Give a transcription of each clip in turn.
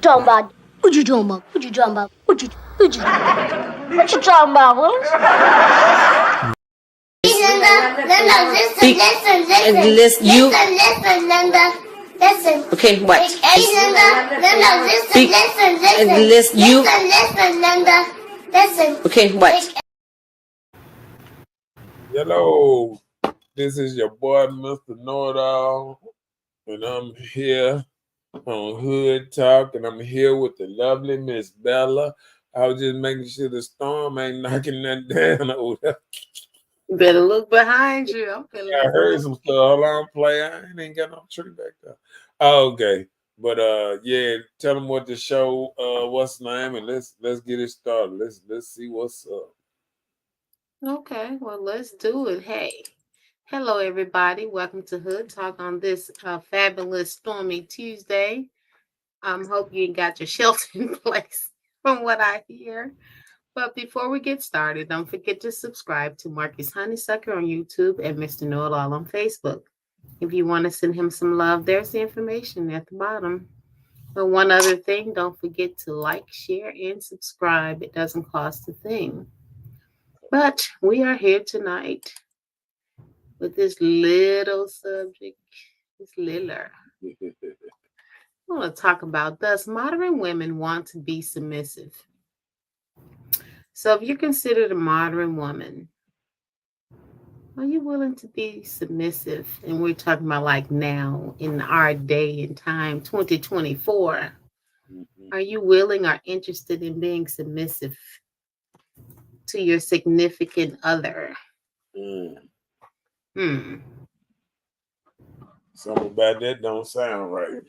talking about? What you talking about? What you talking about? What you talking about, Willis? Listen. Okay, what? Listen. Okay, what? Hello, this is your boy, Mr. Know-It-All, and I'm here on Hood Talk, and I'm here with the lovely Miss Bella. I was just making sure the storm ain't knocking that down over there. You better look behind you. I heard some stuff. Hold on, play. I ain't got no tree back there. Oh, okay. But yeah, tell them what the show, what's the name, and let's get it started. Let's see what's up. Okay, well, let's do it. Hey, hello everybody. Welcome to Hood Talk on this fabulous stormy Tuesday. Hope you got your shelter in place from what I hear. But before we get started, don't forget to subscribe to Marcus Honeysucker on YouTube and Mr. Know-It-All on Facebook. If you want to send him some love, there's the information at the bottom. But one other thing, don't forget to like, share, and subscribe. It doesn't cost a thing. But we are here tonight with this little subject, this littler. I want to talk about, does modern women want to be submissive? So if you're considered a modern woman, are you willing to be submissive? And we're talking about like now in our day and time, 2024. Are you willing or interested in being submissive to your significant other? Something about that don't sound right.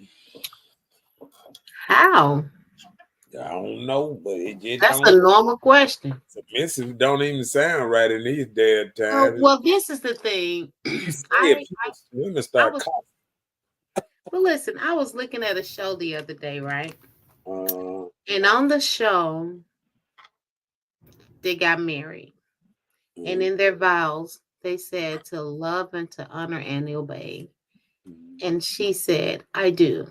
How? I don't know, but it just That's a normal question. Submissive don't even sound right in these dead times. Well, this is the thing. Women start coughing. Well, listen, I was looking at a show the other day, right? And on the show, they got married. And in their vows, they said to love and to honor and obey. And she said, I do.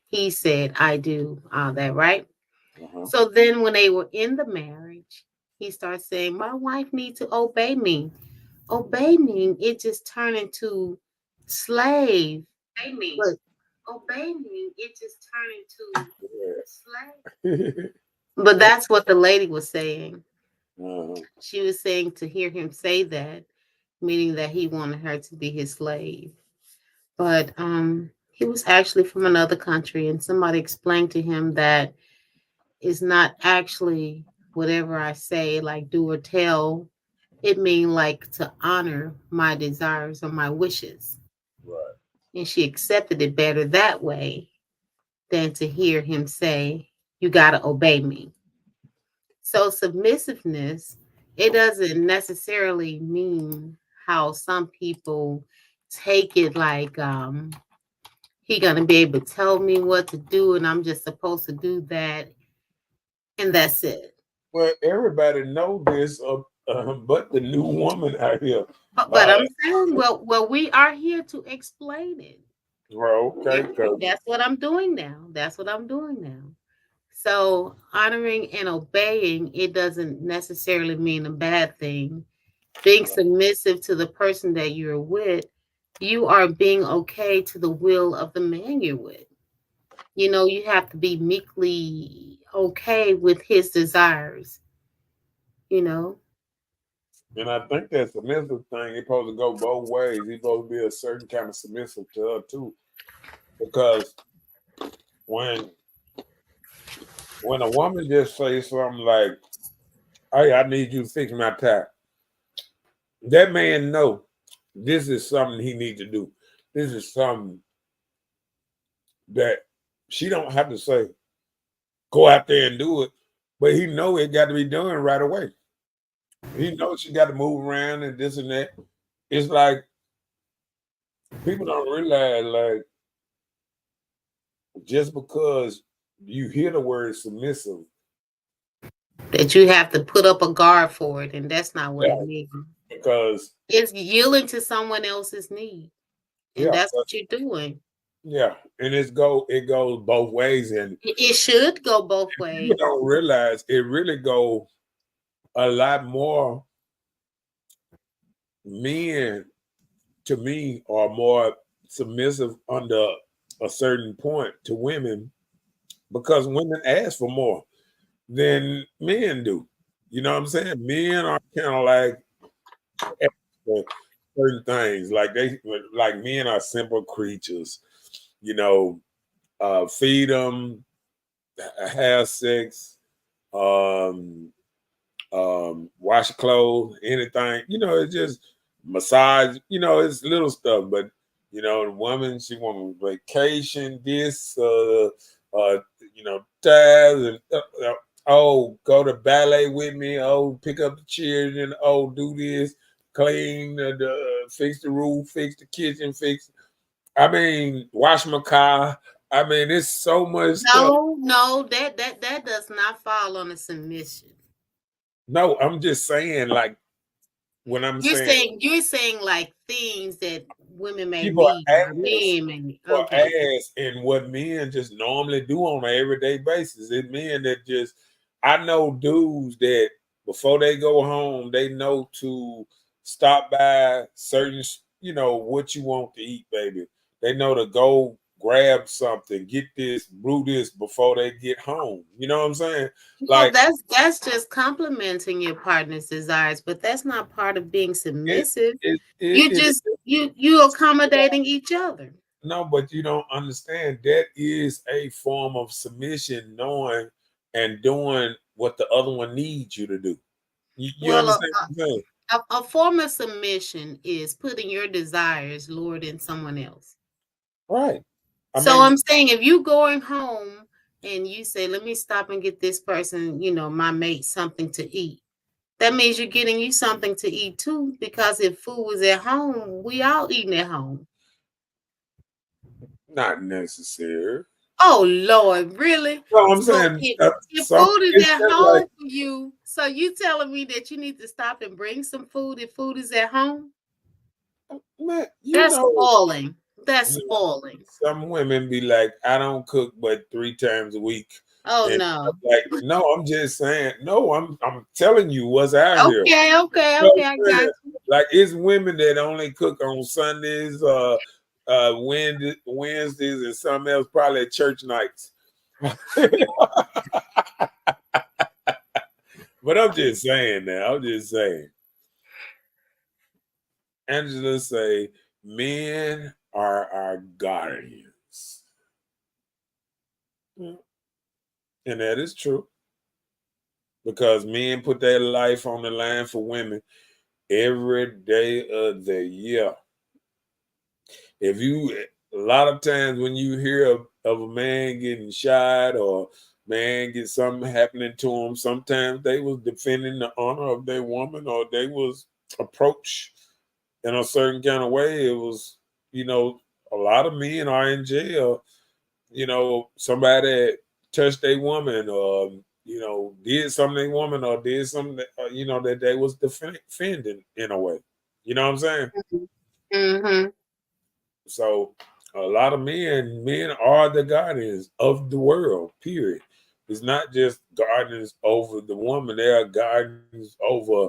He said, I do. All that, right? So then when they were in the marriage, he starts saying, my wife needs to obey me. Obey me, it just turned into slave. Obey me, it just turned into slave. But that's what the lady was saying. She was saying to hear him say that, meaning that he wanted her to be his slave. But he was actually from another country, and somebody explained to him that it's not actually whatever I say, like do or tell. It means like to honor my desires or my wishes. Right. And she accepted it better that way than to hear him say, you got to obey me. So submissiveness, it doesn't necessarily mean how some people take it like he going to be able to tell me what to do and I'm just supposed to do that. And that's it. Well, everybody know this, but the new woman out here. But I'm saying, well, we are here to explain it. Well, okay. That's what I'm doing now. So honoring and obeying, it doesn't necessarily mean a bad thing. Being submissive to the person that you're with, you are being okay to the will of the man you're with. You know, you have to be meekly okay with his desires, you know. And I think that submissive thing is supposed to go both ways. He's supposed to be a certain kind of submissive to her too. Because when a woman just says something like, hey, I need you to fix my tie, that man know this is something he needs to do. This is something that she don't have to say, go out there and do it. But he know it got to be done right away. He knows she got to move around and this and that. It's like people don't realize, like, just because you hear the word submissive, that you have to put up a guard for it, and that's not what it means. Because it's yielding to someone else's need, and that's what you're doing. Yeah, and it goes both ways, and It should go both people ways. don't realize it really go a lot more. Men, to me, are more submissive under a certain point to women because women ask for more than men do. You know what I'm saying? Men are kind of like for certain things, like men are simple creatures. You know, feed them, have sex, um, wash your clothes, anything. You know, it's just massage. You know, it's little stuff. But you know, the woman, she want vacation, this, you know, ties, and oh, go to ballet with me. Oh, pick up the children. Oh, do this, clean fix the roof, fix the kitchen, fix. I mean, wash my car. I mean, it's so much stuff. No, that does not fall on a submission. No, I'm just saying, like when I'm saying You're saying like things that women may people need, or ask men may need. for Okay. ass and what men just normally do on an everyday basis. It's men that just I know dudes that before they go home, they know to stop by certain, you know, what you want to eat, baby. They know to go grab something, get this, brew this before they get home. You know what I'm saying? Well, Like that's just complimenting your partner's desires, but that's not part of being it, submissive. it You is. just you accommodating each other. No, but you don't understand. That is a form of submission, knowing and doing what the other one needs you to do. You Well, understand what I'm saying? a form of submission is putting your desires lower than someone else. Right. I So mean, I'm saying if you going home and you say, let me stop and get this person, my mate, something to eat. That means you're getting you something to eat too, because if food was at home, we all eating at home. not necessary. Oh Lord, really? No, I'm So saying if some. food is It's at just like home for you, so you telling me that you need to stop and bring some food if food is at home? man, That's spoiling. That's you know, spoiling. some women be like, I don't cook but 3 times a week, Oh and no. I'm like, no, I'm just saying, no, I'm telling you what's out here. You know Okay, I what I'm got saying? you. Like it's women that only cook on Sundays, Wednesdays, and something else, probably at church nights. But I'm just saying now. I'm just saying. Angela say men are our guardians, and that is true because men put their life on the line for women every day of the year. If you a lot of times when you hear of a man getting shot or man get something happening to him, sometimes they was defending the honor of their woman or they was approached in a certain kind of way. It was, you know, a lot of men are in jail. You know, somebody touched a woman or you know did something to a woman or did something that, you know that they was defending in a way. You know what I'm saying? Mm-hmm. So a lot of men are the guardians of the world, period. It's not just guardians over the woman, they are guardians over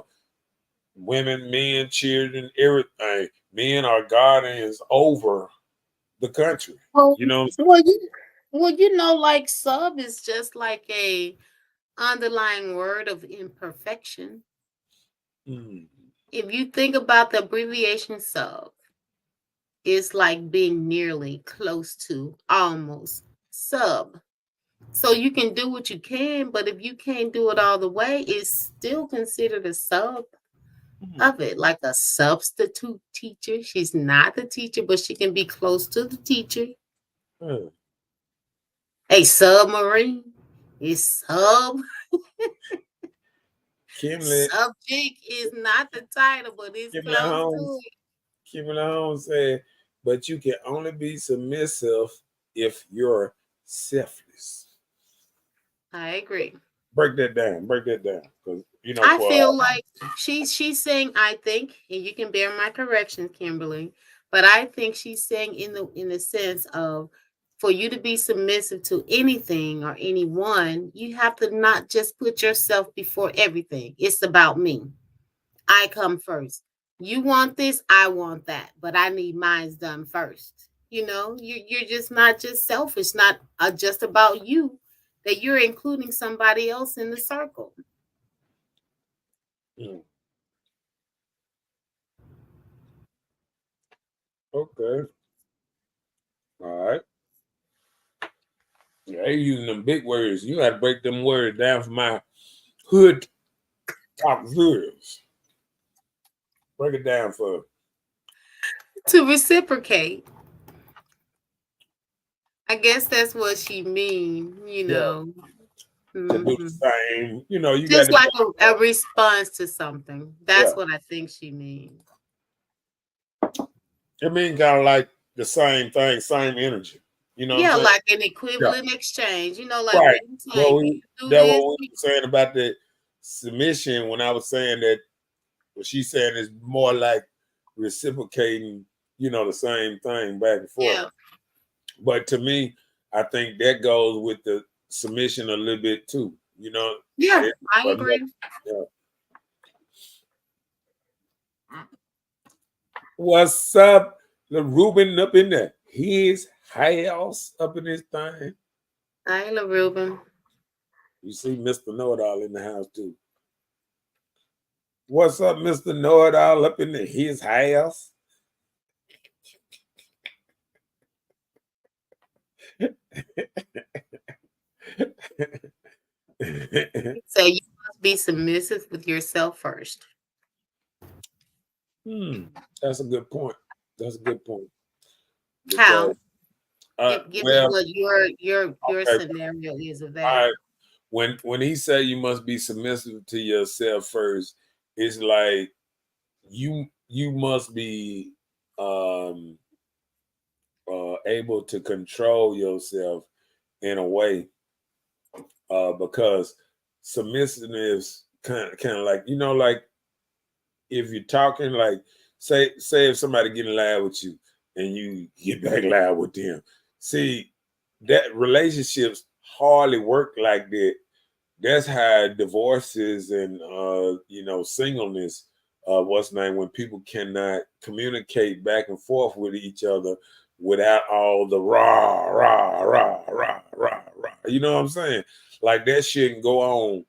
women, men, children, everything. Men are guardians over the country. Well, You know what like sub is just like a underlying word of imperfection. I'm saying? If you think about the abbreviation sub, it's like being nearly close to almost sub. So you can do what you can, but if you can't do it all the way, it's still considered a sub of it, like a substitute teacher. She's not the teacher, but she can be close to the teacher. Mm. A submarine is sub. Kimberly, Subject is not the title, but it's Kimberly close to Holmes, it. Kimberly Holmes said, but you can only be submissive if you're selfless. I agree. Break that down. Break that down. Because you know, I for feel like she's saying I think, and you can bear my correction, Kimberly, But I think she's saying in the sense of, for you to be submissive to anything or anyone, you have to not just put yourself before everything. It's about me. I come first. You want this, I want that, but I need mine's done first. You're just not just selfish, not just about you, that you're including somebody else in the circle. Mm. Okay. All right. Yeah, they using them big words. You got to break them words down for my hood talk viewers. Break it down for. To reciprocate. I guess that's what she mean, Yeah. To do the Mhm. same. You got Just to. like a response to something. Yeah. That's what I think she means. It means kind of like the same thing, same energy. You know what I'm Yeah, saying? like an Yeah. equivalent exchange. Like Right. what you Well, saying, you do that what this. we were saying about the submission when I was saying that what she's saying is more like reciprocating, the same thing back and forth. Yeah. But to me, I think that goes with the submission a little bit too. Yeah, It- I but agree. yeah. What's up, the Ruben up in there? His house up in this thing. Ayla Ruben. You see Mr. Know-It-All in the house too. What's up, Mr. Know-It-All up in his house? So you must be submissive with yourself first. That's a good point. That's a good point. How? Because Give me well, what your okay, scenario is of all that. right. When he said you must be submissive to yourself first, it's like you must be able to control yourself in a way because submissiveness kind of like like if you're talking like say if somebody getting loud with you and you get back loud with them, see that relationships hardly work like that. That's how divorces and singleness what's name when people cannot communicate back and forth with each other without all the rah rah rah rah rah rah. You know what I'm saying? Like that shouldn't go on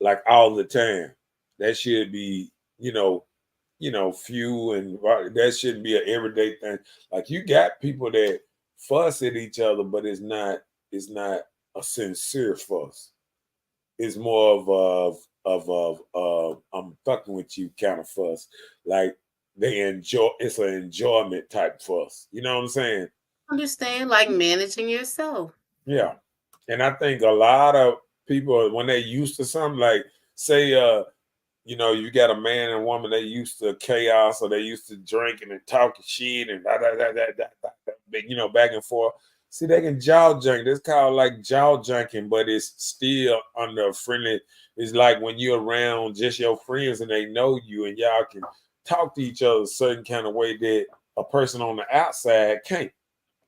like all the time. That should be few and that shouldn't be an everyday thing. Like you got people that fuss at each other, but it's not a sincere fuss. It's more of I'm fucking with you kind of fuss. Like they enjoy it's an enjoyment type fuss. You know what I'm saying? Understand, like managing yourself. Yeah. And I think a lot of people when they used to something like say you got a man and a woman, they used to chaos or they used to drinking and talking shit and back and forth. See, they can jaw junk. That's called like jaw junking, but it's still under a friendly. It's like when you're around just your friends and they know you and y'all can talk to each other a certain kind of way that a person on the outside can't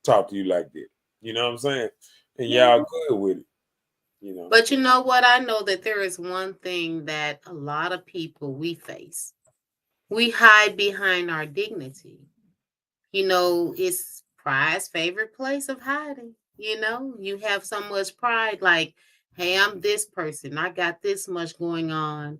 talk to you like that. You know what I'm saying? And Yeah. y'all good with it. But you know what? I know that there is one thing that a lot of people we face. We hide behind our dignity. It's pride's favorite place of hiding. You have so much pride, like, hey, I'm this person. I got this much going on.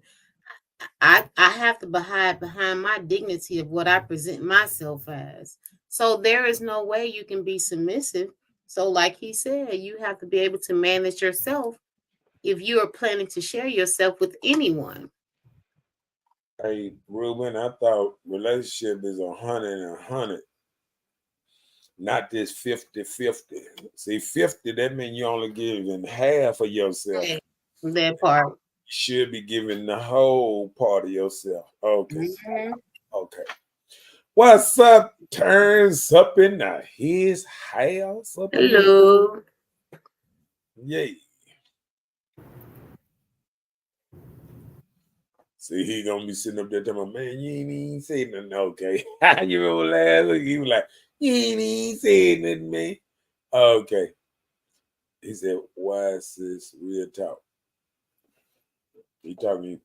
I have to hide behind my dignity of what I present myself as. So there is no way you can be submissive. So, like he said, you have to be able to manage yourself if you are planning to share yourself with anyone. Hey, Ruben, I thought relationship is 100 and 100, not this 50-50. See, 50, that means you only giving half of yourself. Right. That part. You should be giving the whole part of yourself. Okay. Mhm. Okay. What's up? Turns up in his house up in there. Hello. Yay. See, he gonna be sitting up there telling me, man, you ain't even say nothing. Okay. You remember last week? He was like, you ain't even say nothing, man. Okay. He said, why is this real talk? He talking to you.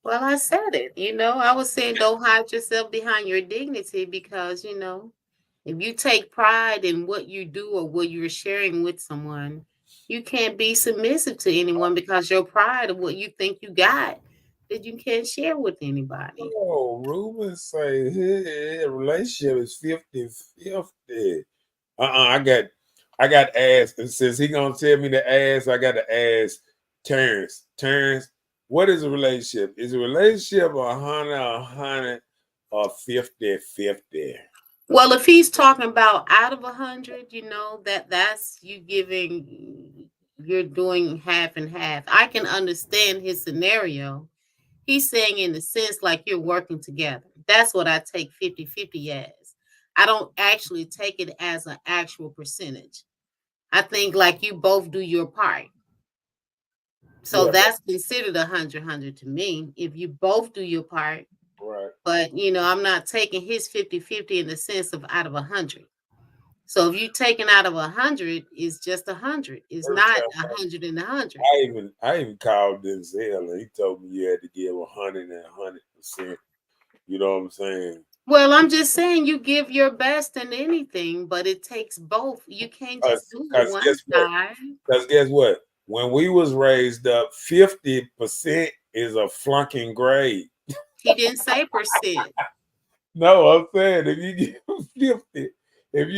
Well, I said it. I was saying don't hide yourself behind your dignity because, if you take pride in what you do or what you're sharing with someone, you can't be submissive to anyone because your pride of what you think you got that you can't share with anybody. Oh, Ruben say his relationship is 50-50. I got asked, and since he gonna tell me to ask, I got to ask Terrence. Terrence, what is a relationship? Is a relationship 100 or 50-50? Well, if he's talking about out of 100, that's you you're doing half and half. I can understand his scenario. He's saying in the sense like you're working together. That's what I take 50-50 as. I don't actually take it as an actual percentage. I think like you both do your part. So Yeah, that's considered 100 to me if you both do your part. right. But, I'm not taking his 50-50 in the sense of out of 100. So if you taking out of 100, it's just 100. It's First not time 100 and 100. I even called Denzel and he told me you had to give 100%. You know what I'm saying? Well, I'm just saying you give your best in anything, but it takes both. You can't just do the Because one guess what? side. Because guess what? When we was raised up, 50% is a flunking grade. He didn't say percent. No, I'm saying if you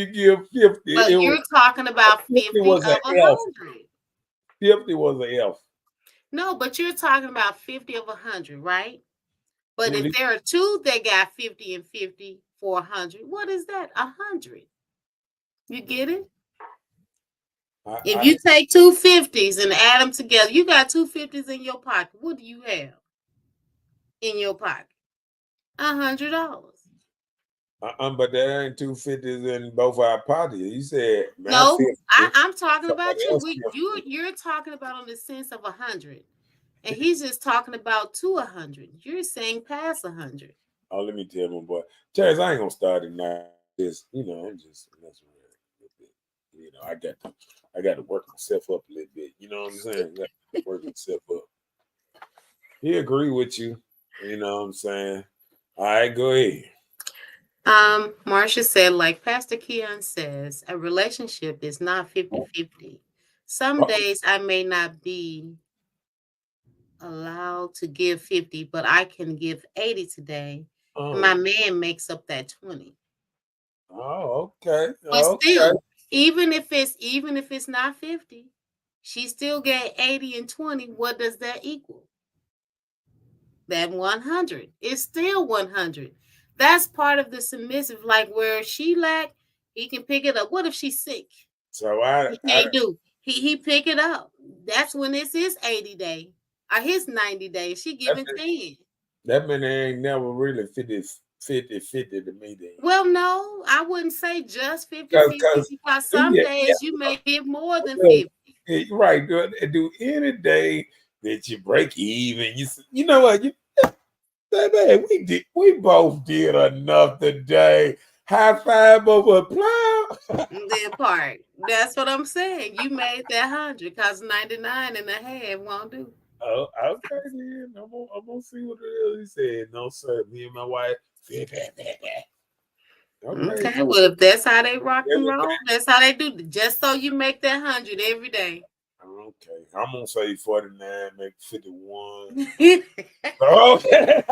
give 50, But it was you're talking about 50 50 was of an F. 100. 50 was an F. No, but you're talking about 50 of 100, right? But Well, if there are two that got 50 and 50 for 100, what is that? 100. You get it? If I, you take two 50s and add them together, you got two 50s in your pocket. What do you have in your pocket? $100. but there ain't 250s in both our pockets. You said my No, 50, I'm talking about somebody you. else 50. You're talking about on the sense of 100, and he's just talking about to 100. You're saying past 100. Oh, let me tell my boy. Chaz, I ain't gonna start it now. Just, I'm just messing with it a little bit. I got to work myself up a little bit. You know what I'm saying? Got to work myself up. He agree with you. You know what I'm saying? All right, go ahead. Marcia said, like Pastor Keon says, a relationship is not 50-50. Some Oh, days I may not be allowed to give 50, but I can give 80 today. And my oh, man makes up that 20. Okay. But Okay. still, even if it's not 50, she still get 80 and 20. What does that equal? That 100. It's still 100. That's part of the submissive, like where she lack, he can pick it up. What if she's sick? So He can't do. He pick it up. That's when it's his 80 day or his 90 days. She that, giving 10. that man ain't never really 50 to me then. Well, no, I wouldn't say just 50-50 Because because do some you, days you may give more than yeah, 50. you're right. Do any day that you break even, you know what? Baby, we both did enough today. High five over a plow. That part. That's what I'm saying. You made that 100 because 99 and a half won't do. Oh, okay then. I'm gonna see what it is. He said, no, sir. Me and my wife. Okay. Okay, well, if that's how they rock and Every roll, that's how they do. Just so you make that 100 every day. Okay. I'm gonna say 49, make 51. Look, Okay.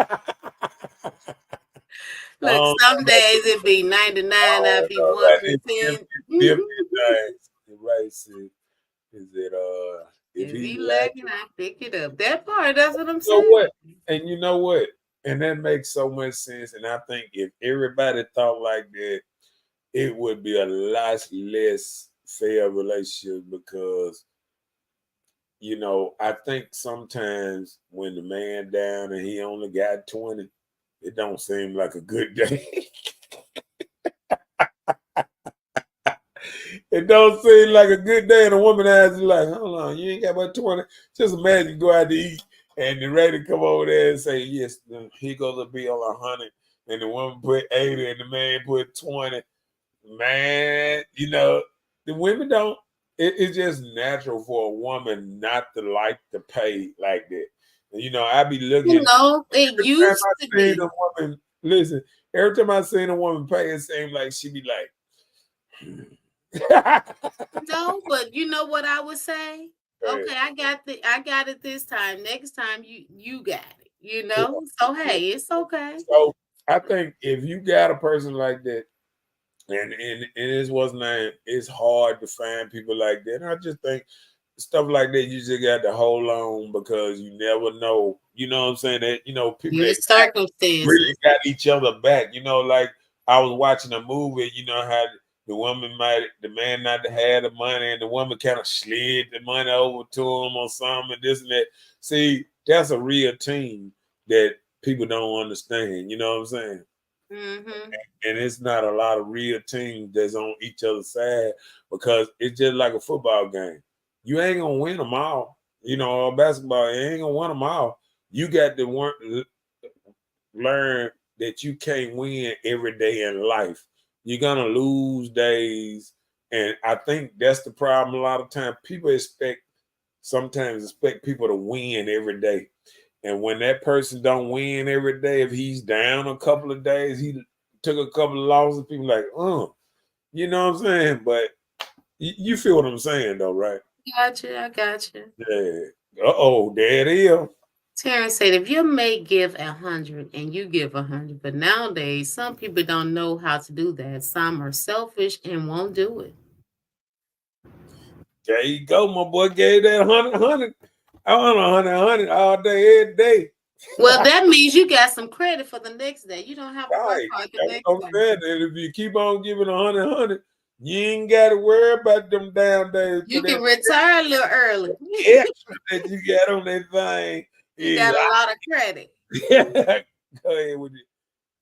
Oh, some days it be 99, I'd be no, that is 1%. 50 days. Right, see. Is it if If he he lacking? lacking, I pick it up. That part, that's what I'm You know saying. what? And you know what? And that makes so much sense. And I think if everybody thought like that, it would be a lot less fair relationship because I think sometimes when the man down and he only got 20, it don't seem like a good day. It don't seem like a good day, and a woman has like, hold on, you ain't got but 20. Just imagine you go out to eat and the ready to come over there and say, yes, here goes a bill 100, and the woman put 80, and the man put 20. Man, the women don't. It's just natural for a woman not to like to pay like that. And, I be looking. It Every time used to I seen be. a woman, listen. Every time I seen a woman pay, it seemed like she be like. No, but you know what I would say? Okay, I got it this time. Next time you got it, So hey, it's okay. So I think if you got a person like that, and it wasn't name, it's hard to find people like that. And I just think stuff like that you just got to hold on because you never know. You know what I'm saying? That people The that really circumstances. got each other back. Like I was watching a movie. How the man not had the money, and the woman kind of slid the money over to him or something, and this and that. See, that's a real team that people don't understand. You know what I'm saying? Mm-hmm. And it's not a lot of real teams that's on each other's side because it's just like a football game. You ain't gonna win them all. Or basketball, you ain't gonna win them all. You got to learn that you can't win every day in life. You're gonna lose days, and I think that's the problem. A lot of times, people sometimes expect people to win every day. And when that person don't win every day, if he's down a couple of days, he took a couple of losses, people like, you know what I'm saying? But you feel what I'm saying though, right? I got you. Yeah. There it is. Terrence said, if your mate give 100 and you give 100, but nowadays some people don't know how to do that. Some are selfish and won't do it. There you go, my boy gave that 100. I want 100 all day, every day. Well, that means you got some credit for the next day. You don't have to work Right. hard the That's next what I'm saying. And if you keep on giving 100, you ain't got to worry about them down days. You can retire a little early. Extra that you got on that thing. You got a lot of credit. Go ahead with it.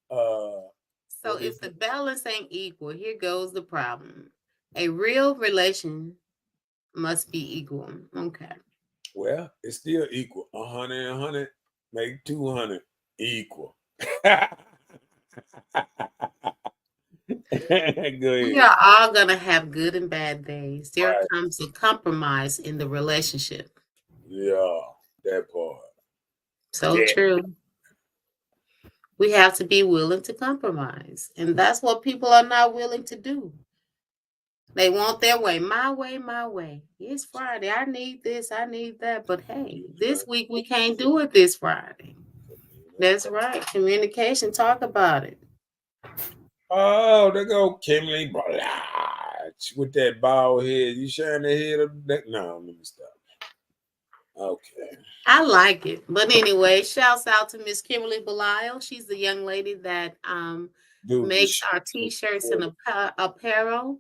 So if the balance ain't equal, here goes the problem. A real relation must be equal. Okay. Well, it's still equal. 100 and 100 make 200 equal. Go ahead. We are all going to have good and bad days. There Right. comes a compromise in the relationship. Yeah, that part. So true. We have to be willing to compromise. And that's what people are not willing to do. They want their way, my way, my way. It's Friday. I need this, I need that. But hey, this week we can't do it this Friday. That's right. Communication, talk about it. Oh, there go Kimberly with that bald head. You sharing the head of that? No, let me stop. Okay. I like it. But anyway, shouts out to Miss Kimberly Belial. She's the young lady that makes our t-shirts and apparel.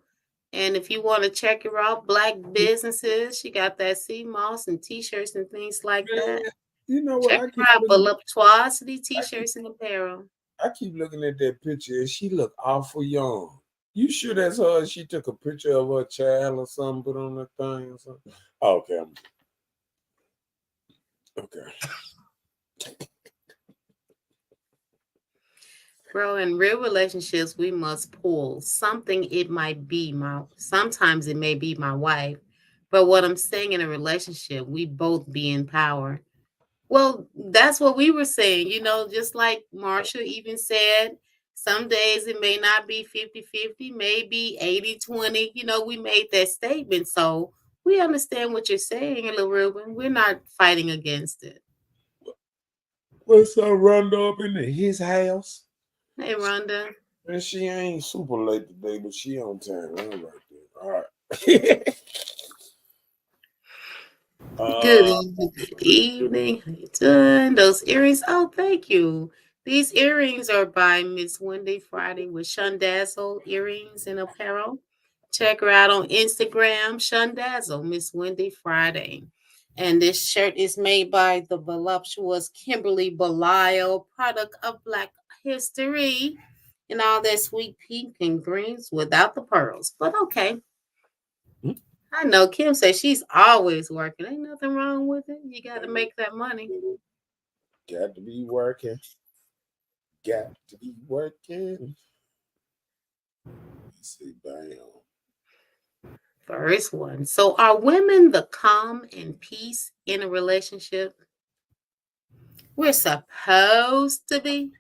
And if you want to check her out, Black businesses, she got that sea moss and t-shirts and things like that. You know what? Check her out, Voluptuosity t-shirts and apparel. I keep looking at that picture and she look awful young. You sure that's her? She took a picture of her child or something, put on that thing or something? Okay. Okay. Bro, in real relationships, we must pull something. It might be sometimes it may be my wife, but what I'm saying in a relationship, we both be in power. Well, that's what we were saying, just like Marsha even said, some days it may not be 50-50, maybe 80-20. We made that statement. So we understand what you're saying, Lil Ruben. We're not fighting against it. What's up, Rhonda up in his house? Hey, Rhonda. And she ain't super late today, but she on time. Right there. All right. Good evening. How you doing? Those earrings. Oh, thank you. These earrings are by Miss Wendy Friday with Shundazzle Earrings and Apparel. Check her out on Instagram, Shundazzle, Miss Wendy Friday. And this shirt is made by the voluptuous Kimberly Belial, product of Black history, and all that sweet pink and greens without the pearls. But okay. I know Kim says she's always working. Ain't nothing wrong with it. You got to make that money. Got to be working. Got to be working. Let's see, bam. First one. So, are women the calm and peace in a relationship? We're supposed to be.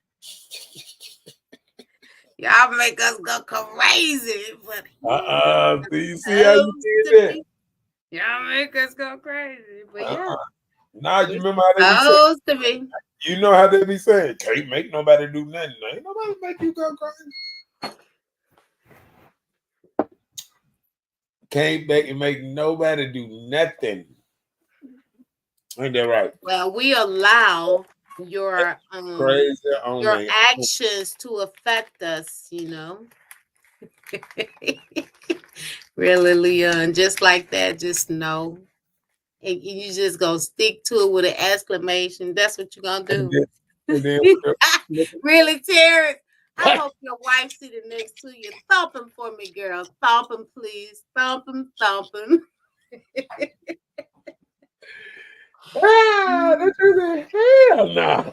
Y'all make us go crazy, but Do you see how you did that? y'all make us go crazy, but yeah. Now you remember how they be saying, Supposed to be. you know how they be saying, can't make nobody do nothing. Ain't nobody make you go crazy. Can't make nobody do nothing. Ain't that right? Well, we allow your Crazy on your their actions to affect us, you know. Really, Leon, just like that, just know. And you just gonna stick to it with an exclamation. That's what you're gonna do. and then Really, Terrence? I hope your wife sitting next to you. Thump him for me, girl. Thump him, please. Thump him, thump him. that is hell no.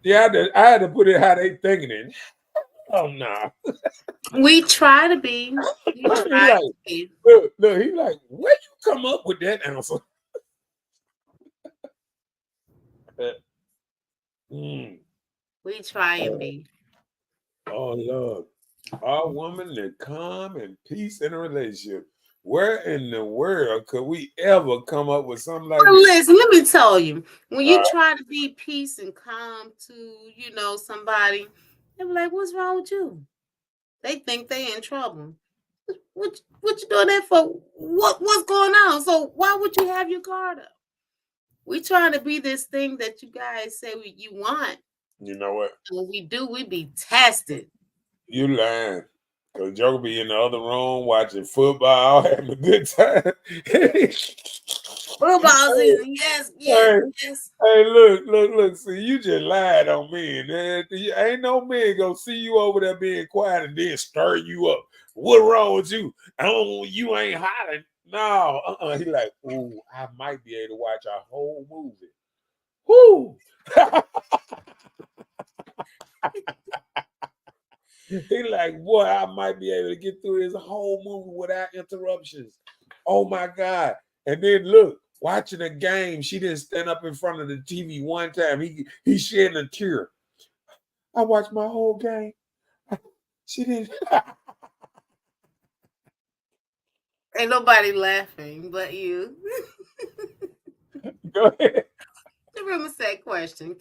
Yeah, I had to put it how they thinking it. Oh no. We try to be. We try to be. Look, he like, where you come up with that answer? We try and be. Oh Lord. Our woman that calm and peace in a relationship. Where in the world could we ever come up with something like Well, this? listen, let me tell you. When you try to be peace and calm to, you know, somebody, they're like, what's wrong with you? They think they in trouble. What you doing that for? What's going on? So why would you have your guard up? We trying to be this thing that you guys say you want. You know what? When we do, we be tested. You lying. Because Joe be in the other room watching football, having a good time. Football season, yes. Hey, look. See, you just lied on me. Man. Ain't no man gonna see you over there being quiet and then stir you up. What wrong with you? Oh, you ain't hollering. No, He like, ooh, I might be able to watch a whole movie. Whoo! He like, boy, I might be able to get through this whole movie without interruptions. Oh my God. And then look, watching a game, she didn't stand up in front of the TV one time. He shedding a tear. I watched my whole game. She didn't. Ain't nobody laughing but you. Go ahead. The rumor said question.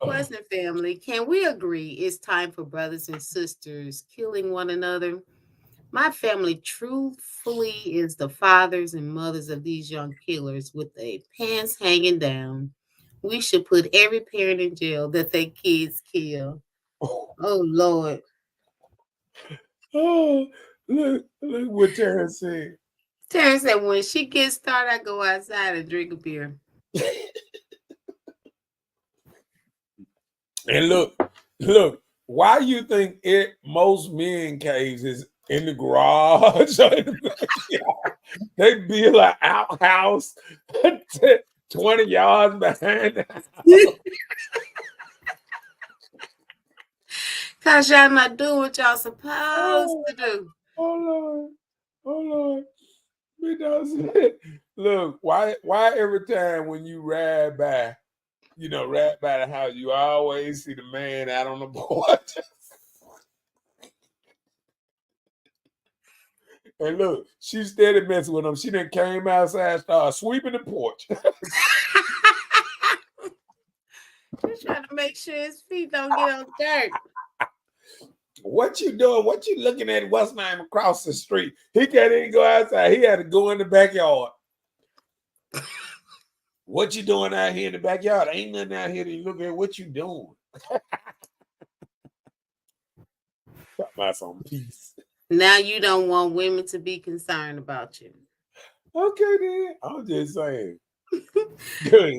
Question family, can we agree it's time for brothers and sisters killing one another? My family truthfully is the fathers and mothers of these young killers with their pants hanging down. We should put every parent in jail that their kids kill. Oh Lord. Oh, look what Terrence said. Terrence said when she gets started, I go outside and drink a beer. And look, why you think most men caves is in the garage? They build an outhouse 20 yards behind the house. Cause y'all not doing what y'all supposed to do. Oh Lord. Look, why every time when you ride by the house, you always see the man out on the porch. And look, she steady messing with him. She done came outside, started sweeping the porch. She's trying to make sure his feet don't get on dirt. What you doing? What you looking at? What's name across the street? He can't even go outside. He had to go in the backyard. What you doing out here in the backyard? Ain't nothing out here to look at. What you doing? Talk about some peace. Now you don't want women to be concerned about you. Okay, then. I'm just saying.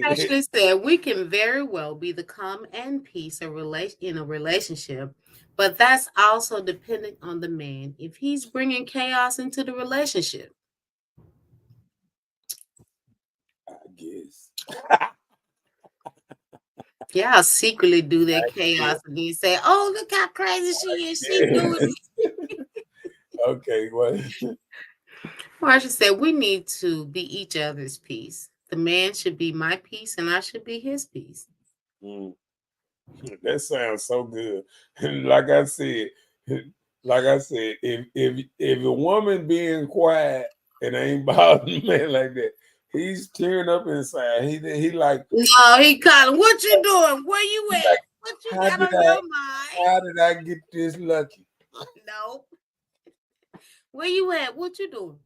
Ashley said we can very well be the calm and peace in a relationship, but that's also dependent on the man if he's bringing chaos into the relationship. guess. Y'all secretly do that chaos and then say, "Oh, look how crazy she is. She doing it." Okay, what? Marsha said, "We need to be each other's peace. The man should be my peace, and I should be his peace." That sounds so good. Like I said, if a woman being quiet and ain't bothering man like that, he's tearing up inside. He like, No, he calling. What you doing? Where you at? like, What you how got did on your mind? how did I get this lucky? No. Where you at? What you doing?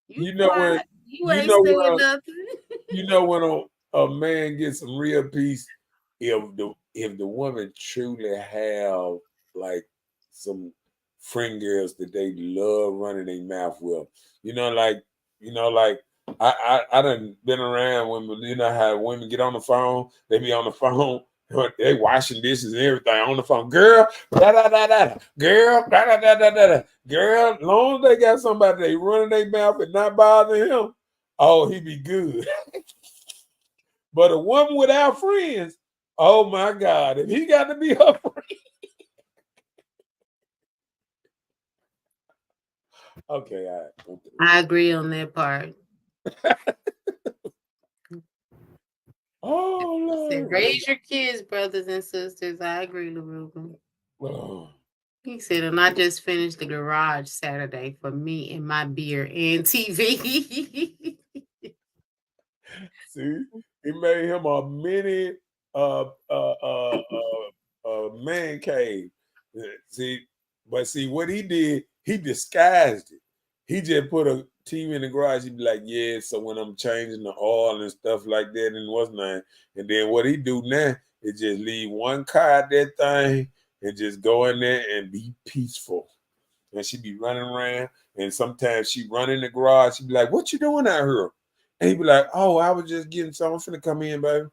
You You know quiet. when You you ain't know saying when nothing. you know when a man gets some real peace if the woman truly have like some friend girls that they love running their mouth with. Like I done been around women, you know how women get on the phone, they be on the phone, they washing dishes and everything on the phone. Girl, da da da da, girl, da da da da da, girl. Long as they got somebody they running their mouth and not bothering him, oh, he be good. But a woman without friends, oh my God, if he got to be her friend. Okay, all right. I agree on that part. Oh Lord. Raise your kids, brothers and sisters. I agree, LaRuben. Oh. He said, and I just finished the garage Saturday for me and my beer and TV. See, he made him a mini man cave. See what he did, he disguised it. He just put a TV in the garage. He'd be like, yeah, so when I'm changing the oil and stuff like that, and what's not. And then what he do now is just leave one car at that thing and just go in there and be peaceful. And she be running around, and sometimes she run in the garage. She be like, "What you doing out here?" And he be like, "Oh, I was just getting something. I'm finna come in, baby."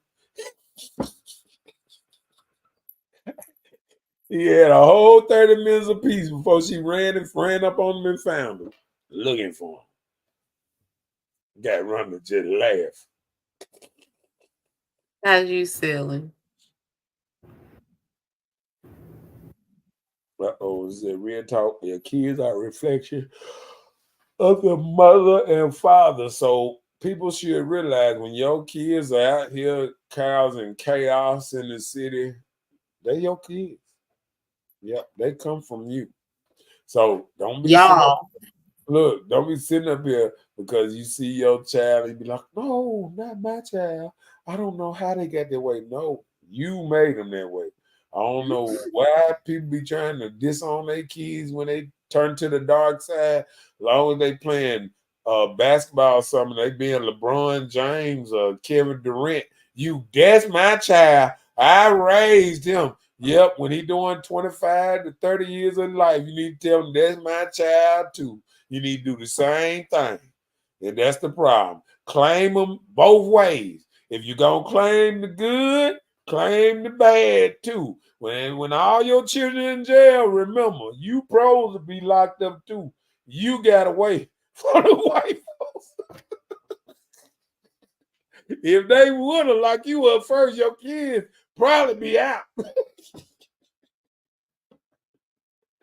He had a whole 30 minutes of peace before she ran up on him and found him, looking for him. Got run to just laugh. How's you selling? Is it real talk? Your kids are a reflection of the mother and father. So people should realize when your kids are out here causing chaos in the city, they your kids. Yep, they come from you. So don't be Y'all. don't be sitting up here because you see your child and be like, no, not my child. I don't know how they got that way. No, you made them that way. I don't know why people be trying to disown their kids when they turn to the dark side. As long as they playing basketball or something, they being LeBron James or Kevin Durant. That's my child. I raised him. Yep, when he doing 25 to 30 years of life, you need to tell him that's my child too. You need to do the same thing. And that's the problem. Claim them both ways. If you're going to claim the good, claim the bad too. When all your children in jail, remember, you pros to be locked up too. You got to wait for the white folks. If they would have locked you up first, your kids probably be out.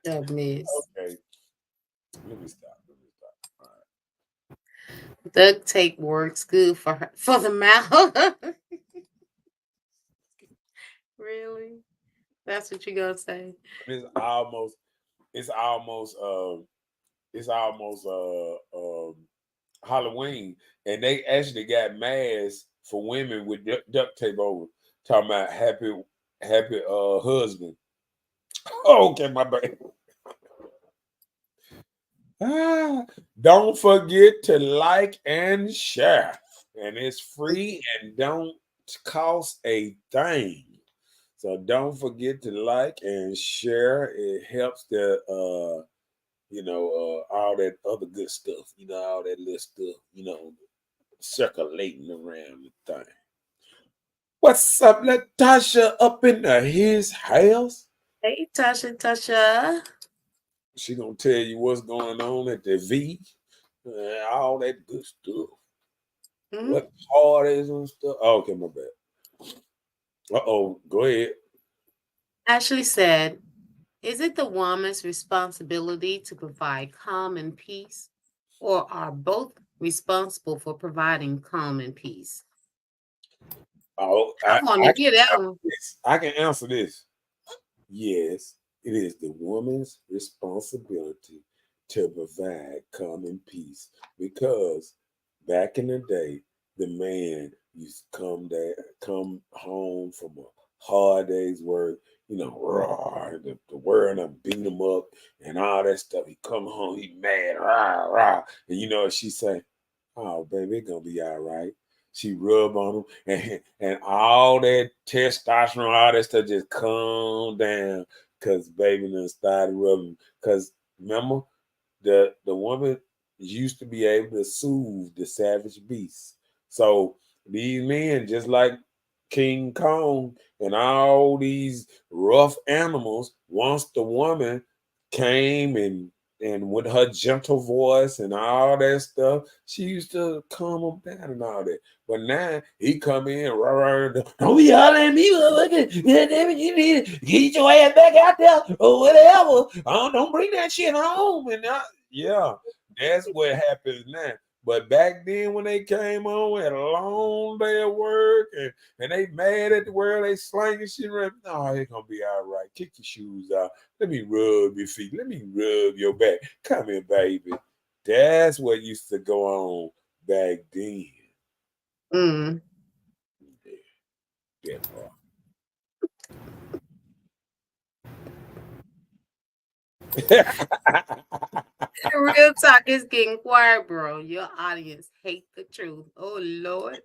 That miss. Okay. Let me stop. All right. Duct tape works good for the mouth. Really? That's what you gonna say? It's almost it's almost Halloween, and they actually got masks for women with duct tape over, talking about happy husband. Okay, my bad. Don't forget to like and share, and it's free and don't cost a thing. So don't forget to like and share. It helps the all that other good stuff, all that little stuff, circulating around the thing. What's up, Natasha up in his house? Hey, Tasha. She gonna tell you what's going on at the V, all that good stuff. What holidays and stuff? Oh, okay, my bad. Go ahead. Ashley said, is it the woman's responsibility to provide calm and peace, or are both responsible for providing calm and peace? Oh, I want to hear that one. I can answer this. Yes, it is the woman's responsibility to provide common peace because back in the day, the man used to come home from a hard day's work, raw, the world done beat him up and all that stuff. He come home, he mad, rah, rah. And you know what she say? Oh, baby, it's gonna be all right. She rub on him, and all that testosterone, all that stuff just calm down because baby done started rubbing. Because remember, the woman used to be able to soothe the savage beast. So these men, just like King Kong and all these rough animals, once the woman came and with her gentle voice and all that stuff, she used to calm him down and all that. But now he come in, rah, rah, don't be hollering at me, motherfucker. You need to get your ass back out there or whatever. Don't bring that shit home. And yeah, that's what happens now. But back then when they came on, had a long day of work and they mad at the world, they slanging shit around. No, it's gonna be all right. Kick your shoes off. Let me rub your feet. Let me rub your back. Come here, baby. That's what used to go on back then. Mm. Yeah. Real talk is getting quiet, bro. Your audience hate the truth. Oh Lord.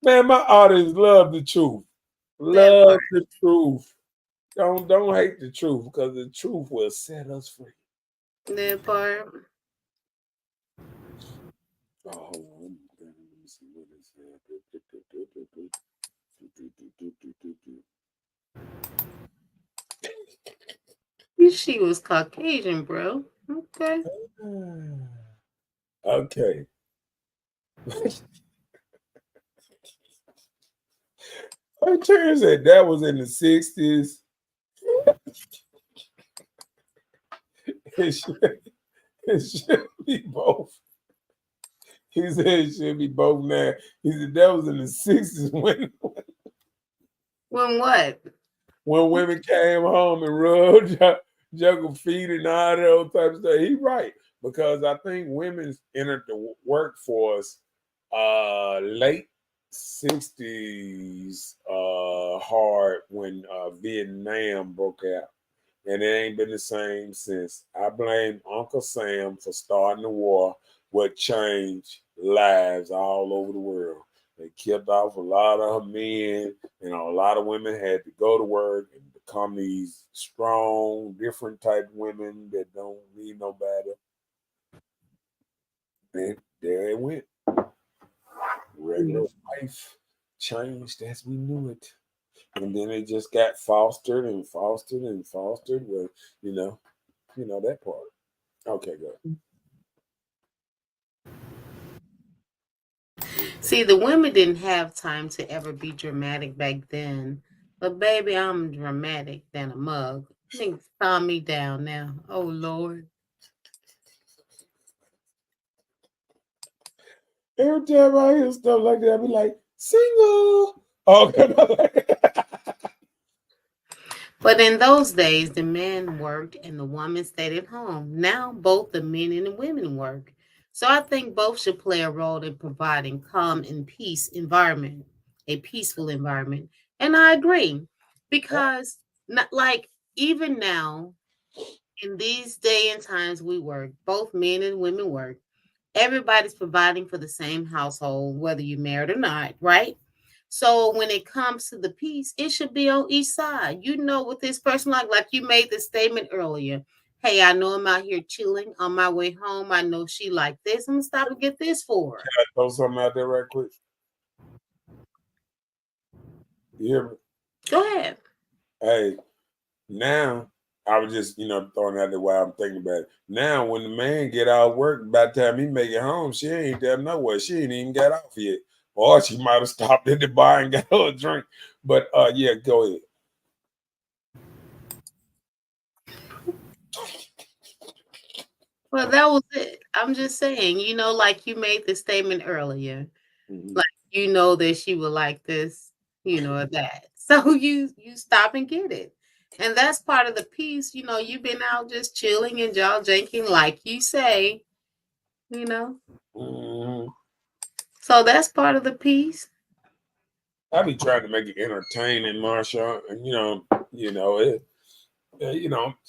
Man, my audience love the truth. That Love the truth. Don't hate the truth because the truth will set us free. that part. Oh, hold on. Let me see what it She was Caucasian, bro. Okay. said. Okay. It turns out that was in the 60s. It should, it should be both. He said it should be both now. He said that was in the 60s When what? when women came home and rubbed juggle feet and all that old type of stuff. He right. Because I think women entered the workforce late 60s hard when Vietnam broke out. And it ain't been the same since. I blame Uncle Sam for starting the war, what changed lives all over the world. They killed off a lot of men, and a lot of women had to go to work and become these strong, different type women that don't need nobody. And there it went. Regular life changed as we knew it. And then it just got fostered and fostered and fostered. Well, that part. Okay, go. See, the women didn't have time to ever be dramatic back then. But baby, I'm dramatic than a mug. Niggas calm me down now. Oh Lord. Every time I hear stuff like that, I be like, single. Okay. But in those days, the men worked and the woman stayed at home. Now, both the men and the women work. So I think both should play a role in providing calm and peace environment, a peaceful environment. And I agree because not like even now in these day and times we work, both men and women work. Everybody's providing for the same household, whether you're married or not, right? So when it comes to the peace, it should be on each side. You know what this person like you made the statement earlier. Hey, I know I'm out here chilling on my way home. I know she like this. I'm gonna stop and get this for her. Can I throw something out there right quick? You hear me? Go ahead. Hey, now I was just, throwing out there while I'm thinking about it. Now, when the man get out of work, by the time he make it home, she ain't there nowhere. She ain't even got off yet. Or she might have stopped at the bar and got her a drink. But yeah, go ahead. Well, that was it. I'm just saying, like you made the statement earlier, Mhm. like that she would like this, or that. So you stop and get it. And that's part of the piece, you've been out just chilling and jaw janking, like you say, you know. Mhm. So that's part of the piece. I be trying to make it entertaining, Marsha, and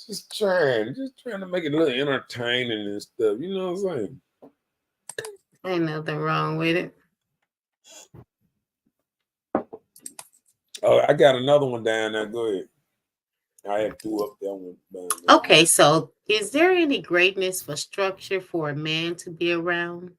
just trying to make it a little entertaining and stuff. You know what I'm saying? Ain't nothing wrong with it. Oh, I got another one down there. Go ahead. I had threw up that one. Okay, so is there any greatness for structure for a man to be around?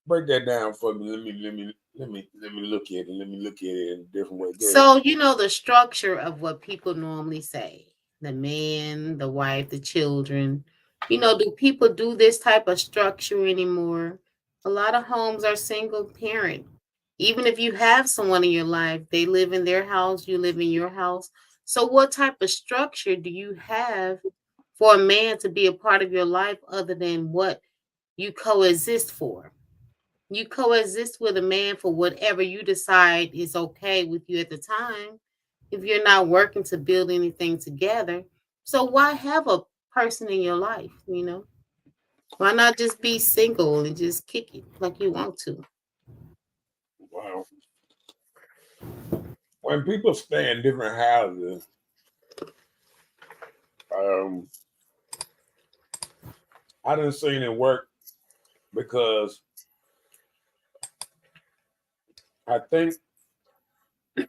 Break that down for me. Let me look at it. Let me look at it in a different way. Go ahead. So, the structure of what people normally say, the man, the wife, the children, do people do this type of structure anymore? A lot of homes are single parent. Even if you have someone in your life, they live in their house, you live in your house. So, what type of structure do you have for a man to be a part of your life other than what you coexist for? You coexist with a man for whatever you decide is okay with you at the time if you're not working to build anything together. So why have a person in your life? Why not just be single and just kick it like you want to? Wow. When people stay in different houses, I done seen it work because I think that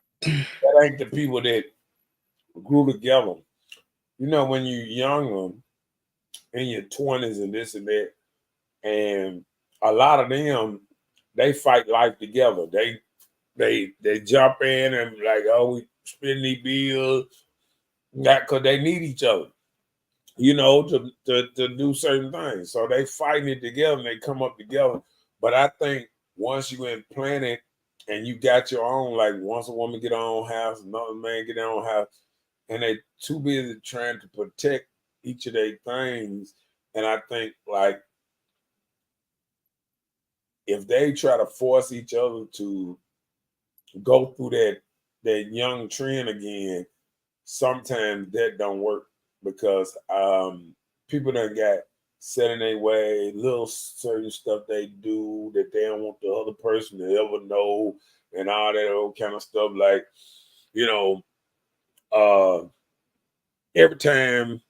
ain't the people that grew together. When you're younger in your 20s and this and that, and a lot of them, they fight life together. They jump in and be like, oh, we spend these bills, because they need each other, to do certain things. So they fighting it together and they come up together. But I think once you in planning and you got your own, like once a woman get her own house, another man get their own house, and they too busy trying to protect each of their things. And I think like if they try to force each other to go through that young trend again, sometimes that don't work because people done got set in their way, little certain stuff they do that they don't want the other person to ever know, and all that old kind of stuff. Like, you know, uh, every time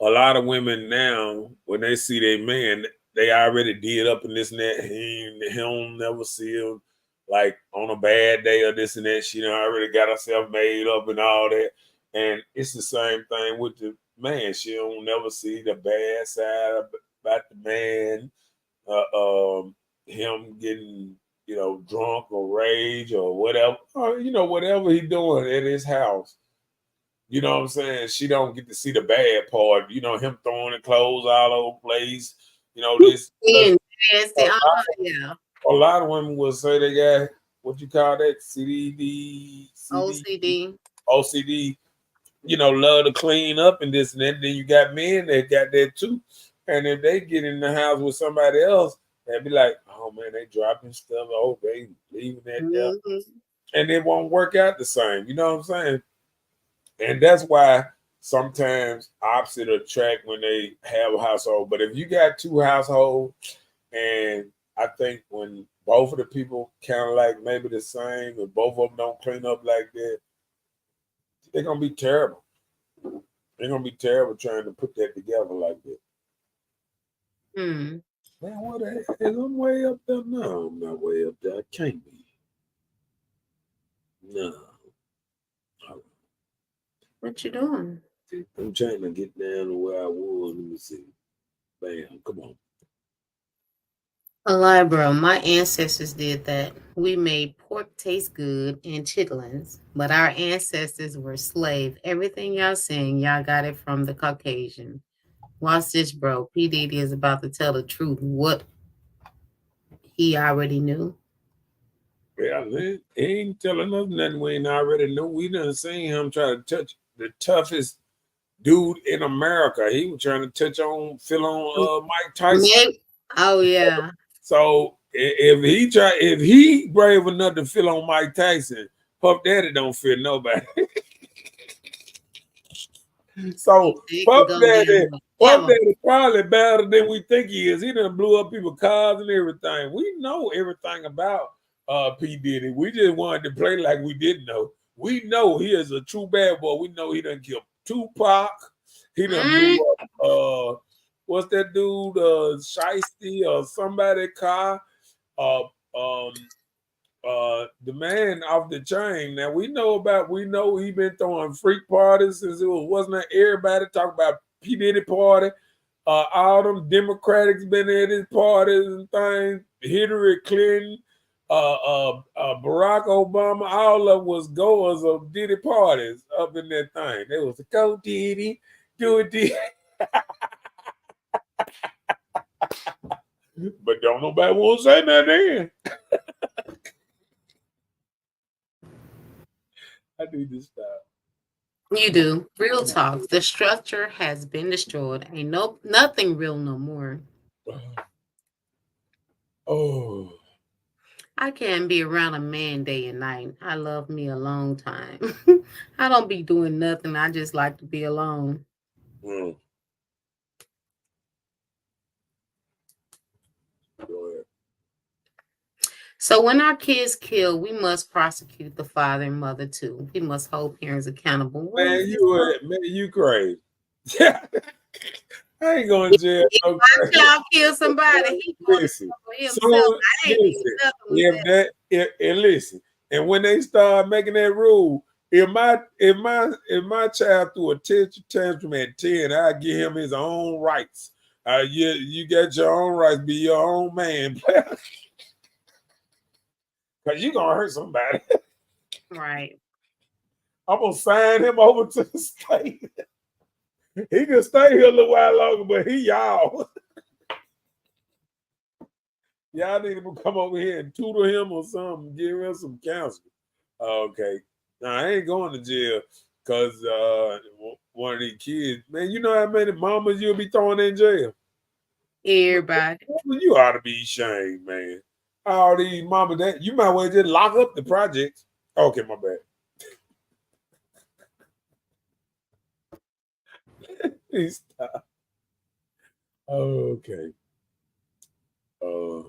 a lot of women now, when they see their man, they already did up and this and that. He don't never see him like on a bad day or this and that. She done already got herself made up and all that. And it's the same thing with the man. She don't never see the bad side about the man, him getting, drunk or rage or whatever, or, whatever he doing at his house. You know what I'm saying? She don't get to see the bad part. Him throwing the clothes all over the place. This. Being A nasty. lot, Yeah. a lot of women will say they got what you call that OCD. OCD. Love to clean up and this and that. Then you got men that got that too. And if they get in the house with somebody else, they'd be like, "Oh man, they dropping stuff. Oh, they leaving that there," Mhm. and it won't work out the same. You know what I'm saying? And that's why sometimes opposite attract when they have a household. But if you got two households, and I think when both of the people kind of like maybe the same, and both of them don't clean up like that, they're gonna be terrible. They're gonna be terrible trying to put that together like that. Hmm. Man, what the heck? Is I'm way up there? No, I'm not way up there. I can't be. No. What you doing? I'm trying to get down to where I was. Let me see. Bam, come on. A lie, bro. My ancestors did that. We made pork taste good and chitlins, but our ancestors were slave. Everything y'all saying, y'all got it from the Caucasian. Watch this, bro. P. Diddy is about to tell the truth. What he already knew. Yeah, he ain't telling us nothing we ain't already know. We done seen him try to touch the toughest dude in America. He was trying to touch on, feel on Mike Tyson. Maybe. Oh yeah. So if he brave enough to feel on Mike Tyson, Puff Daddy don't fear nobody. So They can Puff go Daddy, down with Puff camel. Daddy probably better than we think he is. He done blew up people's cars and everything. We know everything about P. Diddy. We just wanted to play like we didn't know. We know he is a true bad boy. We know he done killed Tupac. He done blew up what's that dude, Shiesty or somebody car. Uh the man off the chain. Now we know he been throwing freak parties since it wasn't that everybody talk about P. Diddy party. All them Democrats been at his parties and things. Hillary Clinton, Barack Obama, all of them was goers of Diddy parties up in that thing. They was go Diddy, do it Diddy. But don't nobody want to say nothing then. I need to stop. You do. Real talk. The structure has been destroyed. Ain't nothing real no more. Oh. I can't be around a man day and night. I love me a long time. I don't be doing nothing. I just like to be alone. Mm. Go ahead. So when our kids kill, we must prosecute the father and mother too. We must hold parents accountable. What is Man, you crazy. I ain't going to jail. If No my child kill somebody, he going to listen, for himself. I ain't even listen. nothing with If that. and listen, and when they start making that rule, if my child threw a tantrum at 10, I give him his own rights. You got your own rights. Be your own man, because you gonna hurt somebody. Right. I'm gonna sign him over to the state. He can stay here a little while longer, but he y'all. Y'all need to come over here and tutor him or something, give him some counseling. Okay. Now I ain't going to jail because one of these kids, man, you know how many mamas you'll be throwing in jail? Everybody. You ought to be ashamed, man. All these mamas that you might well just lock up the projects. Okay, my bad. Stop. Okay. Oh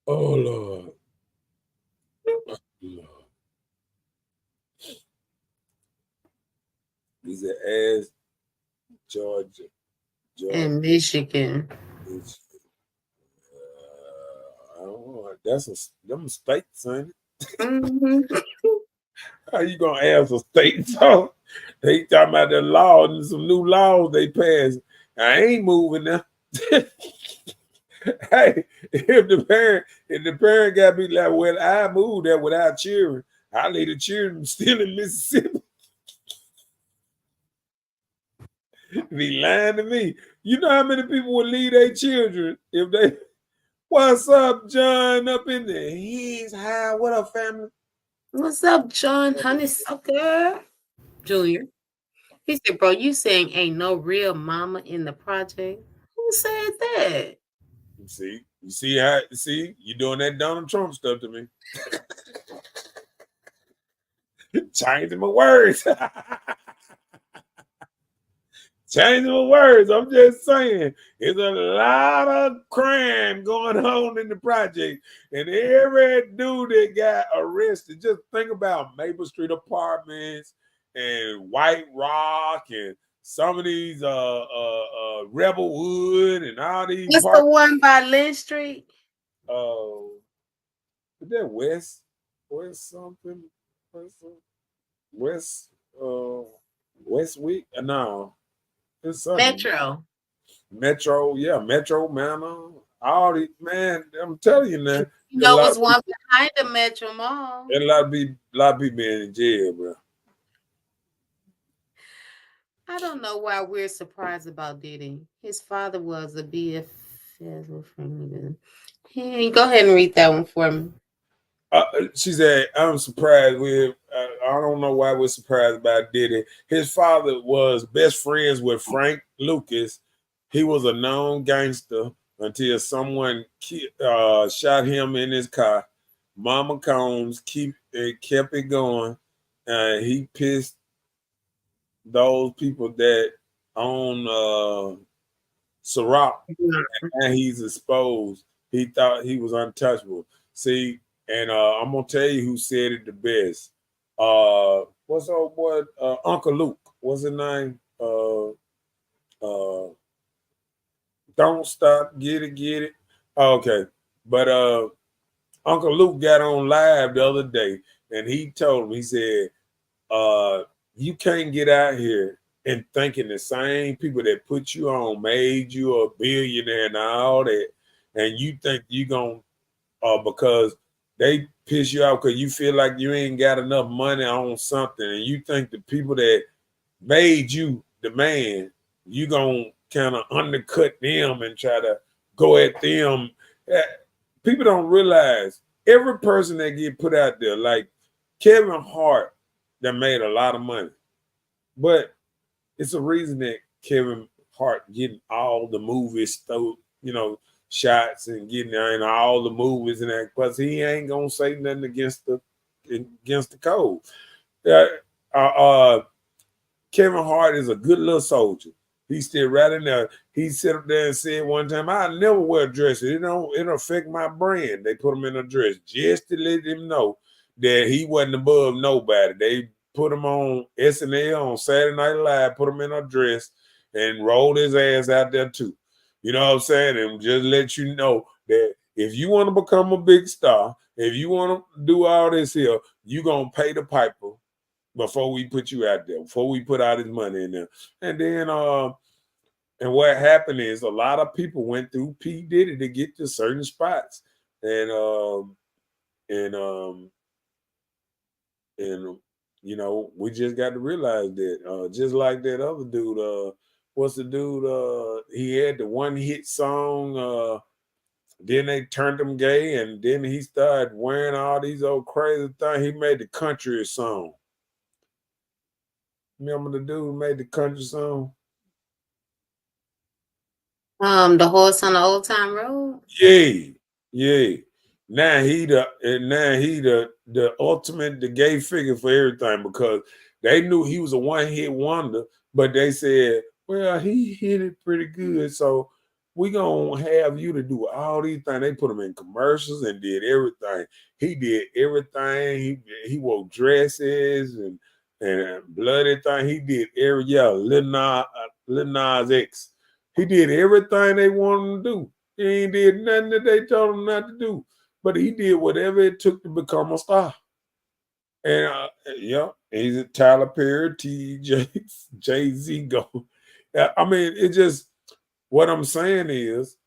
Lord. Lord. He said, "As Georgia, In Michigan. I don't know. Them states, son. Mm-hmm. How you gonna ask a state? So they talking about the law and some new laws they passed. I ain't moving now. Hey, if the parent got me like, well, I moved there without children. I leave the children still in Mississippi. Be lying to me. You know how many people would leave their children if they what's up, John? Up in there. He's high. What up, family? What's up, John Honeysucker Jr.? He said, bro, you saying ain't no real mama in the project? Who said that? You see, you doing that Donald Trump stuff to me. Changing my words. Changing my words. I'm just saying, there's a lot of crime going on in the project. And every dude that got arrested, just think about Maple Street Apartments and White Rock and some of these Rebelwood and all these What's the one by Lynn Street? Is that West something? West Westwick? No. It's something. Metro. Metro, yeah, Metro Manor. All these, man, I'm telling you now. You A know, it lot was of one people, behind the Metro Mall. a lot of people in jail, bro. I don't know why we're surprised about Diddy. His father was a BFF friend. Hey, go ahead and read that one for me. She said, "I'm surprised with. I don't know why we're surprised about Diddy. His father was best friends with Frank Lucas. He was a known gangster until someone shot him in his car. Mama Combs kept it going. He pissed those people that own Ciroc, and he's exposed. He thought he was untouchable. See, and I'm gonna tell you who said it the best. What's old boy? Uncle Luke. What's his name? Uh, don't stop, get it. Okay, but Uncle Luke got on live the other day, and he told him, he said, you can't get out here and thinking the same people that put you on made you a billionaire and all that, and you think you gonna because they piss you off because you feel like you ain't got enough money on something, and you think the people that made you the man, you gonna kind of undercut them and try to go at them. Eh, People don't realize every person that get put out there, like Kevin Hart, that made a lot of money, but it's a reason that Kevin Hart getting all the movies, shots and getting in all the movies and that, because he ain't gonna say nothing against the code. Uh, uh, Kevin Hart is a good little soldier. He still right in there. He sit up there and said one time, "I never wear a dress. It don't affect my brand." They put him in a dress just to let him know that he wasn't above nobody. They put him on SNL on Saturday Night Live, put him in a dress, and rolled his ass out there too. You know what I'm saying? And just let you know that if you want to become a big star, if you want to do all this here, you gonna pay the piper before we put you out there, before we put out his money in there. And then and what happened is a lot of people went through P. Diddy to get to certain spots. And and um and we just got to realize that just like that other dude, what's the dude? He had the one hit song, then they turned him gay, and then he started wearing all these old crazy things. He made the country song. Remember the dude who made the country song? The horse on the old time road. Yeah, yeah. Now he the ultimate the gay figure for everything, because they knew he was a one hit wonder, but they said, well, he hit it pretty good, so we gonna have you to do all these things. They put him in commercials and did everything. He did everything. He wore dresses and bloody thing. He did Lil Nas X. He did everything they wanted him to do. He ain't did nothing that they told him not to do, but he did whatever it took to become a star. And he's a Tyler Perry, TJ, Jay Z go. I mean, it just what I'm saying is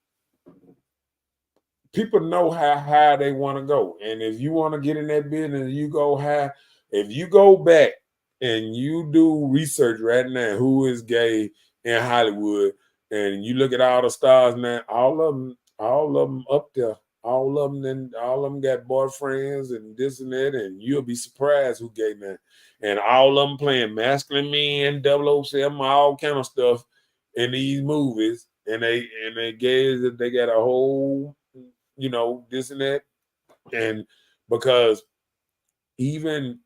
people know how high they want to go. And if you want to get in that business, you go high. If you go back and you do research right now, who is gay in Hollywood, and you look at all the stars now, all of them up there, all of them got boyfriends and this and that, and you'll be surprised who gay now. And all of them playing masculine men, 007, all kind of stuff in these movies, and they gays that they got a whole this and that. And because even,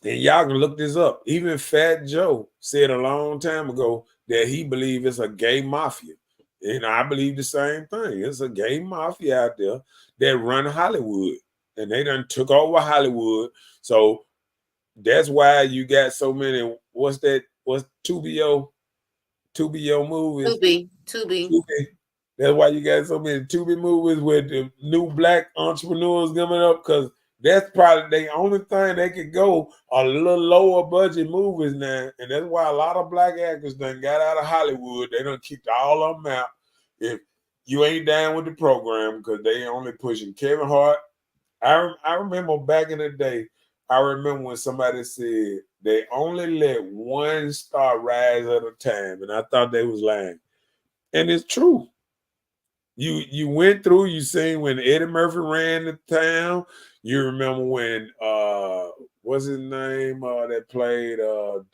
and y'all can look this up, even Fat Joe said a long time ago that he believed it's a gay mafia. And I believe the same thing. It's a gay mafia out there that run Hollywood. And they done took over Hollywood. So that's why you got so many, what's 2BO movies? Tubi. That's why you got so many Tubi movies with the new black entrepreneurs coming up, because that's probably the only thing they could go a little lower budget movies now. And that's why a lot of black actors done got out of Hollywood. They done kicked all of them out. If you ain't down with the program because they only pushing Kevin Hart. I remember back in the day, I remember when somebody said they only let one star rise at a time, and I thought they was lying. And it's true. You went through, you seen when Eddie Murphy ran the town. You remember when what's his name that played the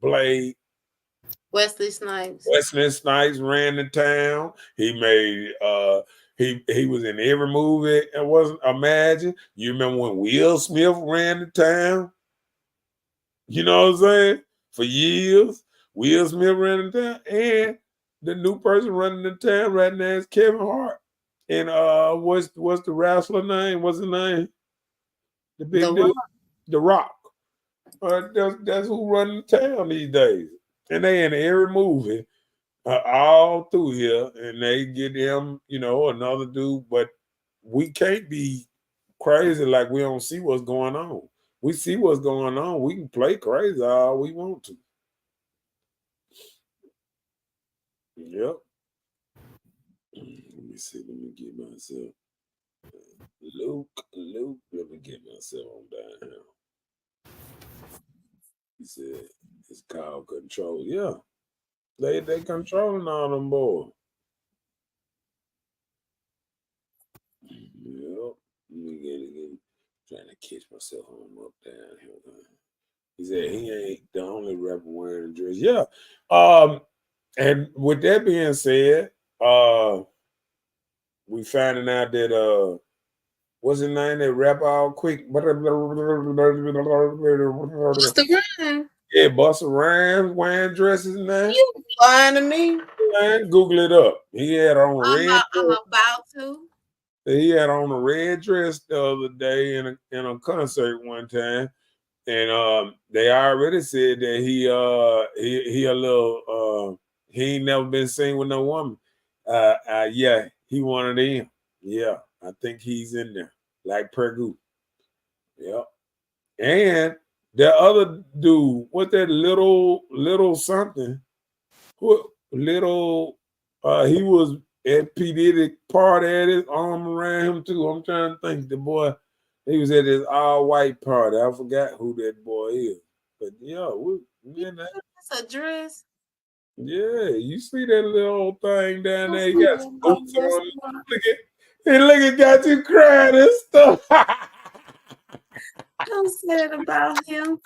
Blade? Wesley Snipes. Wesley Snipes ran the town. He made he was in every movie. It wasn't Imagine. You remember when Will Smith ran the town? You know what I'm saying? For years, Will Smith ran the town, and the new person running the town right now is Kevin Hart. And what's the wrestler name? What's his name? The The big dude, Rock. The Rock. That's who running the town these days. And they in every movie, all through here, and they get them, another dude. But we can't be crazy like we don't see what's going on. We see what's going on. We can play crazy all we want to. Yep. Let me see. Let me get myself. Luke. Let me get myself on down here. He said it's called control. Yeah. They controlling all them boys. Yep. Let me get it. Trying to catch myself on up down here. He said he ain't the only rapper wearing a dress. Yeah. And with that being said, we finding out that what's his name? That rap all quick. Busta Rhymes. Yeah, Busta Rhymes wearing dresses now. You lying to me? Man, Google it up. He had on a red. I'm about to. He had on a red dress the other day in a concert one time, and they already said that he a little he ain't never been seen with no woman. Yeah, he one of them. Yeah, I think he's in there like Pergu. Yep. And the other dude, what that little something, who little he was at P. Diddy party, had his arm around him too. I'm trying to think. The boy, he was at his all white party. I forgot who that boy is. But yeah, That's a dress. yeah, you see that little thing down there? He got some boots on. Look at got you crying and stuff. Don't say it about him.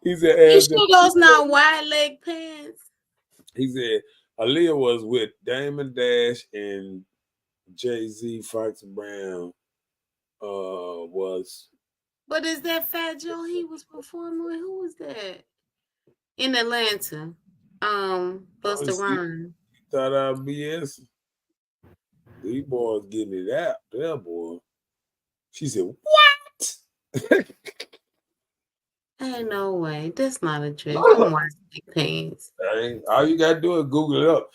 He said, You sure those not wide leg pants? He said Aaliyah was with Damon Dash and Jay-Z. Fox Brown was. But is that Fat Joe he was performing with? Who was that? In Atlanta. Busta Rhymes. Thought I'd BS. These boys getting it out there, boy. She said, "What?" Ain't no way. That's not a dress. Don't watch big pants. All you gotta do is Google it up.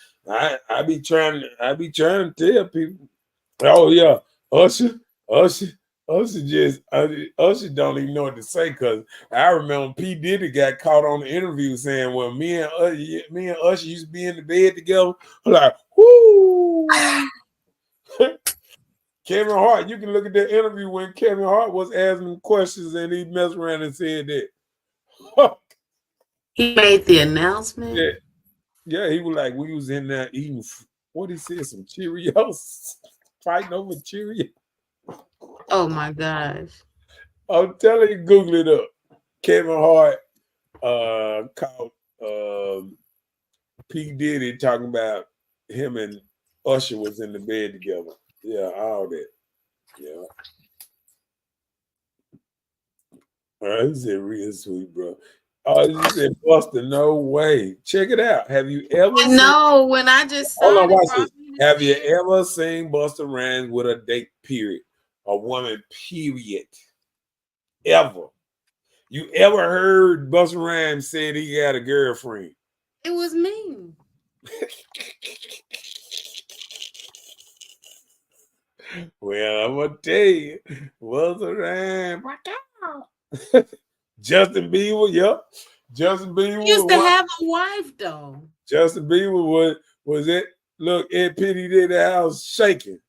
I be trying to tell people. Oh yeah, Usher Usher don't even know what to say because I remember P. Diddy got caught on the interview saying, "Well, me and Usher used to be in the bed together." I'm like, whoo. Kevin Hart, you can look at the interview when Kevin Hart was asking questions and he messed around and said that. He made the announcement. Yeah, he was like, we was in there eating, what he said, some Cheerios, fighting over Cheerios. Oh my gosh. I'm telling you, Google it up. Kevin Hart caught P. Diddy talking about him and Usher was in the bed together. Yeah, all that. Yeah. All right, this is real sweet, bro. Oh, you said Buster, no way. Check it out. Have you ever seen? No, when I just saw Hold on, watch it, this. Have you ever seen Busta Rhymes with a date, period? A woman, period. Ever. You ever heard Busta Rhymes said he got a girlfriend? It was me. Well, I'm gonna tell you, Busta Rhymes. Justin Bieber, yep. Justin Bieber He used to was have a wife though. Justin Bieber was it? Look, Ed Pitty did the house shaking.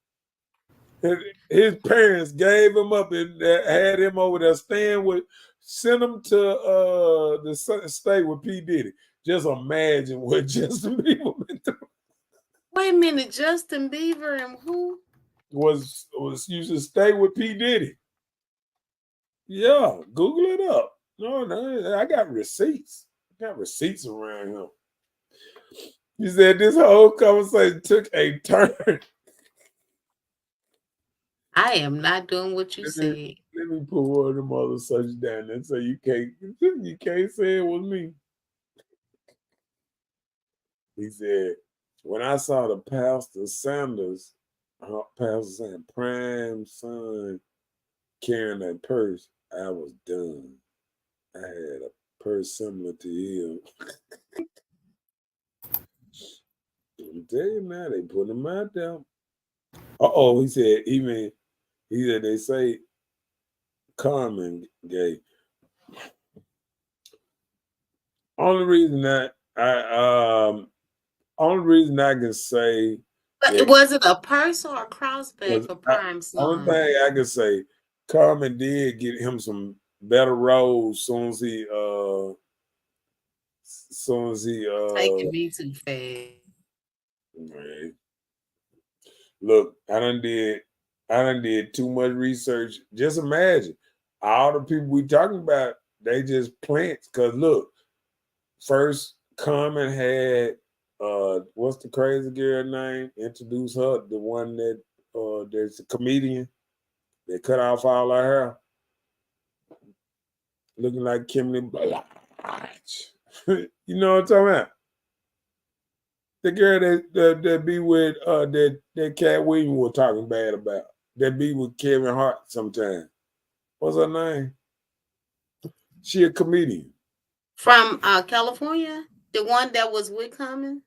His parents gave him up and had him over there staying with, sent him to the state with P. Diddy. Just imagine what Justin Bieber been through. Wait a minute, Justin Bieber and who? Was used to stay with P. Diddy. Yeah, Google it up. No, I got receipts. I got receipts around him. He said this whole conversation took a turn. I am not doing what you said. Let me put one of them other such down there so you can't say it was me. He said, when I saw the Pastor Sanders, Pastor Sanders, prime son carrying that purse, I was done. I had a purse similar to him. I'm telling you now, they put him out there. He said they say Carmen gay. Only reason I can say, But was it a purse or a crossback for Prime Son? Only thing I can say, Carmen did get him some better roles soon as he taking me too fast. Man. Look, I done did too much research. Just imagine all the people we talking about, they just plants. Cause look, first Carmen had what's the crazy girl name? Introduce her, the one that there's a comedian that cut off all her hair, looking like Kimberly Blanche. You know what I'm talking about? The girl that be with that Cat Williams was talking bad about. That be with Kevin Hart sometimes. What's her name? She a comedian. From California? The one that was with Common?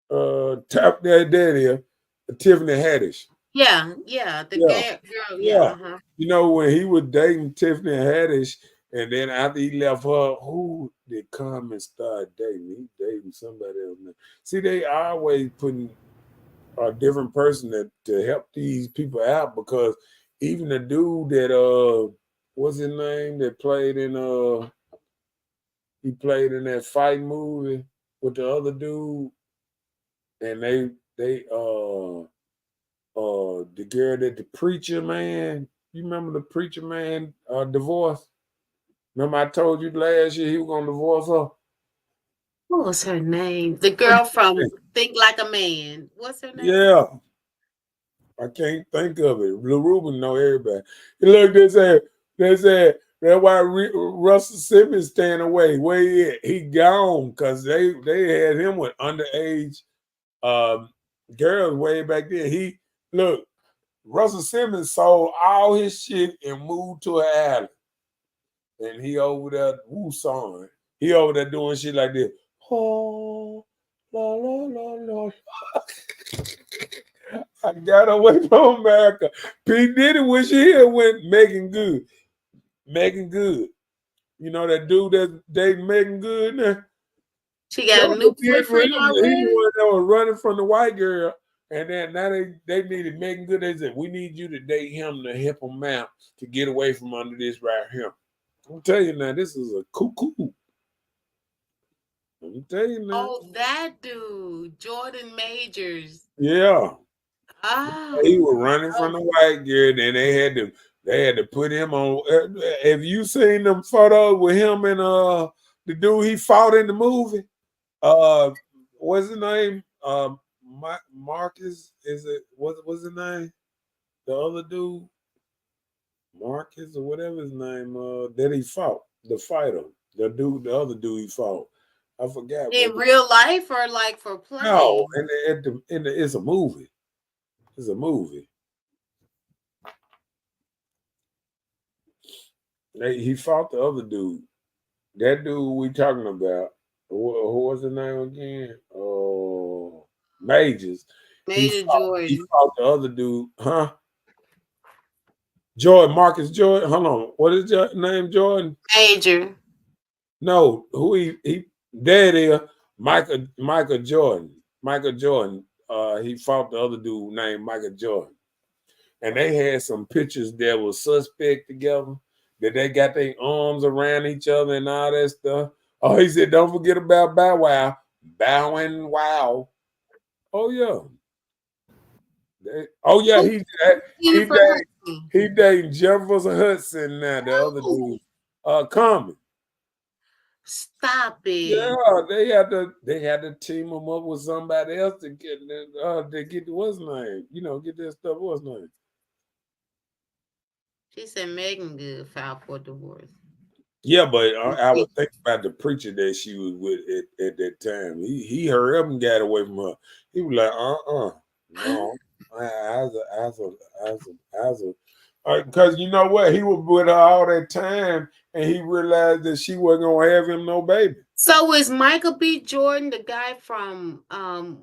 Top that is Tiffany Haddish. Yeah. The girl. Yeah. Uh-huh. You know, when he was dating Tiffany Haddish, and then after he left her, who did come and start dating? He dating somebody else. See, they always putting a different person to help these people out, because even the dude that what's his name that played in he played in that fight movie with the other dude, and they the girl that the preacher man, you remember the preacher man divorce? Remember I told you last year he was gonna divorce her? What was her name? The girl from Think Like a Man. What's her name? Yeah. I can't think of it. Blue Ruben know everybody. Look, they said that's why Russell Simmons staying away. Where he at? He gone because they had him with underage girls way back then. Russell Simmons sold all his shit and moved to an island. And he over there woo-sawing. He over there doing shit like this. Oh, la la la la. I got away from America. P. Diddy wish he had went Megan Good. Megan Good. You know that dude that's dating Megan Good now? She got a new boyfriend already? He was that was running from the white girl. And then now they needed Megan Good. They said, we need you to date him to help him out to get away from under this right here. I'm telling you now, this is a cuckoo. I'm telling you now. Oh, that dude, Jordan Majors. Yeah. Oh. He was running from the white girl, then they had to put him on. Have you seen them photos with him and the dude he fought in the movie? What's his name? Marcus, is it? What's his name? The other dude, Marcus or whatever his name. That he fought, the fighter, the other dude he fought. I forgot. In real life or like for play? No, it's a movie. It's a movie. He fought the other dude. That dude we talking about. Who was his name again? Majors. Jordan. He fought the other dude, huh? Jordan, Marcus Jordan. Hold on. What is your name, Jordan? Major. No, who he there it is, Michael Jordan. Michael Jordan. He fought the other dude named Michael Jordan. And they had some pictures that was suspect together, that they got their arms around each other and all that stuff. Oh, he said, don't forget about Bow Wow. Bow and Wow. Oh, yeah. Oh, yeah, Who he Jennifer dated, Hudson? he dating Jefferson Hudson now, the other Oh, dude. Common. stop it. Yeah, they had to team him up with somebody else to get what's name, get that stuff. What's name? She said Megan Good filed for divorce. Yeah, but I was thinking about the preacher that she was with at that time. He hurried up and got away from her. He was like, no, as a, because you know what? He was with her all that time, and he realized that she wasn't gonna have him no baby. So is Michael B. Jordan the guy from I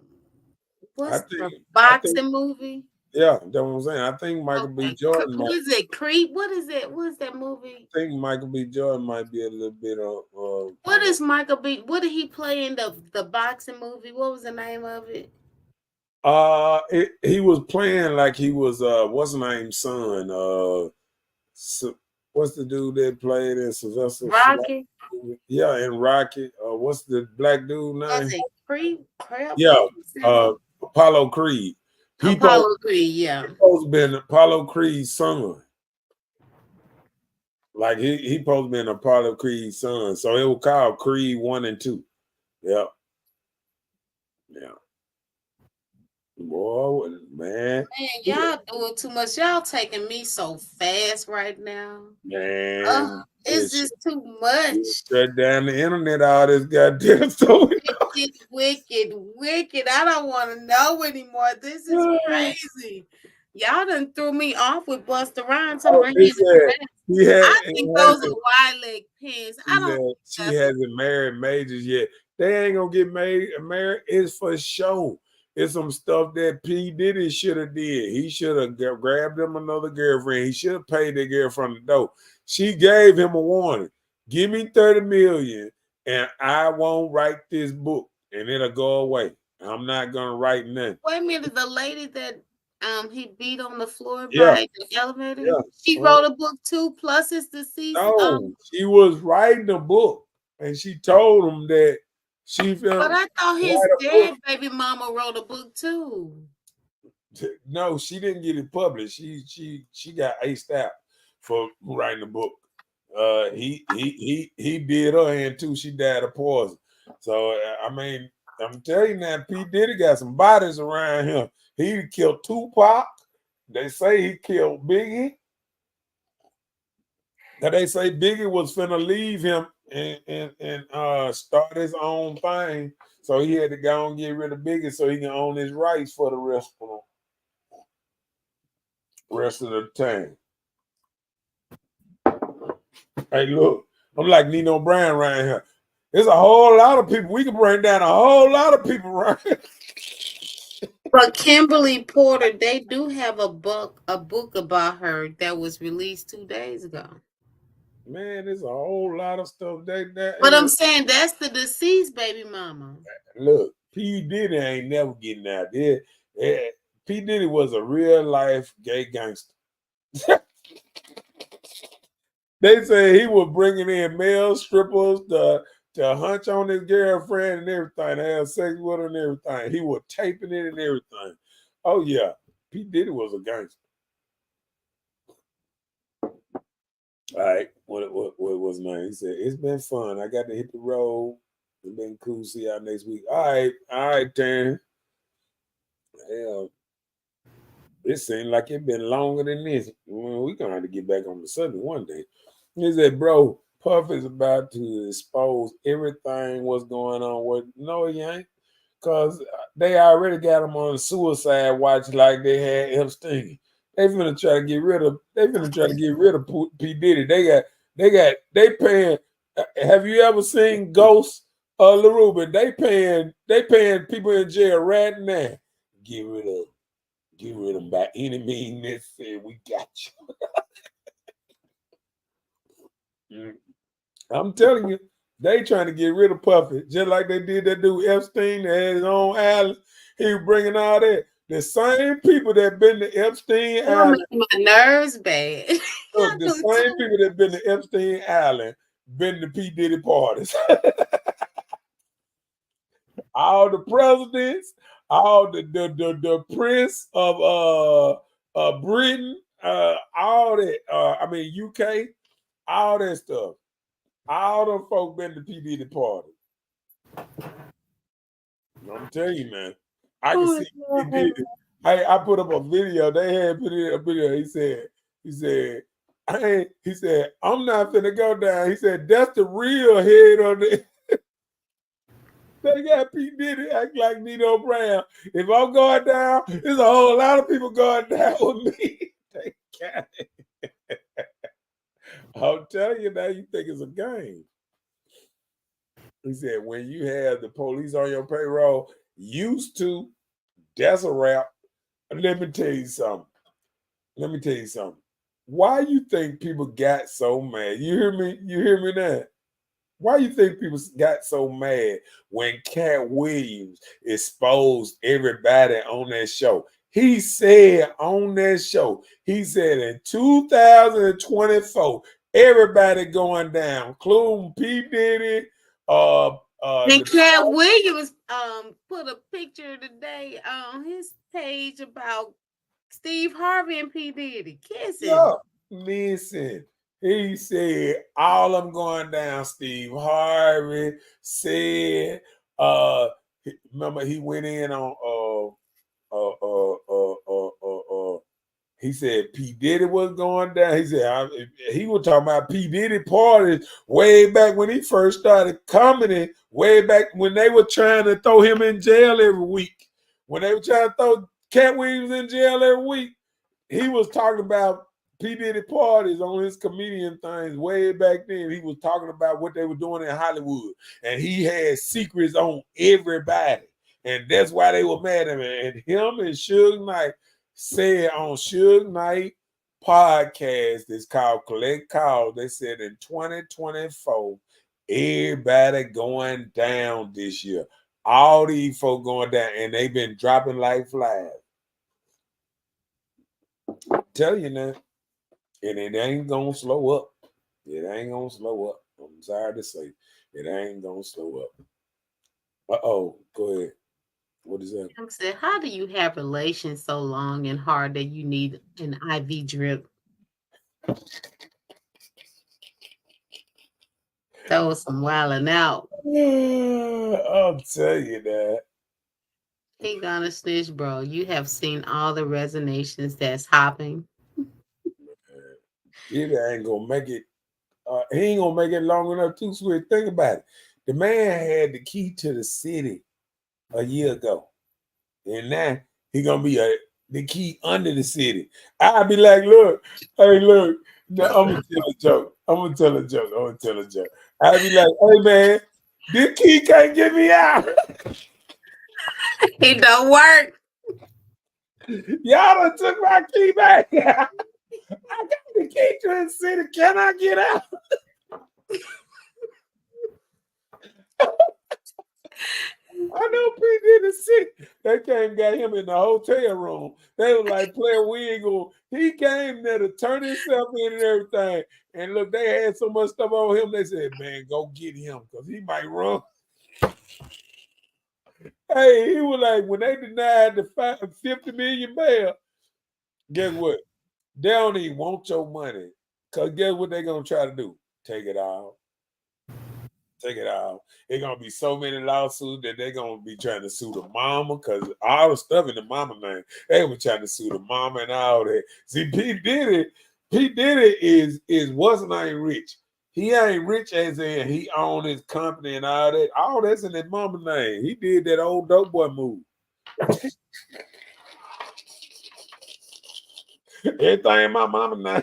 what's the think, I think, boxing movie? yeah, that's what I'm saying. I think Michael B. Okay. Jordan What might. is it? Creep? What is it? What is that movie? I think Michael B. Jordan might be a little bit of. What is Michael B? What did he play in the boxing movie? What was the name of it? He was playing like he was what's his name son what's the dude that played in Sylvester Stallone Rocky? movie? Yeah, in Rocky. What's the black dude Was name? it Creep? Crap? Yeah, What was that? Apollo Creed. He supposed, Apollo Creed, yeah. he supposed to be Apollo Creed's son. Like he supposed to be Apollo Creed's son. So it was called Creed 1 and 2. Yeah. Yeah. Boy, man. Man, y'all doing too much. Y'all taking me so fast right now. Man, It's just too much. shut down the internet, all this goddamn stuff. Wicked, wicked, wicked. I don't want to know anymore. This is crazy. Y'all done threw me off with Busta Rhymes. Oh, he said he had, I think those are wide leg pants. I don't think she that's hasn't married majors yet. They ain't gonna get married. It's for show. It's some stuff that P. Diddy should have did. He should have grabbed him another girlfriend. He should have paid that girl from the door. She gave him a warning. Give me 30 million and I won't write this book and it'll go away. I'm not gonna write nothing. Wait a minute, the lady that he beat on the floor Yeah, by the elevator, yeah. she wrote a book too, plus his deceased. No, she was writing a book and she told him that she felt But I thought his write a book. dead baby mama wrote a book too. No, she didn't get it published. She got aced out for writing the book. He did her in too. She died of poison. So I mean, I'm telling you now, P. Diddy got some bodies around him. He killed Tupac. They say he killed Biggie. Now they say Biggie was finna leave him and start his own thing. So he had to go and get rid of Biggie so he can own his rights for the rest of the time. Hey, look, I'm like Nino Brown right here. There's a whole lot of people. We can bring down a whole lot of people right here. But Kimberly Porter, they do have a book about her that was released 2 days ago. Man, there's a whole lot of stuff. But I'm saying that's the deceased baby mama. Look, P. Diddy ain't never getting out there. P. Diddy was a real life gay gangster. They say he was bringing in male strippers to hunch on his girlfriend and everything, to have sex with her and everything. He was taping it and everything. Oh yeah, P. Diddy was a gangster. All right, what was mine? He said, "It's been fun. I got to hit the road. It's been cool. See y'all next week." All right, Taryn. Hell, it seemed like it been longer than this. Well, we gonna have to get back on the subject one day. He said, "Bro, Puff is about to expose everything what's going on with." No, he ain't, cause they already got him on suicide watch like they had Epstein. They finna try to get rid of. They finna try to get rid of P. Diddy. They paying. Have you ever seen Ghost? LaRuben? They paying people in jail right now. Get rid of them by any means necessary. We got you. I'm telling you, They trying to get rid of Puffy, just like they did that dude Epstein that had his own island. He was bringing all that. The same people that been to Epstein You're Island. making my nerves bad. Look, the same people that been to Epstein Island been to P. Diddy parties. All the presidents, all the prince of Britain, all that. I mean UK, all that stuff. All them folk been to P. Diddy party. I'm telling you, man. I can see he did it. I put up a video. They had put in a video. He said, I'm not finna go down. He said, that's the real head on the. They got P. Diddy act like Nino Brown. If I'm going down, there's a whole lot of people going down with me. They got it. I'll tell you now, you think it's a game. He said, when you have the police on your payroll, used to, that's a wrap. Let me tell you something. Why you think people got so mad? You hear me? You hear me now? Why you think people got so mad when Cat Williams exposed everybody on that show? He said on that show, he said in 2024, everybody going down, including P. Diddy, and Cat Williams put a picture today on his page about Steve Harvey and P. Diddy kissing. Yeah, listen. He said, all I'm going down, Steve Harvey said, remember he went in on he said P. Diddy was going down. He said he was talking about P. Diddy parties way back when he first started comedy, way back when they were trying to throw him in jail every week. When they were trying to throw Cat Williams in jail every week, he was talking about P. Diddy parties on his comedian things way back then. He was talking about what they were doing in Hollywood. And he had secrets on everybody. And that's why they were mad at him. And him and Suge Knight said on Suge Knight podcast that's called Collect Calls, they said in 2024, everybody going down this year. All these folk going down. And they've been dropping like flies. Tell you now. And it ain't gonna slow up. It ain't gonna slow up. I'm sorry to say, it ain't gonna slow up. Uh-oh, go ahead. What is that? I said, how do you have relations so long and hard that you need an IV drip? That was some wilding out. I'll tell you that. He gonna snitch, bro. You have seen all the resonations that's hopping. He ain't gonna make it. He ain't gonna make it long enough too, sweet. Think about it. The man had the key to the city a year ago, and now he gonna be the key under the city. I'll be like, look, hey, look. No, I'm gonna tell a joke. I'll be like, hey man, this key can't get me out. It don't work. Y'all done took my key back. I got the key to the city. Can I get out? I know P. Diddy sick. They came and got him in the hotel room. They were like, player, we ain't going. He came there to turn himself in and everything. And look, they had so much stuff on him. They said, man, go get him because he might run. Hey, he was like, when they denied the 50 million bail, guess what? They don't even want your money. Because guess what they're going to try to do? Take it out. Take it out. It's going to be so many lawsuits that they're going to be trying to sue the mama because all the stuff in the mama name, they were trying to sue the mama and all that. See, P. Diddy is what's name rich. He ain't rich as in he owned his company and all that. All that's in his mama name. He did that old dope boy move. Everything in my mama name.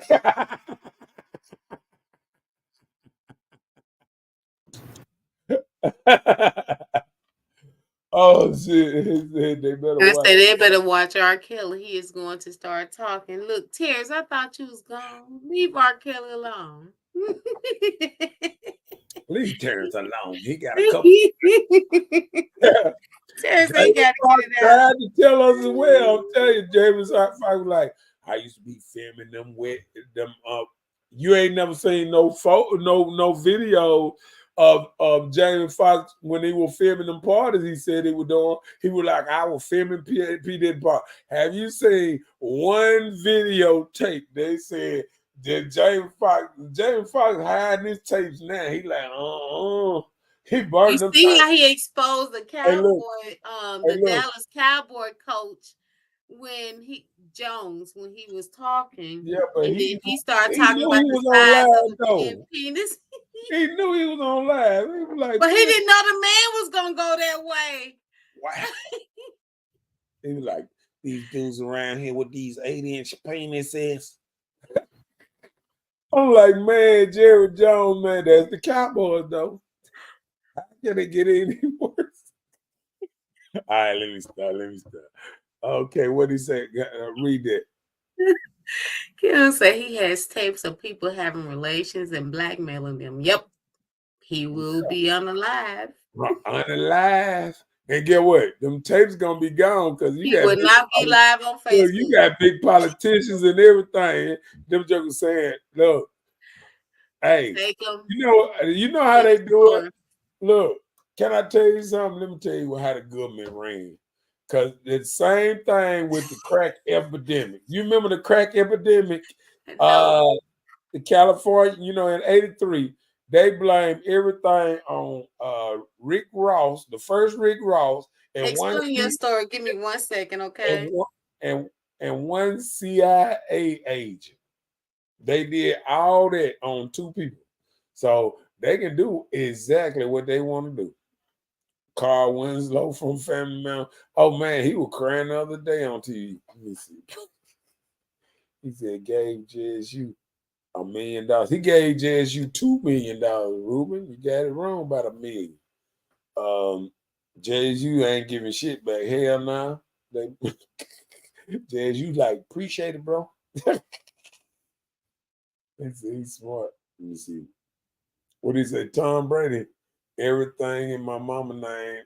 Oh shit! They better I watch. said they better watch R. Kelly. He is going to start talking. Look, Tears, I thought you was gone. Leave R. Kelly alone. Leave Terrence alone. He got a couple. Terrence James ain't got to Fox get it out. tried to tell us as well. I'm telling you, James Fox was like, I used to be filming them with them up. You ain't never seen no photo, no video of James Fox when he was filming them parties. He said he was doing. He was like, I was filming P Diddy part. Have you seen one videotape? They said that James Fox hiding his tapes now. He like, he You burned them. see how he exposed the Hey, look. Cowboy, Hey, the look. Dallas Cowboy coach when he was talking, Yeah, but and then he started he talking knew about he the was on size live of a though. penis. He knew he was on live. He was like, But he didn't know the man was gonna go that way. wow. He was like, these dudes around here with these 8-inch penises. I'm like, man, Jerry Jones, man, that's the Cowboys though. How can it get any worse? All right, let me start. Okay, what did he say? Read that. Kim said he has tapes of people having relations and blackmailing them. Yep. He will be unalive. Unalive. And get what? Them tapes gonna be gone because He would not be live on Facebook. Look, you got big politicians and everything. Them jokers saying, look, hey, you know how they do it. Look, can I tell you something? Let me tell you how the government ran. Because the same thing with the crack epidemic. You remember the crack epidemic? No. The California, in '83, they blamed everything on Rick Ross, the first Rick Ross, and explain your story. Give me 1 second, okay? And one CIA agent. They did all that on 2 people. So they can do exactly what they want to do. Carl Winslow from Family Man. Oh man, he was crying the other day on TV. Let me see. He said, gave JSU $1 million. He gave JSU $2 million, Ruben. You got it wrong about $1 million. JSU ain't giving shit back. Hell no. JSU like, appreciate it, bro. He's smart. Let me see. What did he say? Tom Brady. Everything in my mama name.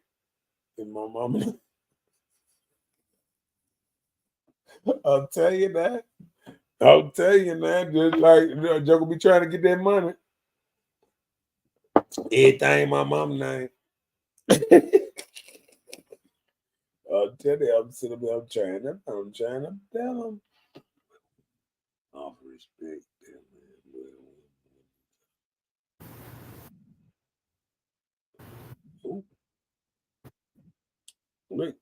In my mama name. I'll tell you that. Just like Joker be trying to get that money. Everything in my mama name. I'll tell you, I'm sitting there, I'm trying to tell them. Offer respect. Wait.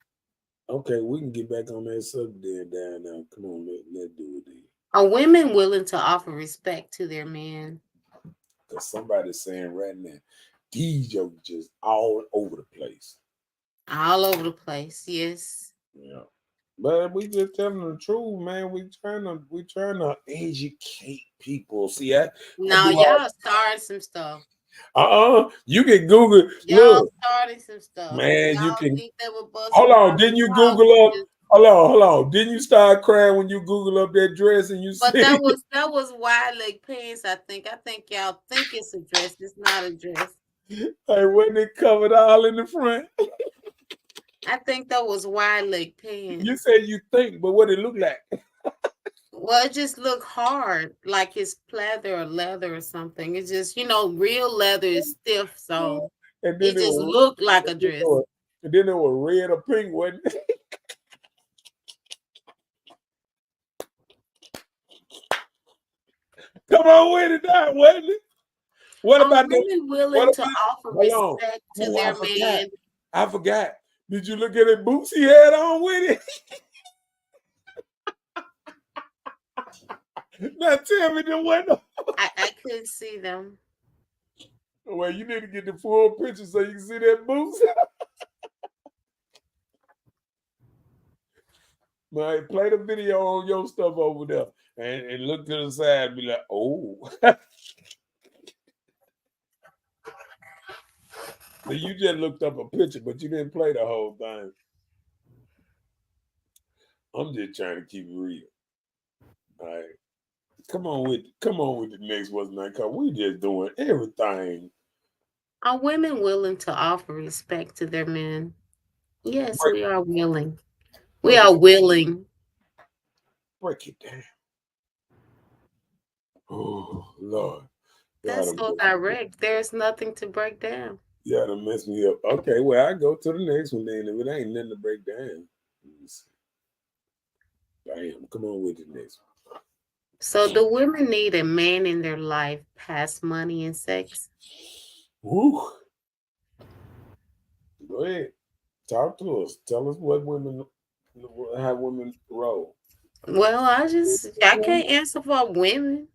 Okay, we can get back on that subject down now. Come on, let's do it then. Are women willing to offer respect to their men? Because somebody's saying right now, these jokes just all over the place. All over the place, yes. Yeah. But we just telling the truth, man. We trying to educate people. See, now y'all starting some stuff. You can Google. Y'all starting some stuff. Man, y'all you can. think they were Hold on, didn't you Google up? Hold on. Didn't you start crying when you Google up that dress and you? But that was wide leg pants. I think y'all think it's a dress. It's not a dress. Hey, wasn't it covered all in the front? I think that was wide leg pants. You said you think, but what it look like? Well, it just looked hard, like it's pleather or leather or something. It's just, real leather is stiff, so it just looked like a dress. And then it was red or pink, wasn't it? Come on with it now, wasn't it? What about women willing to offer respect to their man? I forgot. Did you look at the boots he had on with it? Now tell me the window. I couldn't see them. Well, you need to get the full picture so you can see that boots. Man, play the video on your stuff over there and look to the side and be like, oh. So you just looked up a picture, but you didn't play the whole thing. I'm just trying to keep it real. All right. Come on with the next what's not called. We just doing everything Are women willing to offer respect to their men? Yes, Break, we are willing. We break are it, willing. break it down. Oh Lord, y'all That's done, so direct. There's nothing to break down. y'all done messed me up. Okay, well I go to the next one then. If it ain't nothing to break down, let me see. Damn, come on with the next So, do women need a man in their life past money and sex? one. Woo. Go ahead. Talk to us. Tell us what women, how women roll. Well, I can't answer for women.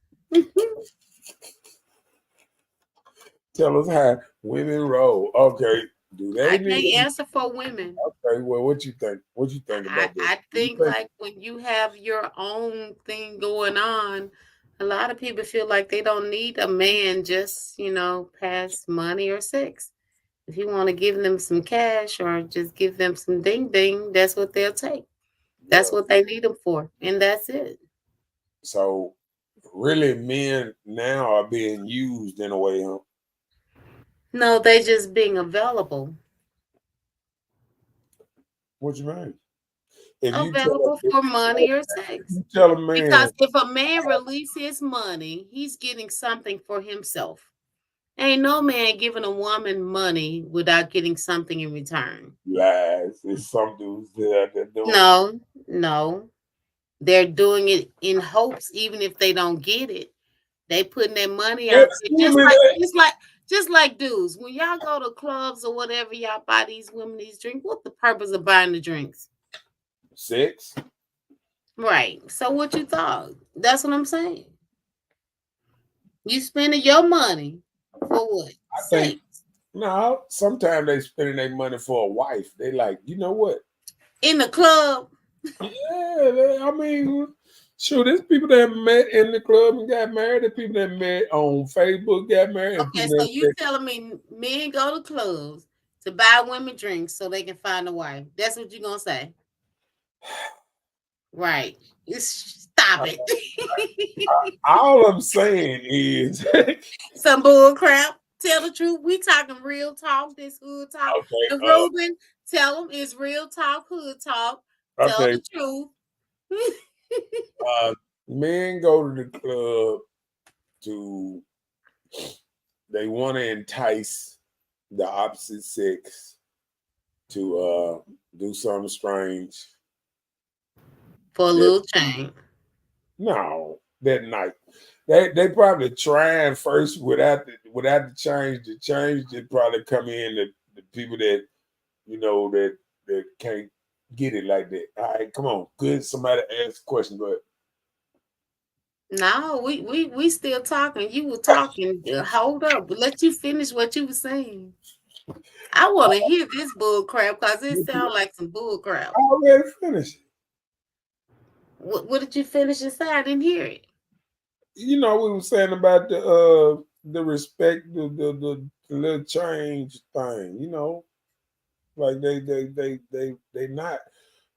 Tell us how women roll. Okay. Do they I need? can't answer for women. Okay. Well, what you think? What you think I, about this? I You think think like when you have your own thing going on, a lot of people feel like they don't need a man just, past money or sex. If you want to give them some cash or just give them some ding ding, that's what they'll take. That's well? what they need them for. And that's it. So really, men now are being used in a way. Huh? No, they just being available. What you mean? If you tell Available for money or sex. you tell a man, Because if a man release his money, he's getting something for himself. Ain't no man giving a woman money without getting something in return. lies, it's some dudes there that doing it. No, no. They're doing it in hopes, even if they don't get it. They putting their money out there, Excuse me, that just like dudes. When y'all go to clubs or whatever, y'all buy these women these drinks. What the purpose of buying the drinks? sex. Right. So what you thought? That's what I'm saying. You spending your money for what? I think Sex. no. Sometimes they spending their money for a wife. They like, you know what? In the club. Yeah, I mean, sure, there's people that met in the club and got married, and people that met on Facebook got married, and Okay, people so that you telling me men go to clubs to buy women drinks so they can find a wife. That's what you're gonna say. Right. Stop it. all I'm saying is, okay, Some bull crap. Tell the truth. We talking real talk. This hood talk. And Ruben, tell them it's real talk, hood talk. Tell okay, the truth. men go to the club to they want to entice the opposite sex to do something strange. For a That little change. no, that night. They probably trying first without the change. The change that probably come in the people that that can't get it like that. All right, come on. Good. Somebody asked a question, but No, we still talking. You were talking. Hold up. Let you finish what you were saying. I want to hear this bull crap because it sounds like some bull crap. I already finished. What did you finish and say? I didn't hear it. You know, we were saying about the respect, the little change thing. You know, like they not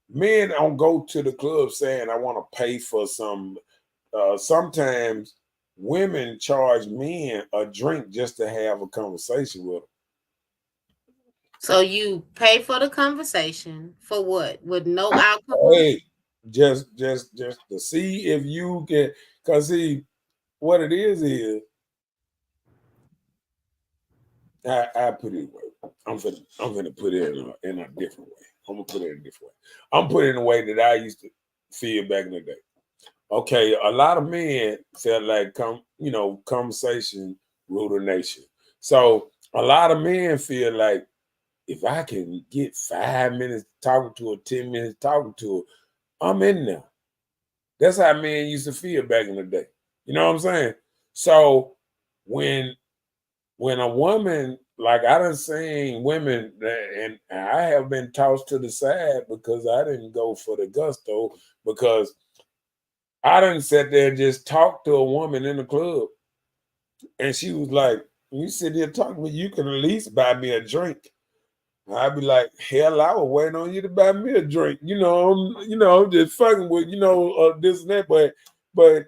men don't go to the club saying I want to pay for some. Sometimes women charge men a drink just to have a conversation with them. So you pay for the conversation for what? With no alcohol? Hey, just to see if you can, cause see what it is. I put it away. I'm gonna put it in a different way. I'm gonna put it in a different way. I'm putting it in a way that I used to feel back in the day. Okay, a lot of men felt like conversation rule the nation. So a lot of men feel like if I can get 5 minutes talking to her, 10 minutes talking to her, I'm in there. That's how men used to feel back in the day. You know what I'm saying? So when a woman, like I done seen women, and I have been tossed to the side because I didn't go for the gusto, because I done sat there and just talked to a woman in the club, and she was like, "You sit here talking to me, you can at least buy me a drink." I'd be like, "Hell, I was waiting on you to buy me a drink." I'm just fucking with this and that, but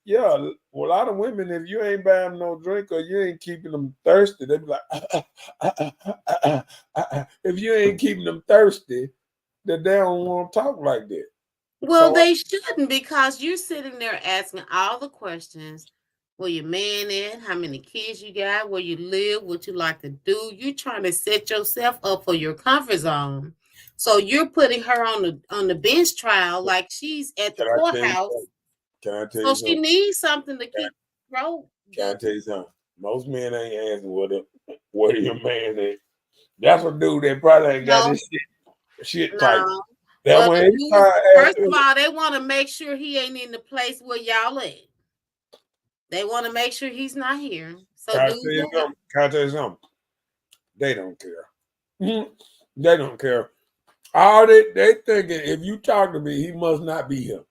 yeah, Well, a lot of women, if you ain't buying no drink or you ain't keeping them thirsty, they be like, if you ain't keeping them thirsty, then they don't want to talk like that. Well, So they shouldn't, because you're sitting there asking all the questions. Where your man at? How many kids you got? Where you live? What you like to do? You're trying to set yourself up for your comfort zone. So you're putting her on the bench trial like she's at the can I tell you courthouse. something? Can I tell So you she something? needs something to keep roll. Can I tell you something? Most men ain't asking what your man at. That's a dude that probably ain't got No, this shit tight. no. That Well, when the he trying dudes, to ask first of all, they want to make sure he ain't in the place where y'all at. They want to make sure he's not here. So can I do tell you that. something? Can I tell you something? They don't care. They don't care. All they thinking, if you talk to me, he must not be here.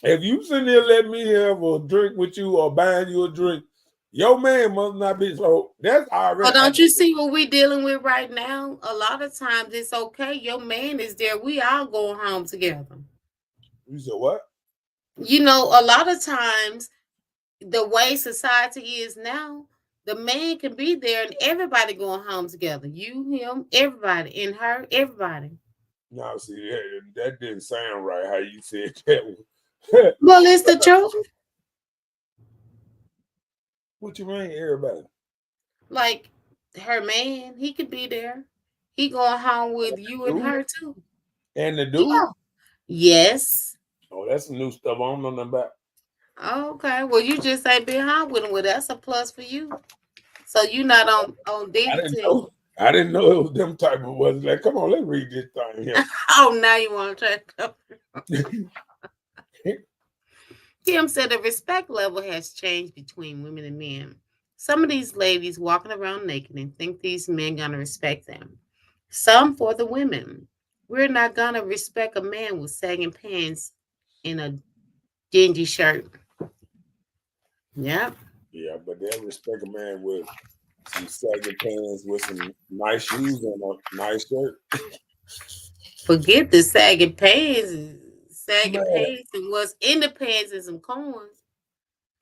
If you sitting here let me have a drink with you or buying you a drink, your man must not be. So that's Well, already. don't you see what we're dealing with right now? A lot of times it's okay. Your man is there. We all going home together. You said what? You know, a lot of times the way society is now, the man can be there and everybody going home together. You, him, everybody, and her, everybody. No, see, that didn't sound right how you said that. Well, it's the truth. What you mean, everybody? Like her man, he could be there. He going home with you and Dude? her too. And the dude? Yeah. Yes. Oh, that's some new stuff. I don't know nothing about. Okay. Well, you just ain't been home with him. Well, that's a plus for you. So you not on I didn't DDT. know. I didn't know it was them type of was like. Come on, let's read this thing here. Oh, now you want to try to Kim said the respect level has changed between women and men. Some of these ladies walking around naked and think these men gonna respect them. Some for the women. We're not gonna respect a man with sagging pants and a dingy shirt. Yep. Yeah, but they'll respect a man with some sagging pants with some nice shoes and a nice shirt. Forget the sagging pants, sagging Man, pants, and what's in the pants and some corns.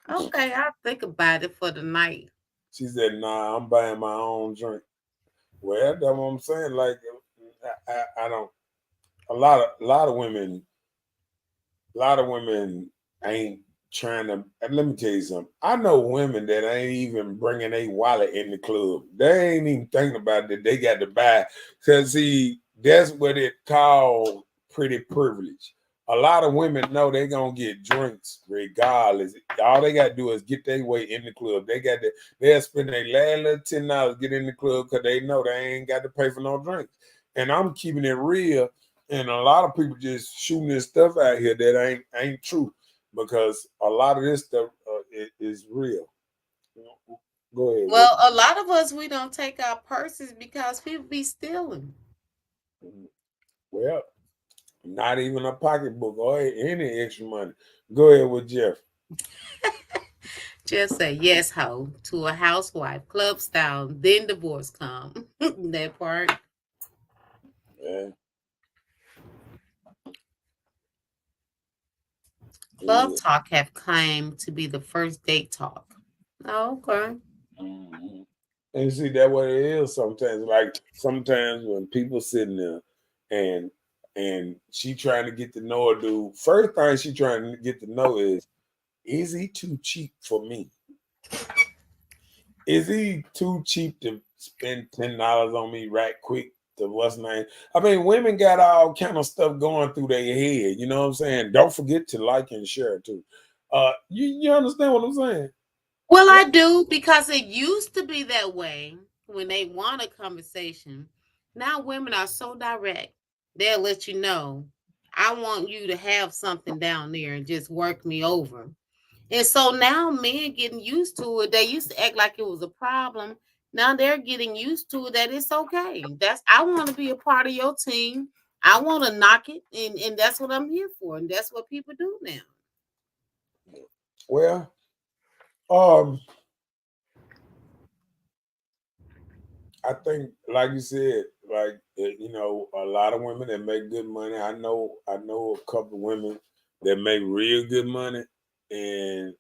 Okay, I'll think about it for the night. she said, "Nah, I'm buying my own drink." Well, that's what I'm saying. Like, I don't. A lot of women ain't trying to. And let me tell you something. I know women that ain't even bringing a wallet in the club. They ain't even thinking about it. They got to buy. Cause see, that's what it called pretty privilege. A lot of women know they gonna get drinks regardless. All they gotta do is get their way in the club. They'll spend their last little $10 get in the club because they know they ain't got to pay for no drinks. And I'm keeping it real. And a lot of people just shooting this stuff out here that ain't true because a lot of this stuff is real. Go ahead. Well, a lot of us, we don't take our purses because people be stealing. Well, not even a pocketbook or any extra money. Go ahead with Jeff. Just say yes, ho, to a housewife, club style, then divorce come. That part. Yeah. Club Yeah. talk have claimed to be the first date talk. Oh, okay. Mm-hmm. And see that what it is sometimes. Like sometimes when people sitting there and she trying to get to know a dude, first thing she trying to get to know is he too cheap for me? Is he too cheap to spend $10 on me right quick? To what's name? I mean, women got all kind of stuff going through their head. You know what I'm saying? Don't forget to like and share too. You understand what I'm saying? Well, I do, because it used to be that way when they want a conversation. Now women are so direct. They'll let you know, I want you to have something down there and just work me over. And so now men getting used to it. They used to act like it was a problem. Now they're getting used to it, that it's okay. That's, I want to be a part of your team. I want to knock it, and that's what I'm here for. And that's what people do now. Well, um, I think, like you said, like a lot of women that make good money. I know a couple of women that make real good money, and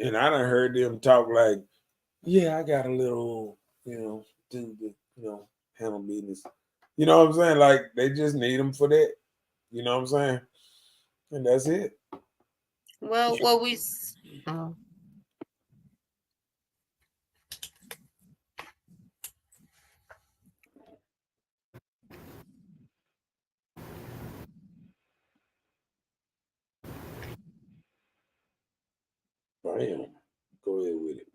I done heard them talk like, yeah, I got a little, do the, handle business. You know what I'm saying? Like they just need them for that. You know what I'm saying? And that's it. Well, what we oh, Bam. Go ahead with it.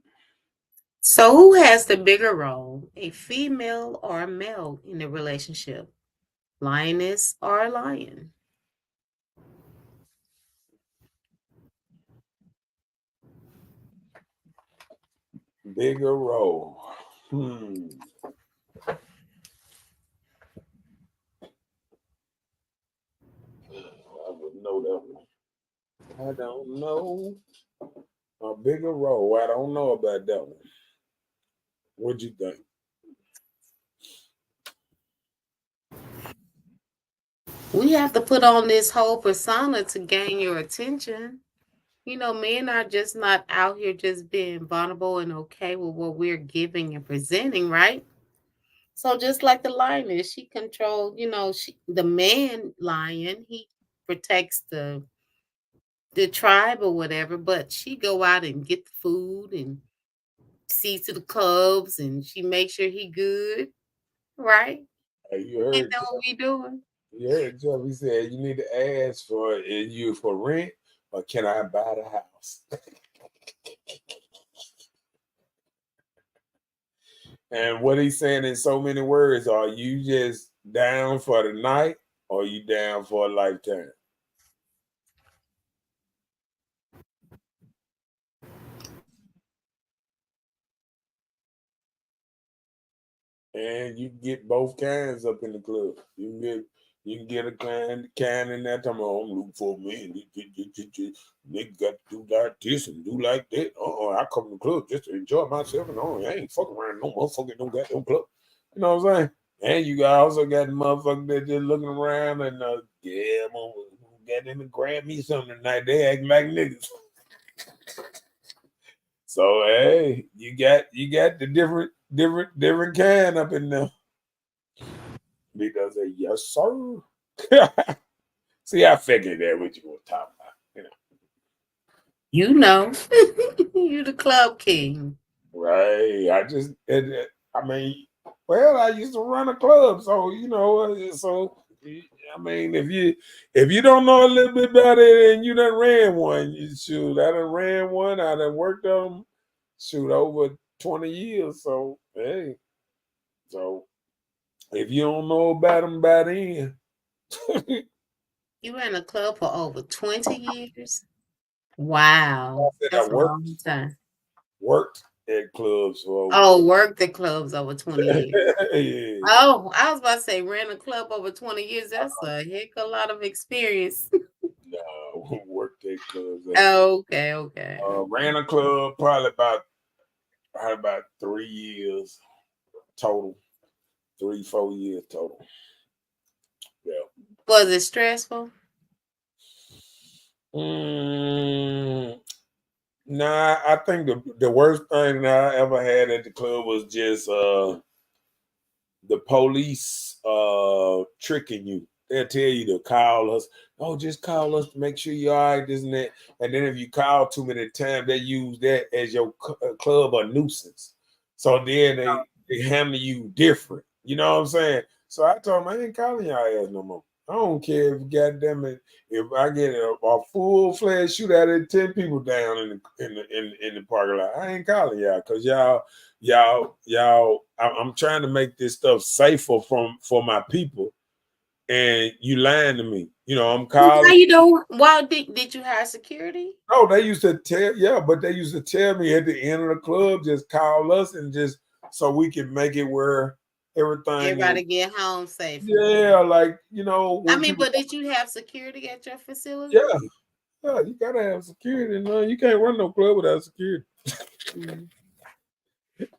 so who has the bigger role, a female or a male in the relationship? Lioness or a lion? Bigger role. I would know that one. I don't know. A bigger role. I don't know about that one. What'd you think? We have to put on this whole persona to gain your attention. Men are just not out here just being vulnerable and okay with what we're giving and presenting, right? So just like the lioness, she controlled, the man lion, he protects the tribe or whatever, but she go out and get the food and see to the cubs and she makes sure he good, right? Hey, Ain't that what we doing? you heard Jeff. He said you need to ask for you for rent or can I buy the house? And what he's saying in so many words, are you just down for the night or you down for a lifetime? And you can get both kinds up in the club. You can get a kind in that time. Oh, I'm looking for a man. Nigga got to do like this and do like that. I come to the club just to enjoy myself and I ain't fucking around no motherfucking no goddamn club. You know what I'm saying? And you also got the motherfuckers that just looking around and yeah, I'm gonna get them and grab me something tonight. They acting like niggas. So hey, you got the different kind up in there. Because yes, sir. See, I figured that what you were talking about. You know, you the club king. Right. I mean, well, I used to run a club, so I mean, if you don't know a little bit about it and you done ran one, I done ran one, I done worked on them, over 20 years. So hey, so if you don't know about them by then, You ran a club for over 20 years? Wow. I That's a long time. worked at clubs for Oh, worked at clubs over 20 years. yeah. Oh, I was about to say ran a club over 20 years. That's a heck of a lot of experience. No, worked at clubs. Okay. Ran a club probably about 3 years total. 3-4 years total. Yeah. Was it stressful? Nah, I think the worst thing that I ever had at the club was just the police tricking you. They'll tell you to call us. Oh, just call us to make sure you're all right, this and that. And then if you call too many times, they use that as your club a nuisance. So then they handle you different. You know what I'm saying? So I told them I ain't calling y'all ass no more. I don't care if goddamn it, if I get a full fledged shootout at 10 people down in the parking lot. I ain't calling y'all because y'all I'm trying to make this stuff safer for my people and you lying to me. I'm calling. How you doing? Why did you hire security? No, they used to but they used to tell me at the end of the club, just call us and just so we can make it where Everybody get home safe. Yeah, like I mean, but did you have security at your facility? Yeah, you gotta have security. No, you can't run no club without security.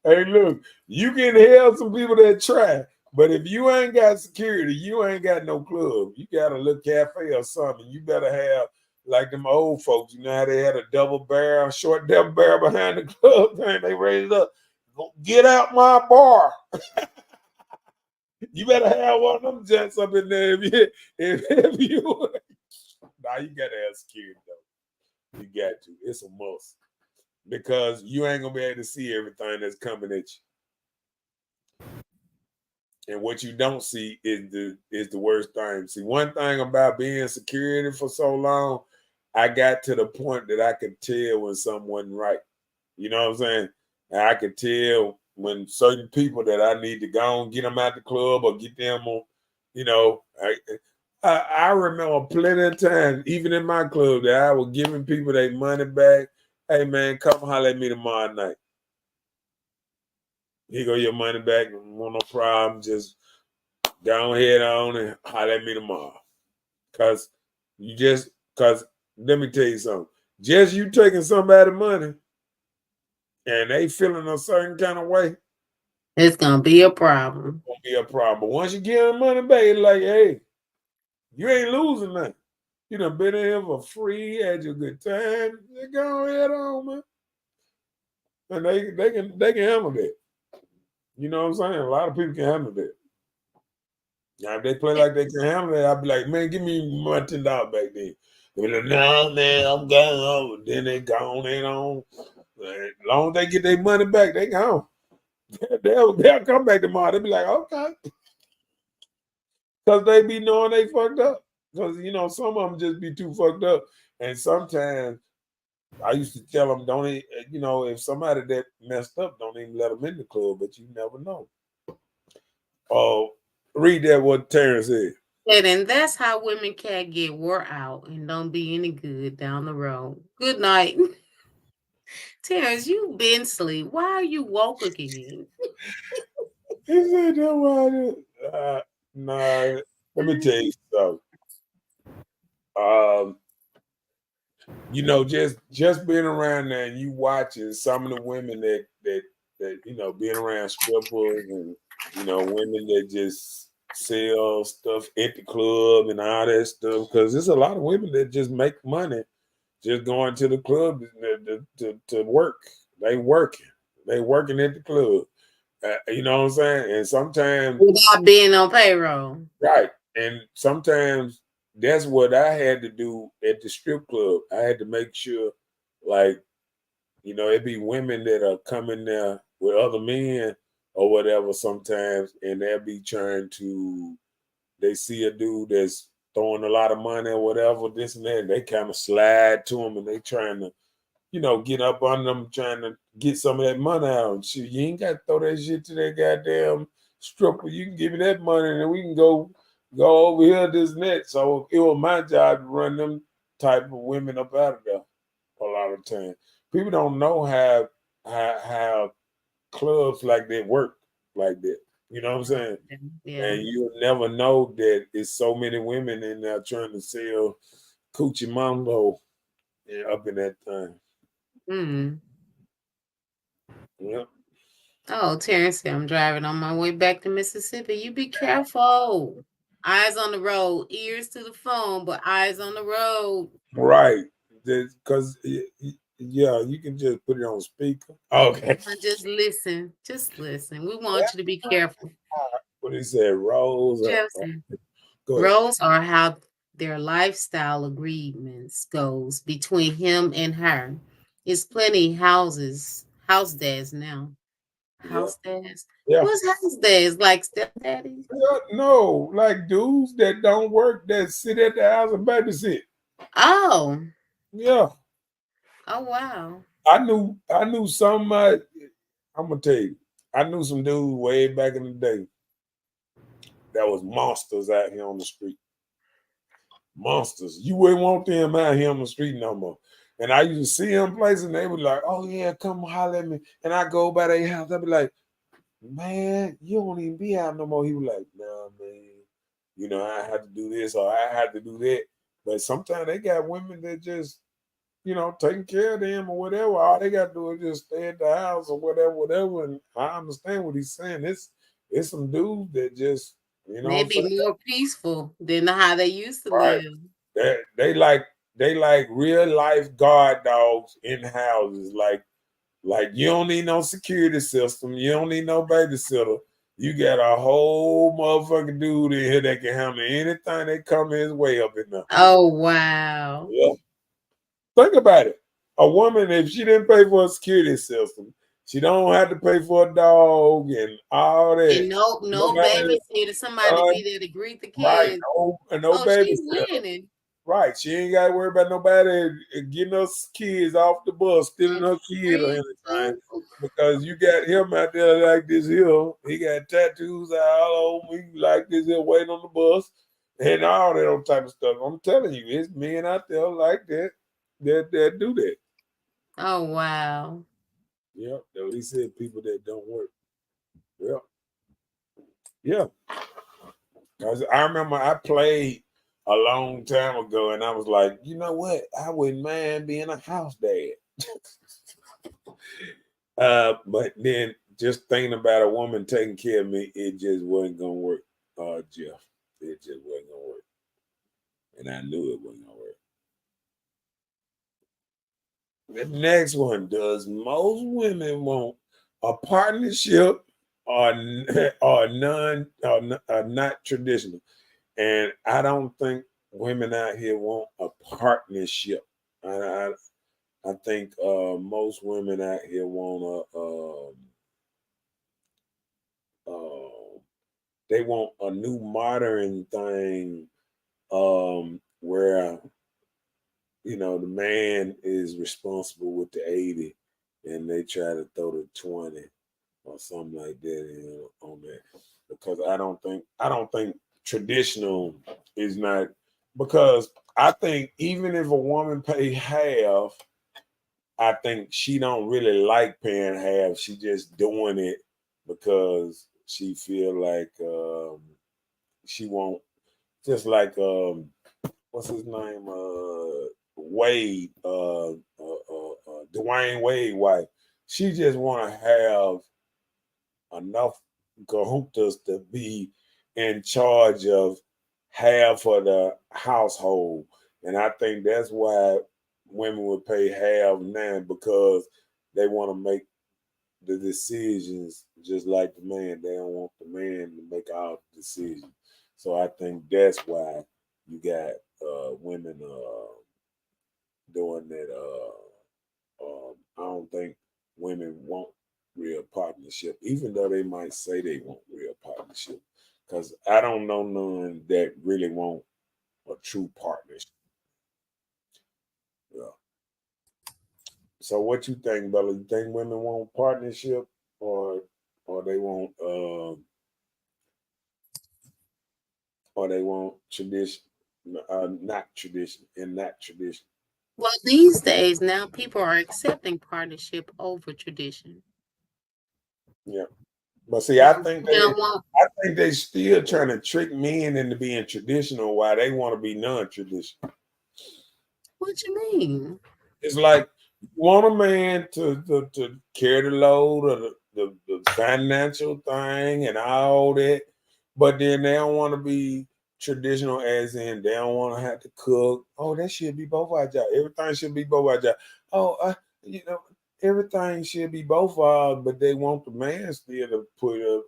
Hey, look, you can help some people that try, but if you ain't got security, you ain't got no club. You got a little cafe or something. You better have like them old folks. You know how they had a double barrel, short double barrel behind the club, and they raised up. Get out my bar. You better have one of them jets up in there if you now you gotta have security though. You got to. It's a must. Because you ain't gonna be able to see everything that's coming at you. And what you don't see is the worst thing. See, one thing about being security for so long, I got to the point that I could tell when something wasn't right. You know what I'm saying? And I could tell when certain people that I need to go and get them out the club or get them on, you know, I remember plenty of times, even in my club, that I was giving people their money back. Hey man, come holler at me tomorrow night. Here go your money back. Want no problem. Just go ahead on and holler at me tomorrow. Cause let me tell you something. Just you taking somebody's money and they feeling a certain kind of way, it's gonna be a problem. It's gonna be a problem. But once you give them money back, it's like, hey, you ain't losing nothing. You done been in here for free, had your good time. Just go ahead on, man. And they can handle that. You know what I'm saying? A lot of people can handle that. Now, if they play like they can handle it, I'll be like, man, give me my $10 back then. They be like, no, man, I'm gone. Then they gone, they on. As long as they get their money back, they gone. They'll come back tomorrow. They'll be like, okay. Because they be knowing they fucked up. Because, you know, some of them just be too fucked up. And sometimes I used to tell them, don't even, you know, if somebody that messed up, don't even let them in the club, but you never know. Oh, read that what Terrence said. And that's how women can get wore out and don't be any good down the road. Good night. Terrence, you been asleep. Why are you woke again? He said that why nah, let me tell you something. You know, just being around there and you watching some of the women that you know, being around strippers and you know, women that just sell stuff at the club and all that stuff. Because there's a lot of women that just make money just going to the club to work. They working. They working at the club. You know what I'm saying? And sometimes without being on payroll. right. And sometimes that's what I had to do at the strip club. I had to make sure, like, you know, it be women that are coming there with other men or whatever sometimes, and they'll be trying to, they see a dude that's throwing a lot of money or whatever, this and that, and they kind of slide to him and they trying to, you know, get up on them, trying to get some of that money out. Shit, you ain't got to throw that shit to that goddamn stripper. You can give me that money and then we can go over here, this and that. So it was my job to run them type of women up out of there a lot of time. People don't know how clubs like that work like that. You know what I'm saying? Yeah. And you'll never know that it's so many women in there trying to sell coochie mambo up in that thing. Mm. Yeah. Oh, Terrence said, I'm driving on my way back to Mississippi. You be careful. Eyes on the road, ears to the phone, but eyes on the road. Right. Because, yeah, you can just put it on speaker. Okay. Just listen. Just listen. We want you to be careful. What he said, Rose. Jefferson. Go ahead. Roles are how their lifestyle agreements goes between him and her. It's plenty house dads now. House dads? Yeah. What's house dads? Like stepdaddies? No, like dudes that don't work that sit at the house and babysit. Oh. Yeah. Oh wow. I knew some I'm gonna tell you, I knew some dudes way back in the day that was monsters out here on the street. Monsters. You wouldn't want them out here on the street no more. And I used to see them places and they were like, oh yeah, come holler at me. And I go by their house, I'd be like, man, you don't even be out no more. He was like, nah, man, you know, I had to do this or I had to do that. But sometimes they got women that just, you know, taking care of them or whatever. All they got to do is just stay at the house or whatever. And I understand what he's saying. It's some dudes that just, you know, maybe more peaceful than how they used to right. live. They like they like real life guard dogs in houses. Like you don't need no security system. You don't need no babysitter. You got a whole motherfucking dude in here that can handle anything that come his way up in there. Oh, wow. Yeah. Think about it. A woman, if she didn't pay for a security system, she don't have to pay for a dog and all that. And no Nobody, babysitter, somebody to be there to greet the right? kids. No Oh, she's babysitter. winning. Right. She ain't got to worry about nobody getting us kids off the bus, stealing And her kid or free anything. food. Because you got him out there like this here. He got tattoos all over me like this here waiting on the bus and all that old type of stuff. I'm telling you, it's men out there like that that do that. Oh, wow. Yep. Though he said people that don't work. Well, yeah. Cause I remember I played a long time ago and I was like, you know what? I wouldn't mind being a house dad. But then just thinking about a woman taking care of me, it just wasn't gonna work, Jeff. It just wasn't gonna work. And I knew it wasn't gonna work. The next one, does most women want a partnership or or not traditional? And I don't think women out here want a partnership. I, I think most women out here want they want a new modern thing where the man is responsible with the 80 and they try to throw the 20 or something like that on that. Because I don't think traditional is not, because I think even if a woman pay half, I think she don't really like paying half. She just doing it because she feel like she won't, just like what's his name, Wade, Dwayne Wade wife. She just want to have enough kahootas to be in charge of half of the household, and I think that's why women would pay half now, because they want to make the decisions just like the man. They don't want the man to make all the decisions. So I think that's why you got women doing that. I don't think women want real partnership, even though they might say they want real partnership. Because I don't know none that really want a true partnership. Yeah. So what you think, Bella? You think women want partnership, or they want or they want tradition, not tradition, and not tradition? Well, these days now people are accepting partnership over tradition. Yeah. But see, I Now, think they they, don't want I think they still trying to trick men into being traditional while they want to be non-traditional. what you mean? It's like you want a man to carry the load of the financial thing and all that, but then they don't want to be traditional, as in they don't want to have to cook. Oh, that should be both our job. Everything should be both our job. Oh, you know, everything should be both ours, but they want the man still to put up,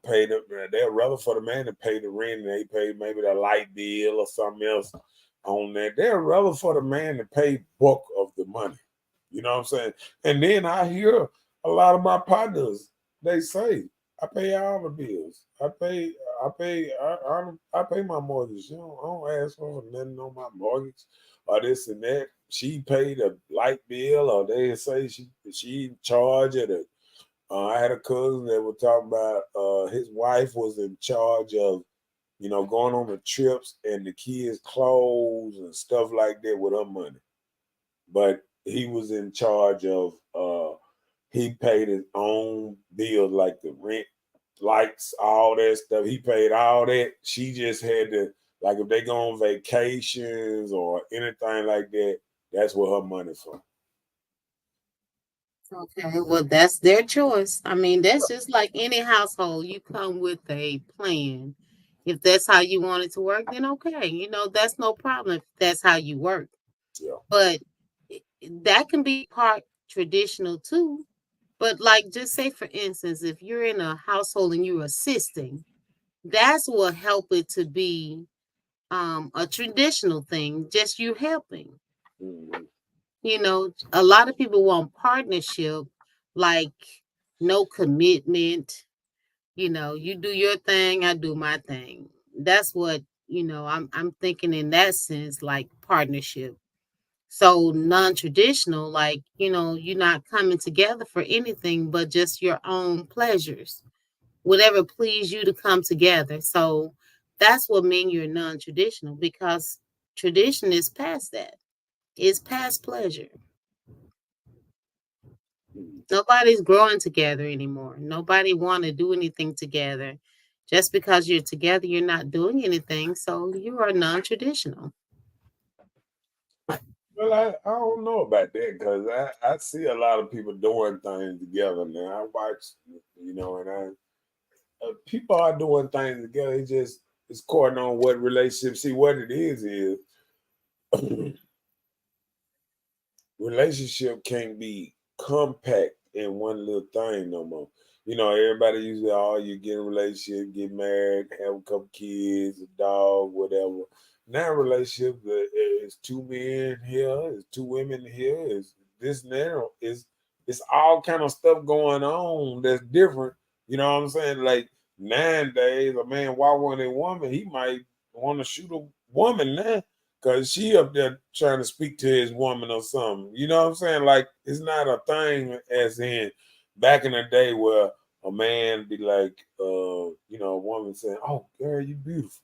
pay the. They'd rather for the man to pay the rent and they pay maybe the light bill or something else on that. They're rather for the man to pay bulk of the money. You know what I'm saying? And then I hear a lot of my partners, they say, I pay all the bills. I pay my mortgage. I don't ask for nothing on my mortgage or this and that. She paid a light bill, or they say she in charge of it. I had a cousin that was talking about his wife was in charge of going on the trips and the kids' clothes and stuff like that with her money. But he was in charge of he paid his own bills like the rent, lights, all that stuff. He paid all that. She just had to, like, if they go on vacations or anything like that, that's what her money for. Okay, well, that's their choice. I mean, that's just like any household. You come with a plan. If that's how you want it to work, then okay. That's no problem if that's how you work. Yeah. But that can be part traditional too. But like, just say for instance, if you're in a household and you're assisting, that's what help it to be a traditional thing. Just you helping. Mm-hmm. You know, a lot of people want partnership, like no commitment. You know, you do your thing, I do my thing. That's what, I'm thinking in that sense, like partnership. So non-traditional, like, you're not coming together for anything but just your own pleasures. Whatever please you to come together. So that's what mean you're non-traditional, because tradition is past that. It's past pleasure. Nobody's growing together anymore. Nobody want to do anything together. Just because you're together, you're not doing anything. So you are non-traditional. Well, I don't know about that because I see a lot of people doing things together now. I watch, and people are doing things together. It's according on what relationship. See, what it is relationship can't be compact in one little thing no more. Everybody usually, you get in a relationship, get married, have a couple kids, a dog, whatever. Now relationship is two men here, is two women here, is this and that, it's all kind of stuff going on that's different. You know what I'm saying? Like nowadays, a man walk on a woman, he might want to shoot a woman now because she up there trying to speak to his woman or something. You know what I'm saying? Like, it's not a thing as in back in the day where a man be like, a woman saying, "Oh, girl, you beautiful."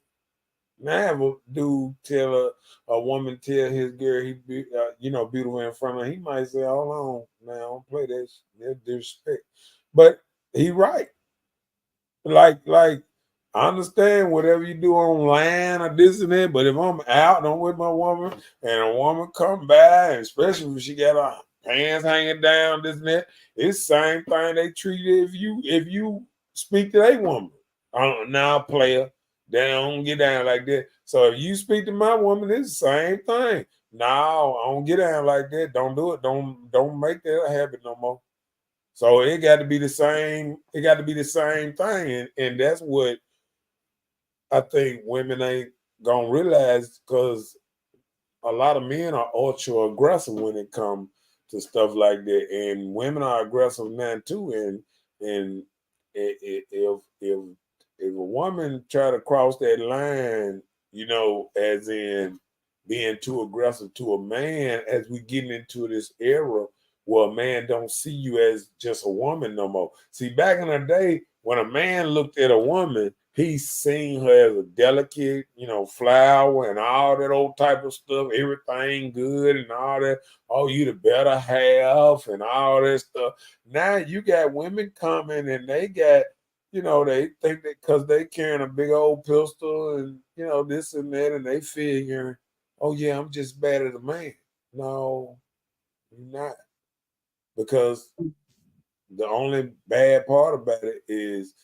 Now have a dude tell a woman tell his girl he be, beautiful in front of her. He might say, "Hold on, now don't play that. That's disrespect." But he right. Like I understand whatever you do online or this and that, but if I'm out and I'm with my woman and a woman come by, and especially if she got her pants hanging down, this and that, it's the same thing they treat it if you speak to a woman. Now player, they don't get down like that. So if you speak to my woman, it's the same thing. No, I don't get down like that. Don't do it. Don't make that a habit no more. So it got to be the same. It got to be the same thing, and that's what I think women ain't gonna realize because a lot of men are ultra aggressive when it comes to stuff like that, and women are aggressive now too. And if a woman try to cross that line, as in being too aggressive to a man, as we getting into this era where a man don't see you as just a woman no more. See, back in the day, when a man looked at a woman, he seen her as a delicate, flower and all that old type of stuff, everything good and all that. Oh, you the better half and all that stuff. Now you got women coming and they got, they think that because they carrying a big old pistol and, this and that, and they figuring, oh yeah, I'm just bad as a man. No, you're not. Because the only bad part about it is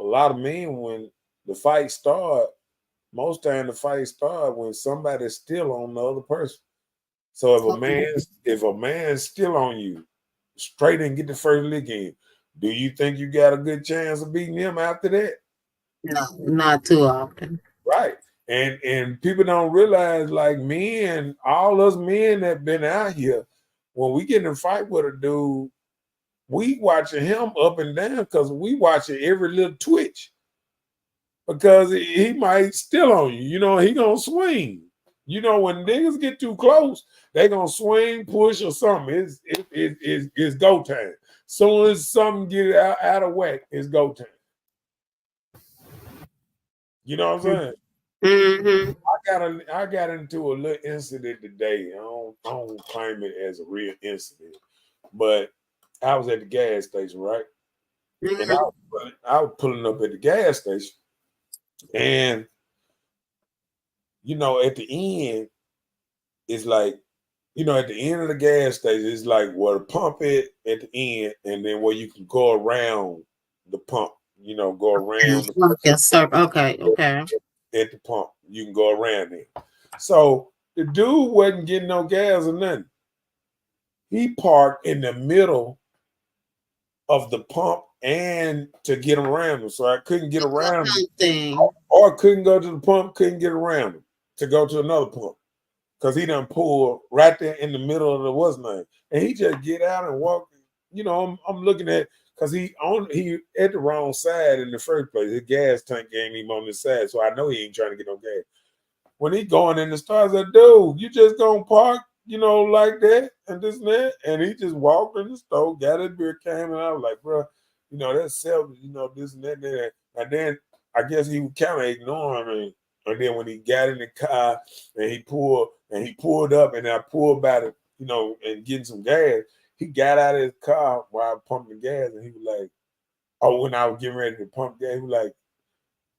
a lot of men, when the fight start, most time the fight start when somebody's still on the other person. So if a man's still on you, straight and get the first lick in, do you think you got a good chance of beating him after that? No, not too often. Right. And people don't realize, like, men, all us men that been out here, when we get in a fight with a dude, we watching him up and down because we watching every little twitch because he might still on you. He gonna swing. When niggas get too close, they gonna swing, push, or something. It's go time. Soon as something get out of whack, it's go time. You know what I'm saying? Mm-hmm. I got into a little incident today. I don't claim it as a real incident, but I was at the gas station, right? And Mm-hmm. I was pulling up at the gas station, and at the end, it's like, at the end of the gas station, it's like where the pump is at the end, and then where you can go around the pump. Go around Yes, sir. Okay, okay. at the pump. You can go around there. So The dude wasn't getting no gas or nothing. He parked in the middle of the pump and to get around him. So I couldn't get around him. Or couldn't go to the pump, couldn't get around him to go to another pump. Because he done pulled right there in the middle of the what's name. And he just get out and walk. You know, I'm looking at, because he at the wrong side in the first place. His gas tank ain't even on this side. So I know he ain't trying to get no gas. When he going in the stars, I said, dude, you just gonna park, you know, like that and this and that. And he just walked in the store, got his beer can, and I was like, bro, you know, that's selfish, you know, this and that, and that. And then I guess he was kind of ignoring me. And then when he got in the car and he pulled up and I pulled by the, you know, and getting some gas, he got out of his car while I was pumping gas and he was like, oh, when I was getting ready to pump gas, he was like,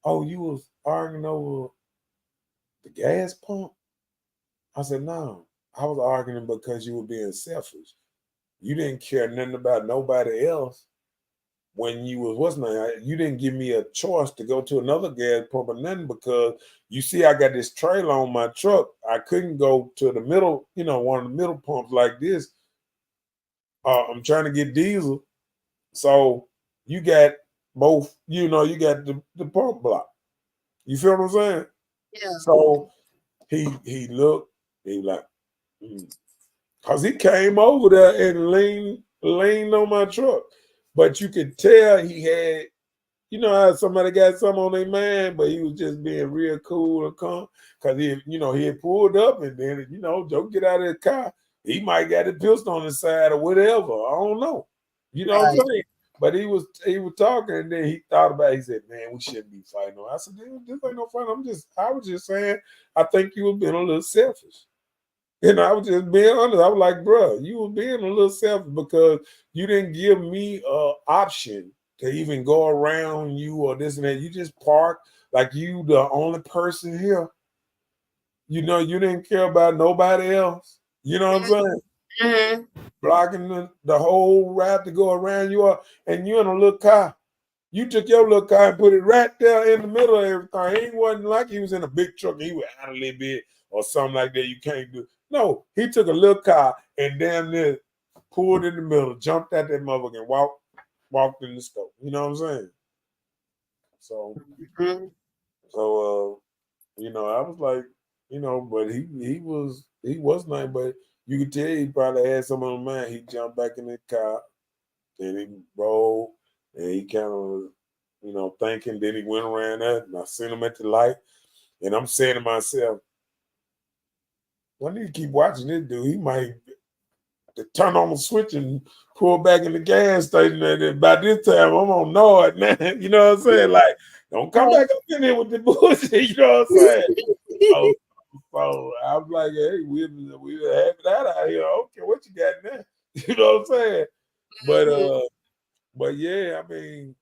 oh, you was arguing over the gas pump? I said, no, I was arguing because you were being selfish. You didn't care nothing about nobody else when you was, you didn't give me a choice to go to another gas pump or nothing because you see I got this trailer on my truck. I couldn't go to the middle, you know, one of the middle pumps like this. I'm trying to get diesel. So you got both, you know, you got the pump block. You feel what I'm saying? Yeah. So he looked, he like, because he came over there and leaned on my truck. But you could tell he had, you know how somebody got something on their mind, but he was just being real cool and calm. Because he had pulled up and then, you know, don't get out of the car. He might got a pistol on his side or whatever. I don't know. You know what I'm saying? But he was talking and then he thought about it. He said, man, we shouldn't be fighting. I said, this ain't no fight. I was just saying, I think you were being a little selfish. And I was just being honest. I was like, bro, you were being a little selfish because you didn't give me an option to even go around you or this and that. You just parked like you the only person here. You know, you didn't care about nobody else. You know what I'm saying? Mm-hmm. Blocking the whole route to go around you and you in a little car. You took your little car and put it right there in the middle of everything. He wasn't like he was in a big truck and he was out a little bit or something like that. You can't do. No, he took a little car and damn near pulled in the middle, jumped out that motherfucker and walked in the store. You know what I'm saying? So, you know, I was like, you know, but he was nice, but you could tell he probably had something on mind. He jumped back in the car, then he rolled, and he kind of, you know, thinking. Then he went around that, and I seen him at the light, and I'm saying to myself, I need to keep watching this dude. He might turn on the switch and pull back in the gas station. And by this time, I'm gonna know it, man. You know what I'm saying? Like, don't come back up in here with the bullshit. You know what I'm saying? So I was like, hey, we having that out here. Okay, what you got now? You know what I'm saying? But yeah, I mean,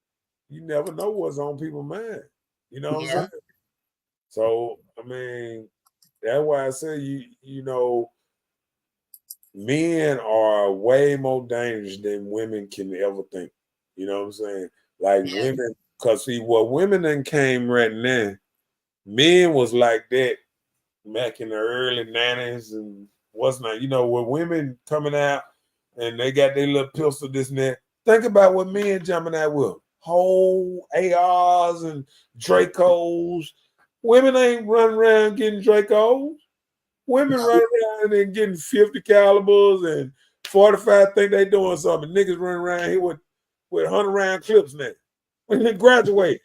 you never know what's on people's mind. You know what I'm saying? So I mean, that's why I say you know, men are way more dangerous than women can ever think. You know what I'm saying? Like women, because see what women then came right now, men was like that back in the early 90s and what's not, you know, with women coming out and they got their little pistol, this and that. Think about what men jumping out with. Whole ARs and Dracos. Women ain't running around getting Dracos. Women running around and getting 50 calibers and 45 think they doing something. Niggas running around here with 100 round clips now. When they graduate.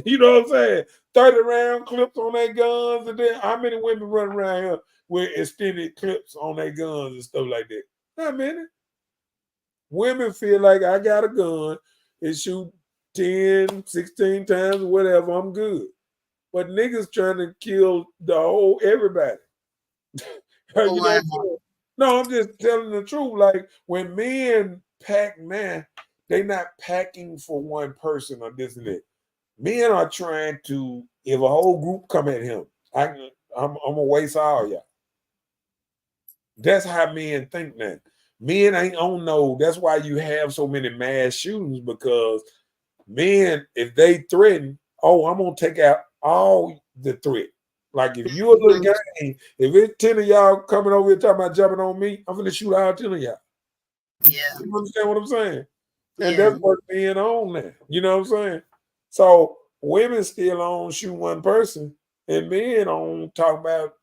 You know what I'm saying? 30 round clips on their guns, and then how many women run around here with extended clips on their guns and stuff like that? Not many. Women feel like I got a gun and shoot 10, 16 times, whatever, I'm good. But niggas trying to kill the whole everybody. You know what I'm saying? No, I'm just telling the truth. Like when men pack, man, they not packing for one person or this and that. Men are trying to, if a whole group come at him, I'm gonna waste all y'all. That's how men think now. Men ain't on no, that's why you have so many mass shootings, because men, if they threaten, oh, I'm gonna take out all the threat. Like if you a little gang, if it's 10 of y'all coming over here talking about jumping on me, I'm gonna shoot all 10 of y'all. Yeah. You understand what I'm saying? And Yeah. that's what's being on there. You know what I'm saying? So women still on shoot one person, and men on talk about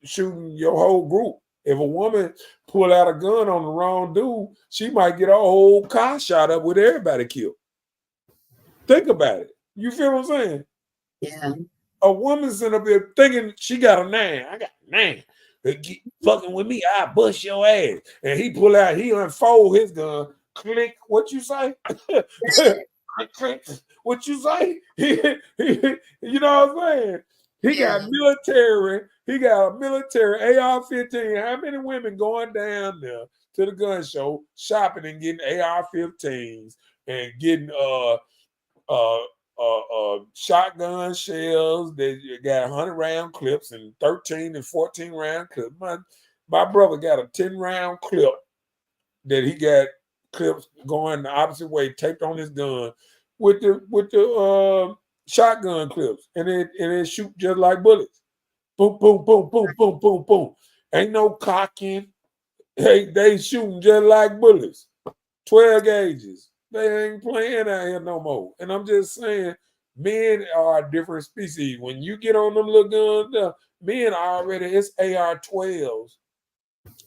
shooting your whole group. If a woman pull out a gun on the wrong dude, she might get a whole car shot up with everybody killed. Think about it. You feel what I'm saying? Yeah. A woman sitting up here thinking she got a 9. I got a 9. Fucking with me, I bust your ass. And he pull out, he unfold his gun. Click, what you say? Click, what you say? You know what I'm saying? He got military. He got a military AR-15. How many women going down there to the gun show, shopping and getting AR-15s and getting shotgun shells? They got 100-round clips and 13 and 14-round clips. My brother got a 10-round clip that he got clips going the opposite way, taped on his gun with the shotgun clips, and it shoot just like bullets. Boom, boom, boom, boom, boom, boom, boom. Ain't no cocking. Hey, they shooting just like bullets. 12 gauges. They ain't playing out here no more. And I'm just saying, men are a different species. When you get on them little guns, men are already, it's AR-12s.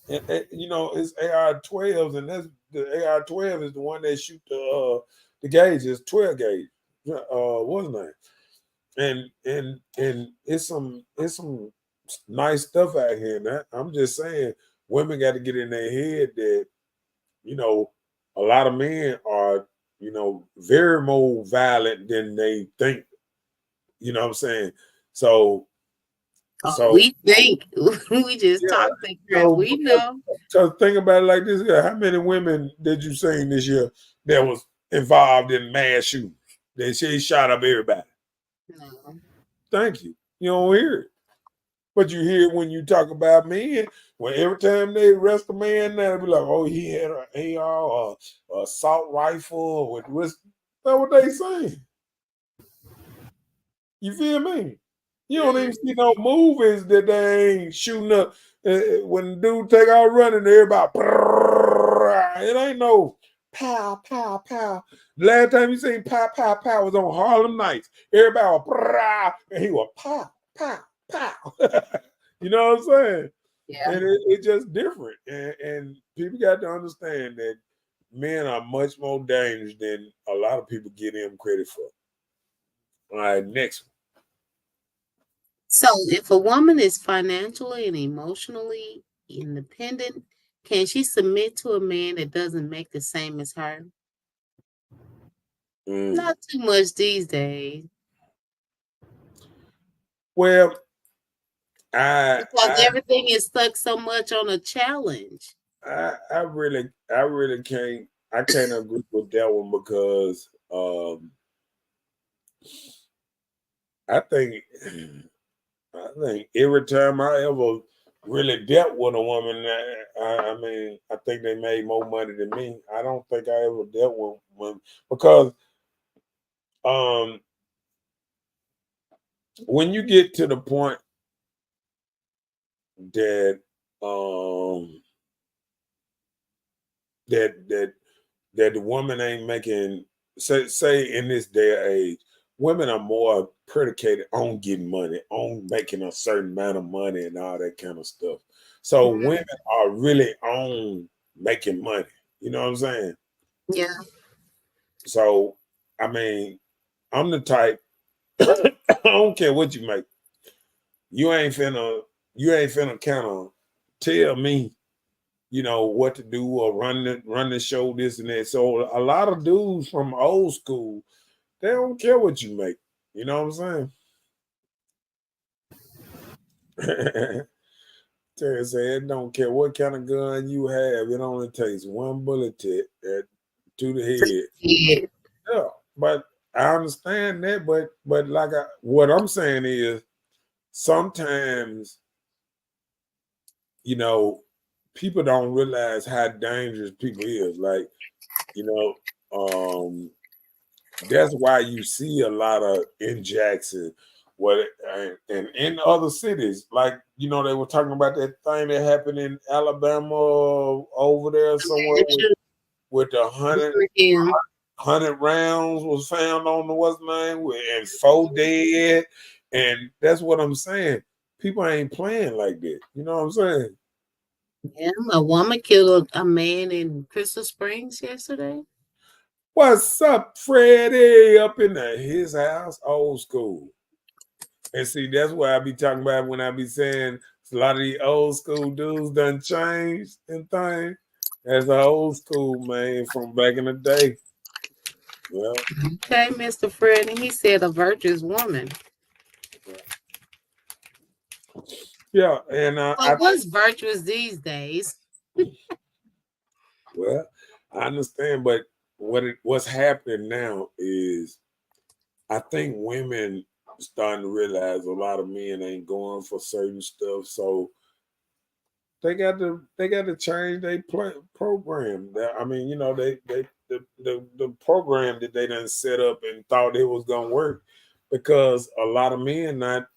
And, you know, it's AR-12s, and that's the AR-12 is the one that shoot the gauges, 12 gauge. What's his name? And it's some nice stuff out here. And I'm just saying, women got to get in their head that, you know, a lot of men are, you know, very more violent than they think. You know what I'm saying? So We think we just yeah, talk the you crap. know, We know. because think about it like this: how many women did you seen this year that was involved in mass shootings? They say shot up everybody. No. Thank you. You don't hear it. But you hear it when you talk about men. When every time they arrest a man, they'll be like, "Oh, he had an AR or assault rifle." Or that's what they saying. You feel me? You don't even see no movies that they ain't shooting up. When the dude take out running, everybody, it ain't no pow, pow, pow. The last time you seen pow, pow, pow was on Harlem Nights. Everybody was, and he was pow, pow, pow. You know what I'm saying? Yeah. And it's just different. And people got to understand that men are much more dangerous than a lot of people give them credit for. All right, next one. So if a woman is financially and emotionally independent, can she submit to a man that doesn't make the same as her? Not too much these days. Well, Because everything is stuck so much on a challenge. I really I can't agree with that one because I think every time I ever really dealt with a woman, I mean, I think they made more money than me. I don't think I ever dealt with one because when you get to the point that that the woman ain't making, say in this day and age, women are more predicated on getting money, on making a certain amount of money and all that kind of stuff. So women are really on making money. You know what I'm saying? Yeah. So I mean, I'm the type, I don't care what you make. You ain't finna kind of tell me, you know, what to do or run the show, this and that. So a lot of dudes from old school, they don't care what you make. You know what I'm saying? Terry said, don't care what kind of gun you have, it only takes one bullet to the head. Yeah. Yeah, but I understand that, but like what I'm saying is sometimes, you know, people don't realize how dangerous people is. Like, you know, that's why you see a lot of in Jackson what and in other cities, like they were talking about that thing that happened in Alabama over there somewhere with the 100 rounds was found on the what's name and 4 dead, and that's what I'm saying. People ain't playing like that. You know what I'm saying? Yeah, a woman killed a man in Crystal Springs yesterday. What's up, Freddie? Up in his house, old school. And see, that's what I be talking about when I be saying a lot of these old school dudes done changed and things. That's the old school man from back in the day. Yeah. Okay, Mr. Freddie, he said a virtuous woman. Yeah, and what's virtuous these days? Well, I understand, but what's happening now is I think women starting to realize a lot of men ain't going for certain stuff, so they got to change their program. I mean, the program that they done set up and thought it was gonna work, because a lot of men not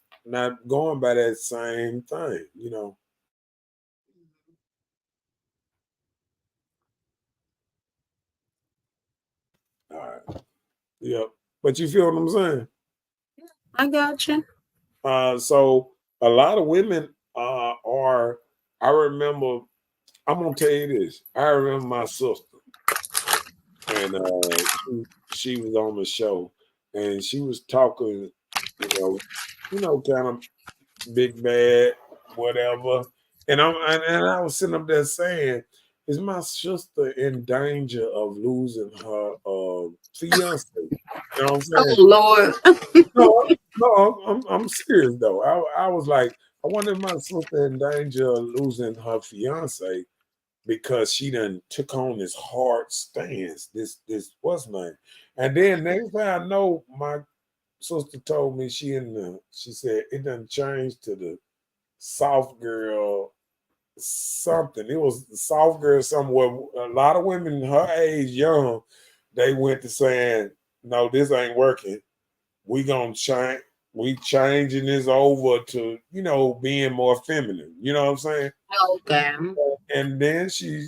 going by that same thing. All right. Yep. But you feel what I'm saying? I got you. So a lot of women are. I remember. I'm gonna tell you this. I remember my sister, and she was on the show, and she was talking, kind of big bad, whatever. And I was sitting up there saying, "Is my sister in danger of losing her fiance?" You know what I'm saying? Oh Lord. No, I'm serious though. I was like, I wonder if my sister in danger of losing her fiance because she done took on this hard stance. This what's name? And then next thing I know, my sister told me she said it done changed to the soft girl something. It was the soft girl somewhere. A lot of women her age, young, they went to saying, no, this ain't working. We gonna change. We changing this over to being more feminine. You know what I'm saying? Okay. And then she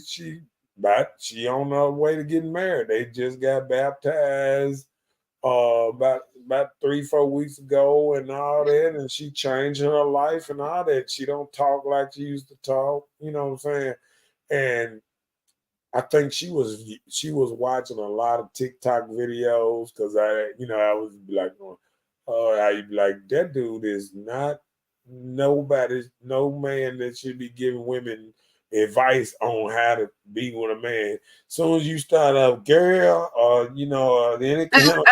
on her way to getting married. They just got baptized about 3-4 weeks ago and all that, and she changed her life and all that. She don't talk like she used to talk. You know what I'm saying? And I think she was watching a lot of TikTok videos because I was like, oh, I be like, that dude is not no man that should be giving women advice on how to be with a man. Soon as you start up, girl, or any kind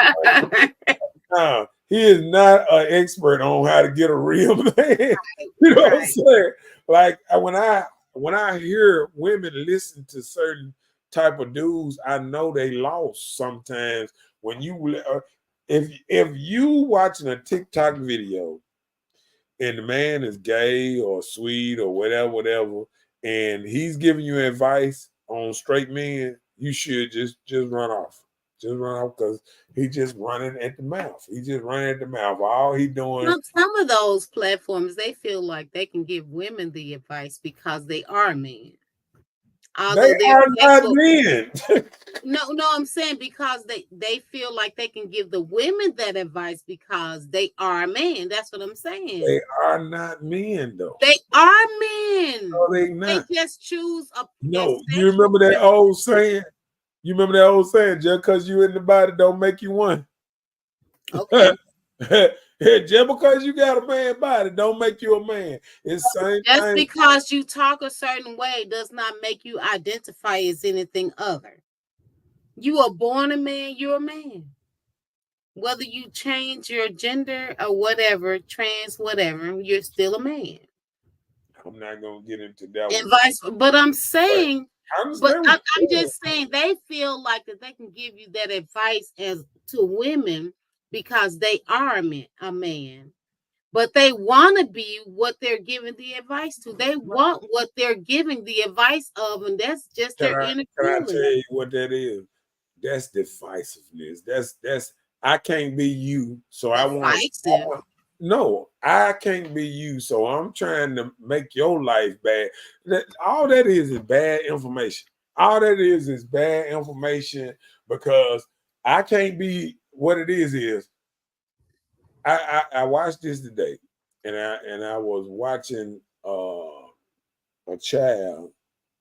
of he is not an expert on how to get a real man. You know what I'm saying? Like when I hear women listen to certain type of dudes, I know they lost sometimes. When you if you watching a TikTok video and the man is gay or sweet or whatever, and he's giving you advice on straight men, you should just run off. Just run off because he just running at the mouth. He just running at the mouth. All he doing. Some of those platforms, they feel like they can give women the advice because they are men. Although they are not men. No, I'm saying because they feel like they can give the women that advice because they are men. That's what I'm saying. They are not men, though. They are men. No, they not. They just choose a. No, you remember that old saying? You remember that old saying? Just because you in the body don't make you one. Okay. Just because you got a man body don't make you a man. It's same just thing. Because you talk a certain way does not make you identify as anything other. You are born a man, you're a man. Whether you change your gender or whatever, trans, whatever, you're still a man. I'm not gonna get into that advice, but I'm saying, I'm just saying they feel like that they can give you that advice as to women because they are a man. But they want to be what they're giving the advice to. They want what they're giving the advice of, and that's just their inner feeling. Can I tell you what that is? That's divisiveness. That's I can't be you, so I want no, I can't be you, so I'm trying to make your life bad. All that is bad information. All that is bad information because I can't be what it is. I watched this today, and I was watching a child.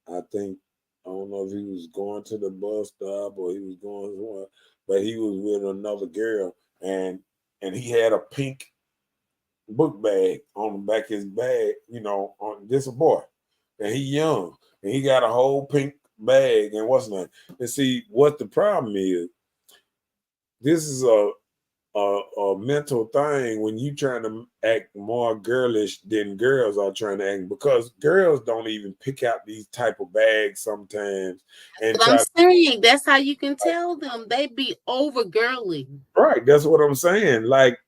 I think I don't know if he was going to the bus stop or he was going somewhere, but he was with another girl, and he had a pink book bag on the back of his bag, on this a boy. And he young. And he got a whole pink bag and what's not. And see what the problem is, this is a mental thing when you trying to act more girlish than girls are trying to act, because girls don't even pick out these type of bags sometimes and But I'm try. saying that's how you can tell them they be over girly. Right, that's what I'm saying. Like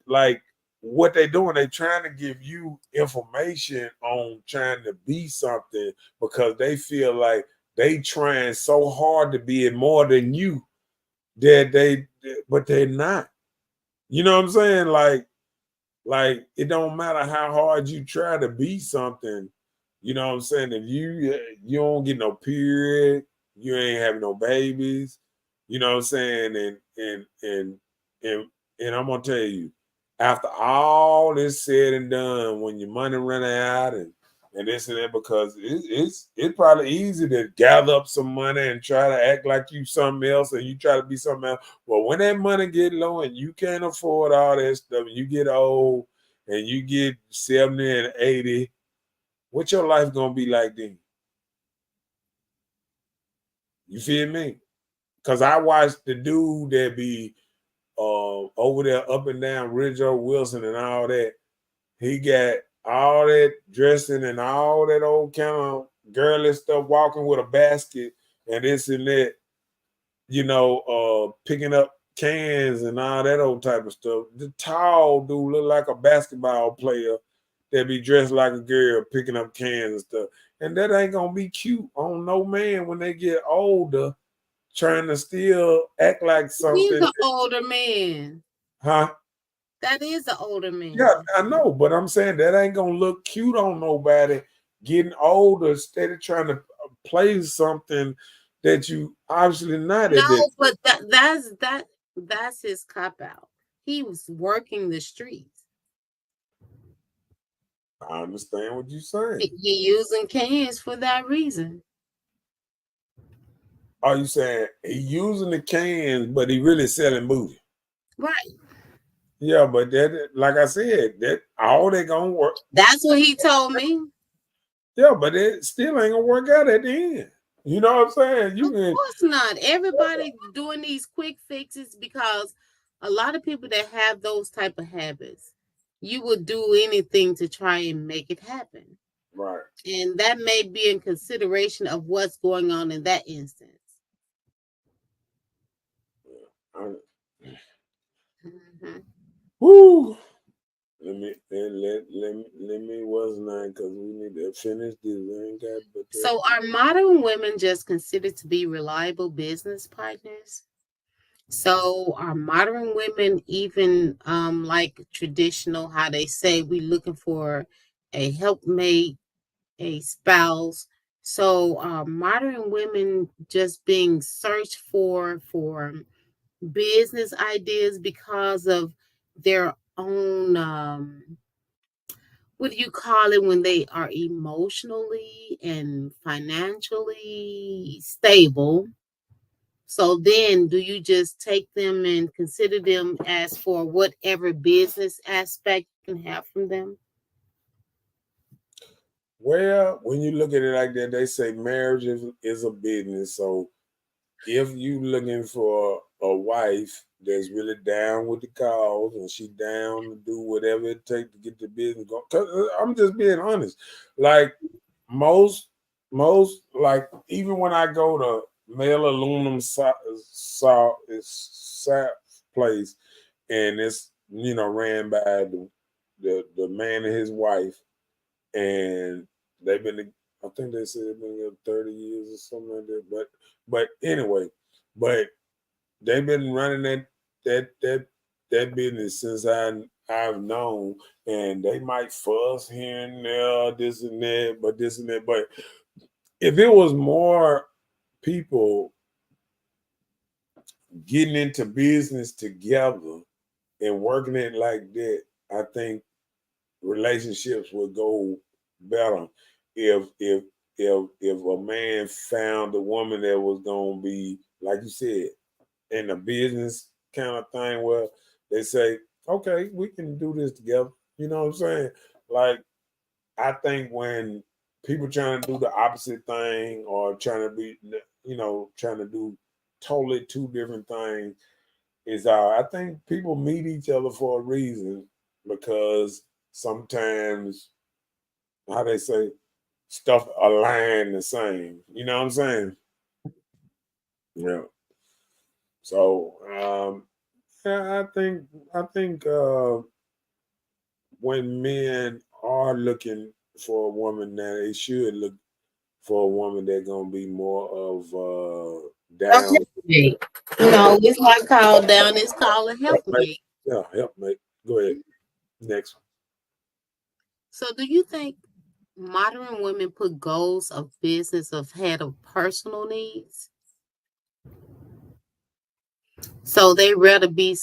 what they doing, they trying to give you information on trying to be something because they feel like they trying so hard to be it more than you but they're not. You know what I'm saying? Like it don't matter how hard you try to be something. You know what I'm saying? If you don't get no period, you ain't having no babies. You know what I'm saying? And and I'm gonna tell you, after all this said and done, when your money run out and this and that, because it's probably easy to gather up some money and try to act like you something else and you try to be something else. Well, when that money get low and you can't afford all that stuff, and you get old and you get 70 and 80, what your life gonna be like then? You feel me? Because I watched the dude that be over there up and down Ridgeo Wilson and all that. He got all that dressing and all that old kind of girly stuff, walking with a basket and this and that, picking up cans and all that old type of stuff. The tall dude look like a basketball player that be dressed like a girl picking up cans and stuff. And that ain't gonna be cute on no man when they get older, trying to still act like He's something. an older man. Huh? That is an older Yeah, man. I know, but I'm saying that ain't gonna look cute on nobody getting older, instead of trying to play something that you obviously not at that. No, but that's his cop out. He was working the streets. I understand what you're saying. He using cans for that reason. Are you saying he using the cans, but he really selling booty? Right. Yeah, but that, like I said, that all they gonna work. That's what he told me. Yeah, but it still ain't gonna work out at the end. You know what I'm saying? You Of can. course not. Everybody doing these quick fixes because a lot of people that have those type of habits, you would do anything to try and make it happen. Right. And that may be in consideration of what's going on in that instance. I, Mhm. woo. Let me what's name, because we need to finish this. I ain't got but that. So are modern women just considered to be reliable business partners? So are modern women even like traditional, how they say we looking for a helpmate, a spouse? So are modern women just being searched for business ideas because of their own what do you call it when they are emotionally and financially stable? So then, do you just take them and consider them as for whatever business aspect you can have from them? Well, when you look at it like that, they say marriage is a business. So if you looking for a wife that's really down with the cause and she down to do whatever it takes to get the business going, because I'm just being honest. Like most like even when I go to male aluminum place, and it's ran by the man and his wife, and they've been, I think they said they've been there 30 years or something like that. But anyway, but they've been running that business since I've known, and they might fuss here and there, this and that, but this and that. But if it was more people getting into business together and working it like that, I think relationships would go better if a man found a woman that was gonna be, like you said, in a business kind of thing where they say, okay, we can do this together. You know what I'm saying? Like, I think when people trying to do the opposite thing or trying to be, trying to do totally two different things is I think people meet each other for a reason because sometimes, how they say, stuff align the same. You know what I'm saying? Yeah. So yeah, I think when men are looking for a woman now, they should look for a woman that's gonna be more of down. Helpmate. It's not called down, it's called a Helpmate. helpmate. Yeah, helpmate. Go ahead. Next one. So do you think modern women put goals of business ahead of personal needs? So they rather be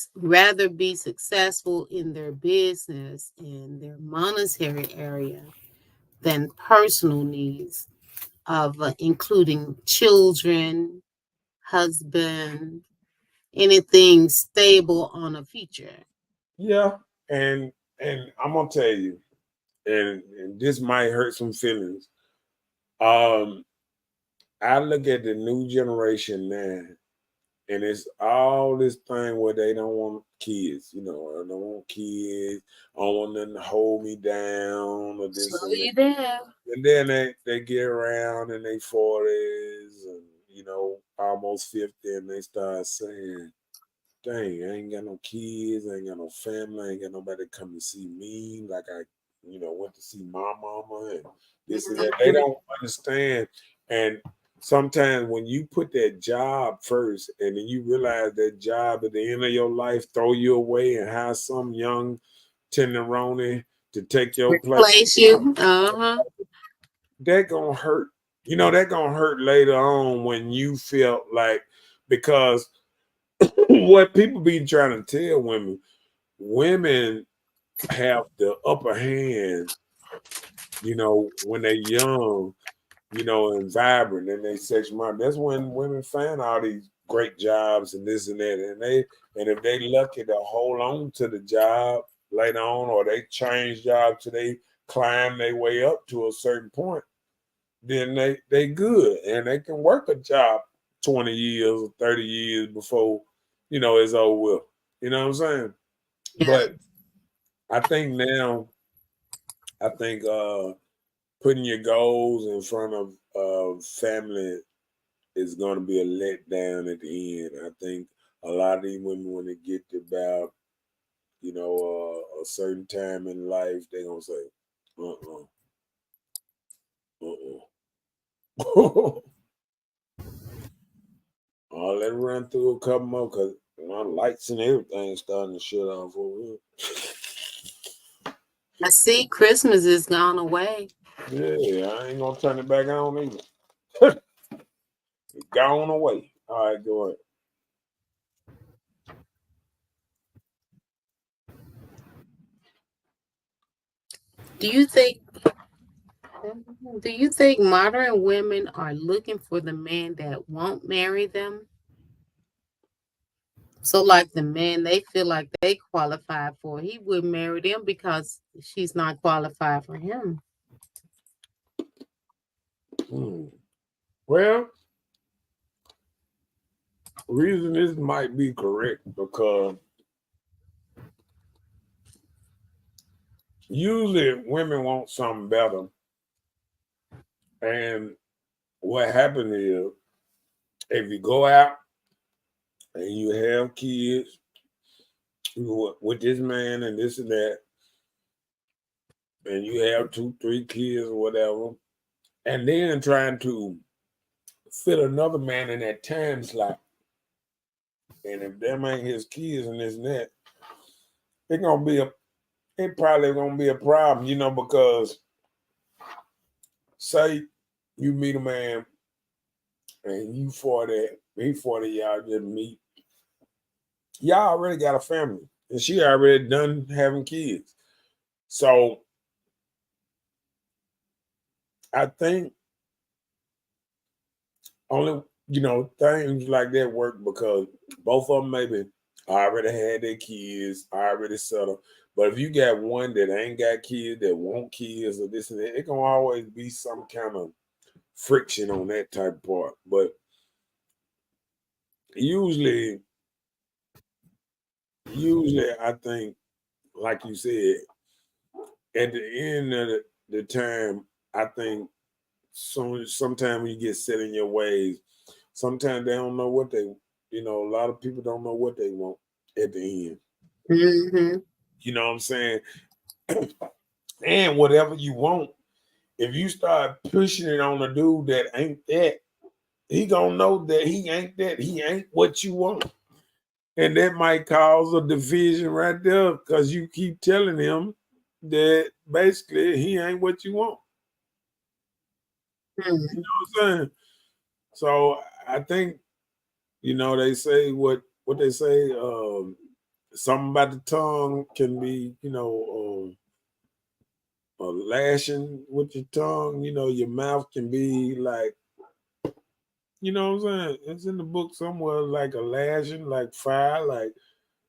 successful in their business in their monetary area than personal needs of including children, husband, anything stable on a future. Yeah, and I'm gonna tell you, and this might hurt some feelings. Um, I look at the new generation now, and it's all this thing where they don't want kids. I don't want kids. I don't want them to hold me down or this Slow and that. you down. And then they get around in their 40s and almost 50, and they start saying, dang, I ain't got no kids, I ain't got no family, I ain't got nobody come to see me like I, went to see my mama and this and that. They don't understand. And sometimes when you put that job first and then you realize that job at the end of your life throw you away and have some young tenderoni to take your place, Replace you. Uh-huh. that gonna hurt. That gonna hurt later on when you feel like, because what people be trying to tell women have the upper hand, when they're young, and vibrant and they sexual mind. That's when women find all these great jobs and this and that. And if they lucky to hold on to the job later on, or they change jobs till they climb their way up to a certain point, then they good and they can work a job 20 years or 30 years before, it's over with. You know what I'm saying? Yeah. But I think now, I think putting your goals in front of family is going to be a letdown at the end. I think a lot of these women, when they get to about, a certain time in life, they're going to say, uh-uh, uh-uh. I'll let it run through a couple more because my lights and everything starting to shut off over here. I see Christmas is gone away. Yeah, I ain't going to turn it back on either. It's gone away. All right, go ahead. Do you think do you think modern women are looking for the man that won't marry them? So like the man they feel like they qualify for, he wouldn't marry them because she's not qualified for him. Well, reason this might be correct because usually women want something better. And what happens is, if you go out and you have kids with this man and this and that, and you have 2, 3 kids or whatever, and then trying to fit another man in that time slot, and if them ain't his kids and this and that, it's gonna be it probably gonna be a problem, because say you meet a man and you 40, he 40, y'all just meet, y'all already got a family, and she already done having kids. So I think only things like that work because both of them maybe already had their kids, already settled. But if you got one that ain't got kids, that want kids or this and that, it gonna always be some kind of friction on that type of part. But usually, I think, like you said, at the end of the time, I think sometimes when you get set in your ways, sometimes they don't know what they, a lot of people don't know what they want at the end. Mm-hmm. You know what I'm saying? And whatever you want, if you start pushing it on a dude that ain't that, he gonna know that he ain't that. He ain't what you want. And that might cause a division right there because you keep telling him that basically he ain't what you want. Mm-hmm. You know what I'm saying? So I think, they say what they say, something about the tongue can be, lashing with your tongue, your mouth can be like, what I'm saying? It's in the book somewhere, like a lashing, like fire,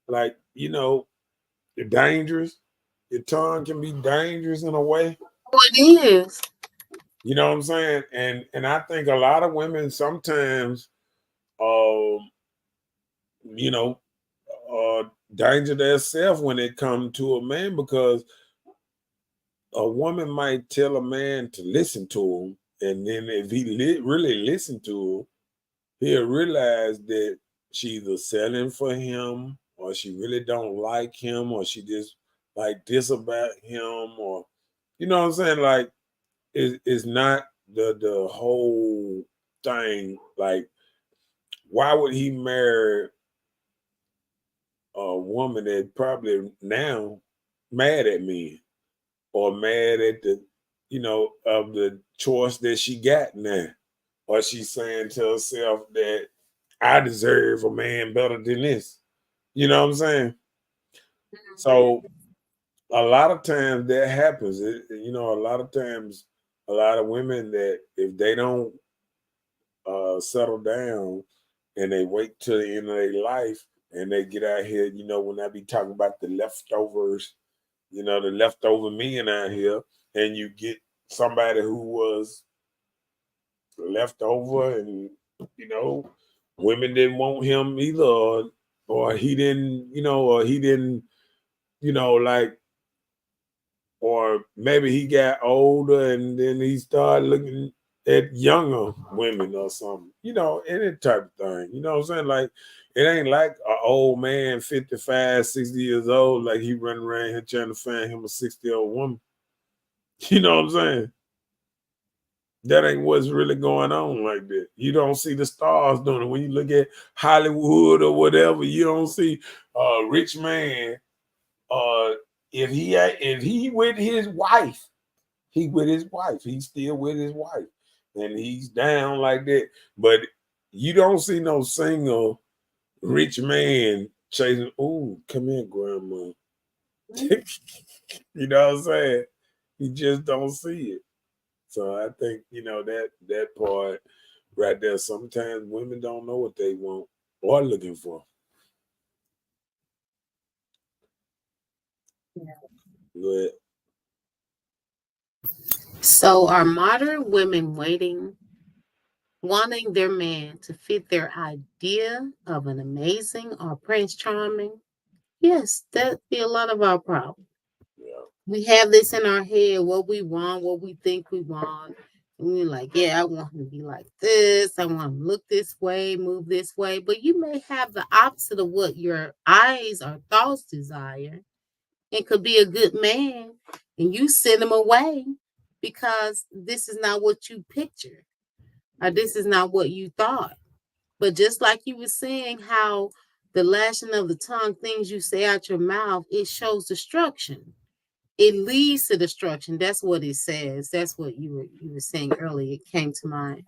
like, dangerous. Your tongue can be dangerous in a way. Oh, it is. You know what I'm saying? And I think a lot of women sometimes, um, you know, danger themselves when it comes to a man because a woman might tell a man to listen to him, and then if he really listen to her, he'll realize that she either selling for him or she really don't like him or she just like this about him or you know what I'm saying? Like it's not the whole thing. Like, why would he marry a woman that probably now mad at me or mad at the, of the choice that she got now? Or she's saying to herself that I deserve a man better than this. You know what I'm saying? So a lot of times that happens. A lot of times, a lot of women that if they don't settle down and they wait till the end of their life and they get out here, when I be talking about the leftovers, the leftover men out here, and you get somebody who was left over and, you know, women didn't want him either, or he didn't, or he didn't, like, or maybe he got older and then he started looking at younger women or something, any type of thing. You know what I'm saying? Like, it ain't like an old man, 55, 60 years old, like he running around here trying to find him a 60-year-old woman. You know what I'm saying? That ain't what's really going on like that. You don't see the stars doing it. When you look at Hollywood or whatever, you don't see a rich man. Uh, if he with his wife, he with his wife. He's still with his wife, and he's down like that. But you don't see no single rich man chasing. Oh, come here, grandma. You know what I'm saying? You just don't see it. So I think that part right there. Sometimes women don't know what they want or looking for. But So are modern women wanting their man to fit their idea of an amazing or Prince Charming? Yes, that'd be a lot of our problem. yeah, We have this in our head, what we want, what we think we want. And we're like, yeah, I want him to be like this. I want him to look this way, move this way. But you may have the opposite of what your eyes or thoughts desire. It could be a good man, and you send him away because this is not what you pictured or this is not what you thought. But just like you were saying, how the lashing of the tongue, things you say out your mouth, it shows destruction. it leads to destruction. That's what it says. That's what you were saying earlier. It came to mind.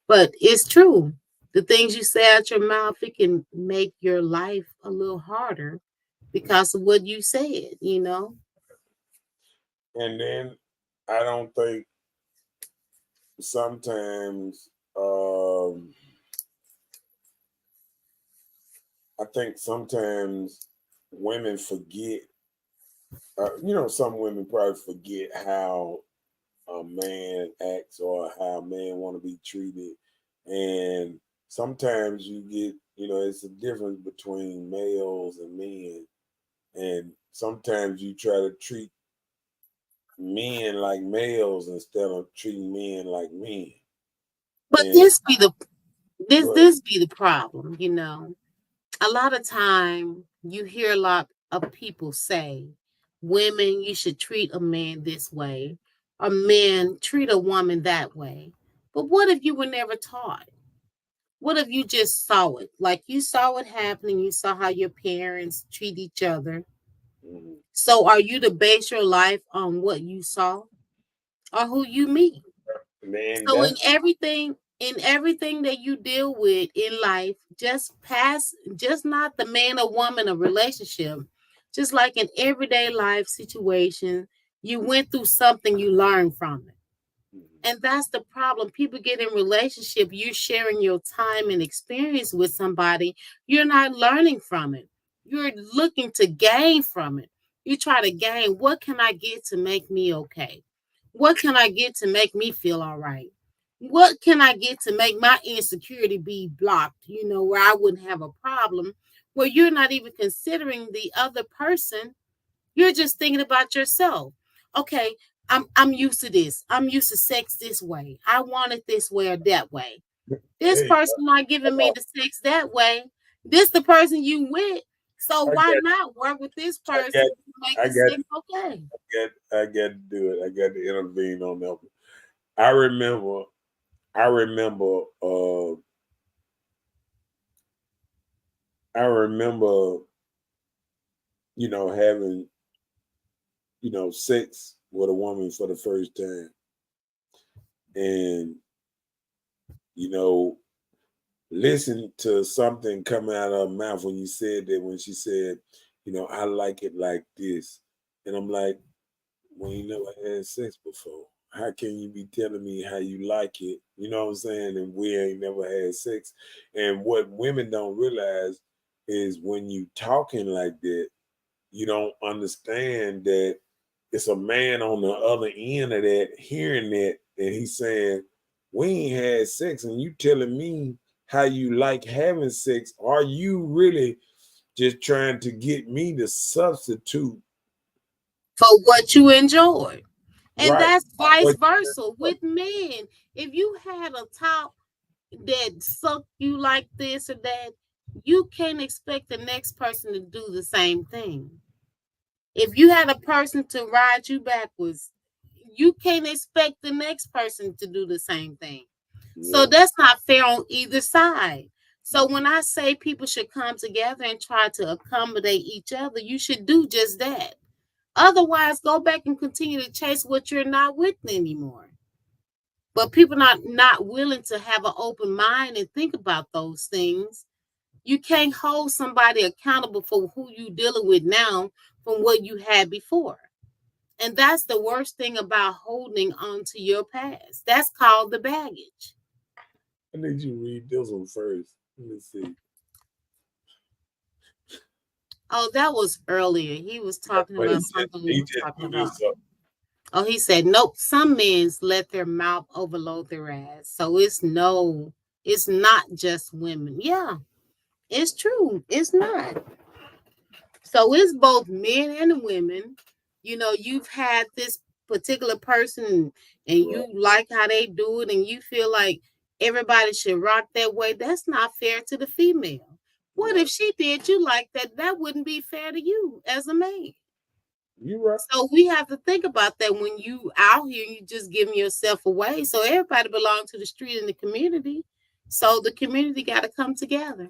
But it's true. The things you say out your mouth, it can make your life a little harder because of what you said. And then I don't think sometimes I think sometimes women forget. Some women probably forget how a man acts or how a man want to be treated, and sometimes you get, it's a difference between males and men, and sometimes you try to treat men like males instead of treating men like men. But And this be the this but this be the problem. A lot of time you hear a lot of people say, women, you should treat a man this way, or men treat a woman that way. But what if you were never taught? What if you just saw it? Like you saw it happening, you saw how your parents treat each other. mhm, So are you to base your life on what you saw or who you meet? man, So that's in everything that you deal with in life, just not the man or woman of relationship, just like in everyday life situation, you went through something, you learned from it. mhm, And that's the problem. People get in relationship, you're sharing your time and experience with somebody, you're not learning from it. You're looking to gain from it. You try to gain, what can I get to make me okay? What can I get to make me feel all right? What can I get to make my insecurity be blocked, where I wouldn't have a problem, where you're not even considering the other person, you're just thinking about yourself. Okay, I'm used to this. I'm used to sex this way. I want it this way or that way. This hey, person not giving me the sex that way. This the person you with. So I why got, not work with this I got, person to make I the got, sex okay? I got to do it. I got to intervene on that one. I remember, I remember, uh, I remember, having, sex with a woman for the first time, and you know, listen to something coming out of her mouth when you said that. When she said, I like it like this, and I'm like, well, you never had sex before. How can you be telling me how you like it? You know what I'm saying? And we ain't never had sex. And what women don't realize is when you talking like that, you don't understand that it's a man on the other end of that hearing that, and he's saying, we ain't had sex, and you telling me how you like having sex. Are you really just trying to get me to substitute? For what you enjoy. And Right. that's vice What versa with men. If you had a top that suck you like this or that, you can't expect the next person to do the same thing. If you had a person to ride you backwards, you can't expect the next person to do the same thing. So yeah. that's not fair on either side. So when I say people should come together and try to accommodate each other, you should do just that. Otherwise, go back and continue to chase what you're not with anymore. But people not willing to have an open mind and think about those things. You can't hold somebody accountable for who you dealing with now from what you had before. And that's the worst thing about holding on to your past. That's called the baggage. I need you to read this one first. Let me see. Oh, that was earlier. He was talking But he about just something we he were just talking do about. this up. Oh, he said, nope, some men let their mouth overload their ass. So it's not just women. Yeah, it's true. It's not. So it's both men and women. You've had this particular person and Right. you like how they do it and you feel like everybody should rock that way. That's not fair to the female. What if Right. she did you like that? That wouldn't be fair to you as a man. You right. So we have to think about that when you out here, you just giving yourself away. So everybody belongs to the street and the community. So the community got to come together.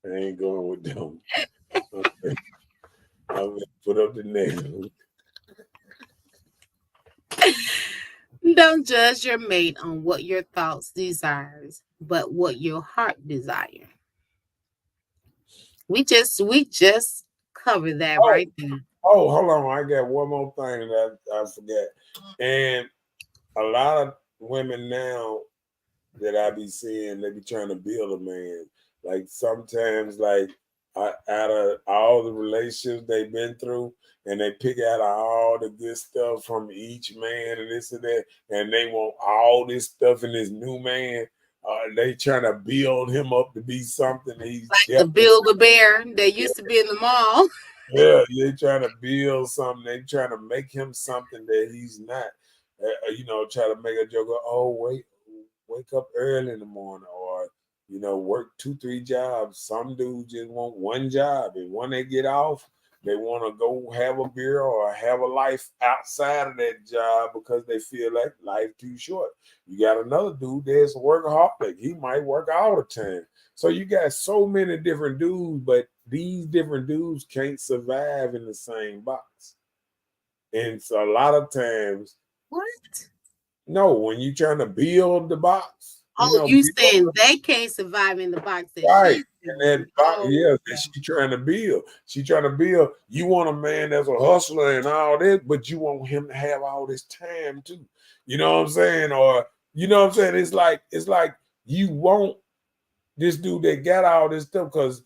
I ain't going with them. Okay. I'm gonna put up the negative. Don't judge your mate on what your thoughts desires, but what your heart desire. We just covered that Oh, right there. hold on. I got one more thing that I forgot. And a lot of women now that I be seeing, they be trying to build a man. Like sometimes, like out of all the relationships they've been through, and they pick out all the good stuff from each man and this and that, and they want all this stuff in this new man. They trying to build him up to be something he's Like the definitely. Build a Bear that used to be in the mall. Yeah, they trying to build something. They trying to make him something that he's not. Try to make a joke. Oh, wake up early in the morning, or work 2, 3 jobs. Some dudes just want one job, and when they get off, they want to go have a beer or have a life outside of that job because they feel like life too short. You got another dude that's a workaholic. He might work all the time. So you got so many different dudes, but these different dudes can't survive in the same box. And so a lot of times, What? no, when you're trying to build the box, Oh, you build saying they can't survive in the box that right. she's And that in? box, Oh, yeah, that she trying to build. She trying to build. You want a man that's a hustler and all that, but you want him to have all this time too. You know what I'm saying? Or you know what I'm saying? It's like you want this dude that got all this stuff because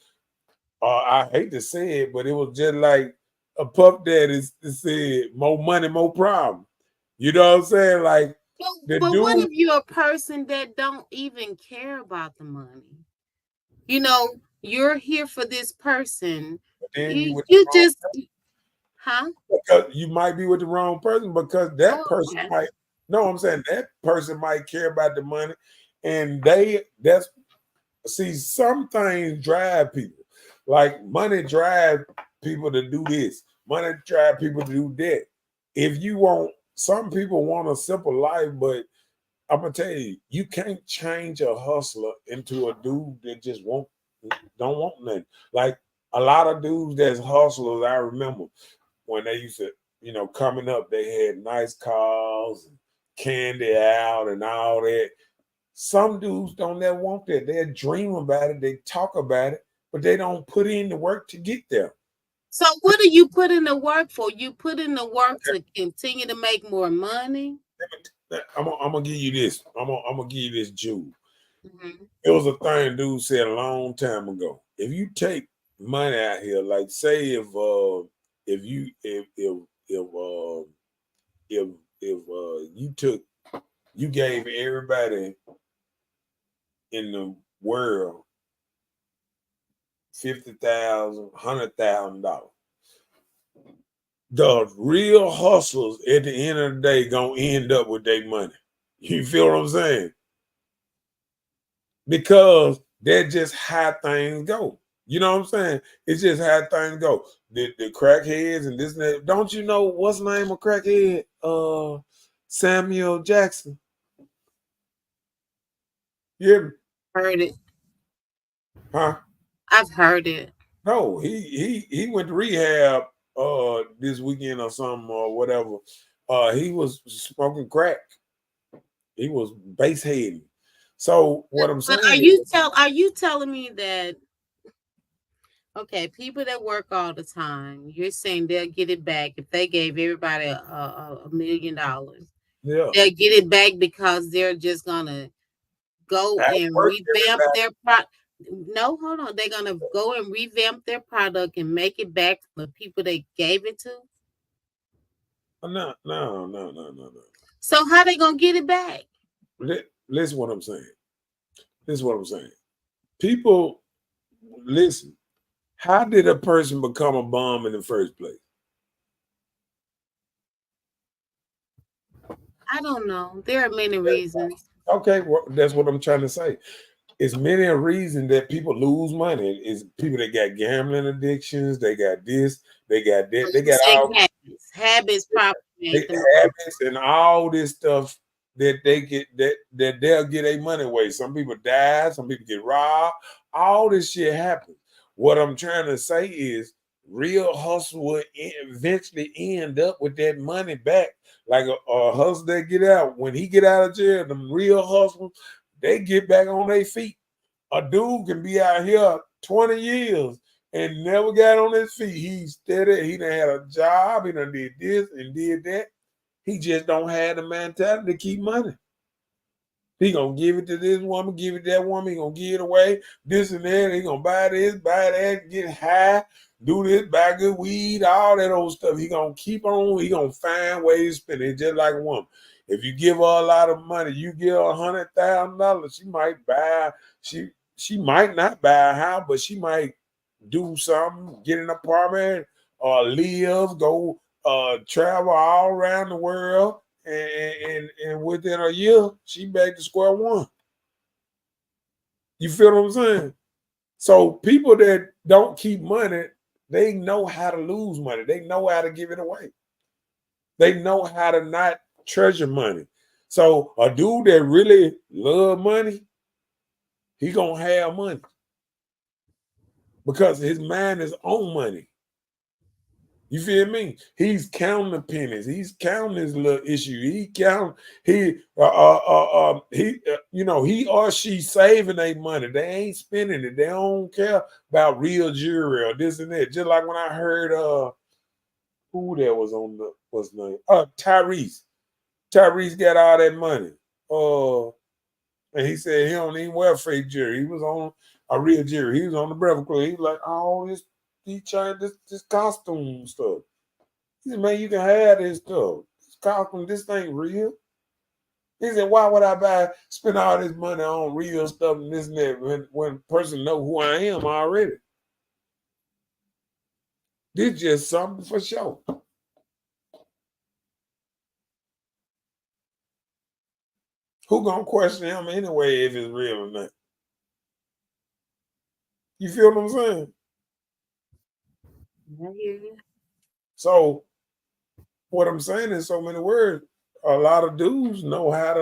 I hate to say it, but it was just like a puff daddy said, more money, more problem. You know what I'm saying? Like the but what dude, if you're a person that don't even care about the money? You know, you're here for this person. then you You with the you wrong just huh? because you might be with the wrong person because that Oh, person okay. might no, I'm saying that person might care about the money and that's see some things drive people. Like money drive people to do this, money drive people to do that. If you want some people want a simple life, but I'm gonna tell you, you can't change a hustler into a dude that just don't want nothing. Like a lot of dudes that's hustlers, I remember when they used to, coming up, they had nice cars and candy out and all that. Some dudes don't ever want that. They dream about it, they talk about it, but they don't put in the work to get there. So what do you put in the work for? You put in the work to continue to make more money. I'm gonna give you this. I'm gonna give you this, Jude. Mm-hmm. It was a thing dude said a long time ago. If you take money out here, like say if you if you gave everybody in the world 50,000, $100,000. The real hustlers at the end of the day gonna end up with their money. You feel what I'm saying? Because that's just how things go. You know what I'm saying? It's just how things go. The crackheads and this and that. Don't you know what's the name of crackhead? Samuel Jackson. Yeah, Heard it. huh? I've heard it. No, he went to rehab this weekend or something or whatever. He was smoking crack. He was base heading. So what I'm But saying is, are you telling me that okay, people that work all the time, you're saying they'll get it back if they gave everybody $1 million. yeah, They'll get it back because they're just gonna go I and work revamp their product. No, hold on. They're gonna go and revamp their product and make it back to the people they gave it to. no. So how they gonna get it back? Listen what I'm saying. This is what I'm saying. People, listen. How did a person become a bum in the first place? I don't know. There are many reasons. Okay, well, that's what I'm trying to say. It's many a reason that people lose money. It's people that got gambling addictions. They got this. They got that. They You got say all habits. Habits probably they make them. habits and all this stuff that they get that they'll get their money away. Some people die. Some people get robbed. All this shit happens. What I'm trying to say is real hustle will eventually end up with that money back. Like a hustler that get out, when he get out of jail, them real hustlers, they get back on their feet. A dude can be out here 20 years and never got on his feet. He's steady. He done had a job. He done did this and did that. He just don't have the mentality to keep money. He gonna give it to this woman, give it to that woman. He gonna give it away, this and that. He gonna buy this, buy that, get high, do this, buy good weed, all that old stuff. He gonna keep on. He gonna find ways to spend it, just like a woman. If you give her a lot of money, you give her $100,000. She might buy. She might not buy a house, but she might do something, get an apartment, or live, go travel all around the world. And within a year, she back to square one. You feel what I'm saying? So people that don't keep money, they know how to lose money. They know how to give it away. They know how to not treasure money. So a dude that really love money, he gonna have money because his mind is on money. You feel me? He's counting the pennies. He's counting his little issue. He or she saving their money. They ain't spending it. They don't care about real jewelry or this and that. Just like when I heard who there was on the what's his name? Tyrese. Tyrese got all that money. And he said he don't even wear fake jewelry. He was on a real jewelry. He was on the Breakfast Club. He was like, oh, he tried this costume stuff. He said, man, you can have this stuff. This costume, this ain't real. He said, why would I spend all this money on real stuff and this and that when a person know who I am already? This just something for sure. Who gonna question him anyway if it's real or not? You feel what I'm saying? I hear you. So what I'm saying in so many words, a lot of dudes know how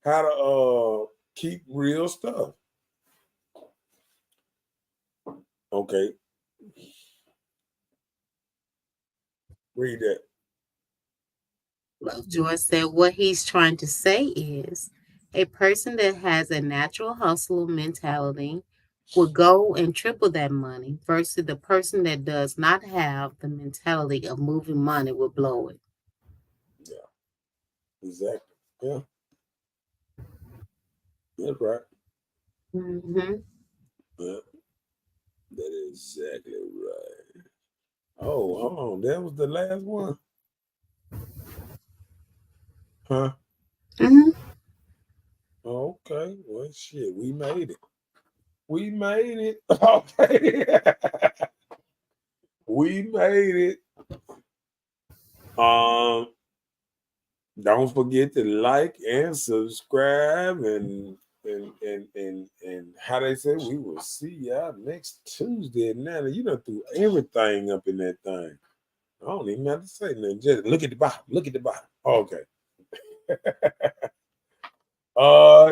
to keep real stuff. Okay. Read that. Lovejoy said what he's trying to say is a person that has a natural hustle mentality will go and triple that money versus the person that does not have the mentality of moving money will blow it. Yeah, exactly. Yeah, that's right. Mm-hmm. Yeah, that is exactly right. Oh, hold on. That was the last one. Huh? Mm-hmm. Okay. Well, shit, we made it. We made it. Okay. We made it. Don't forget to like and subscribe and how they say we will see y'all next Tuesday. Now you done threw everything up in that thing. I don't even have to say nothing. Just look at the bottom. Look at the bottom. Okay.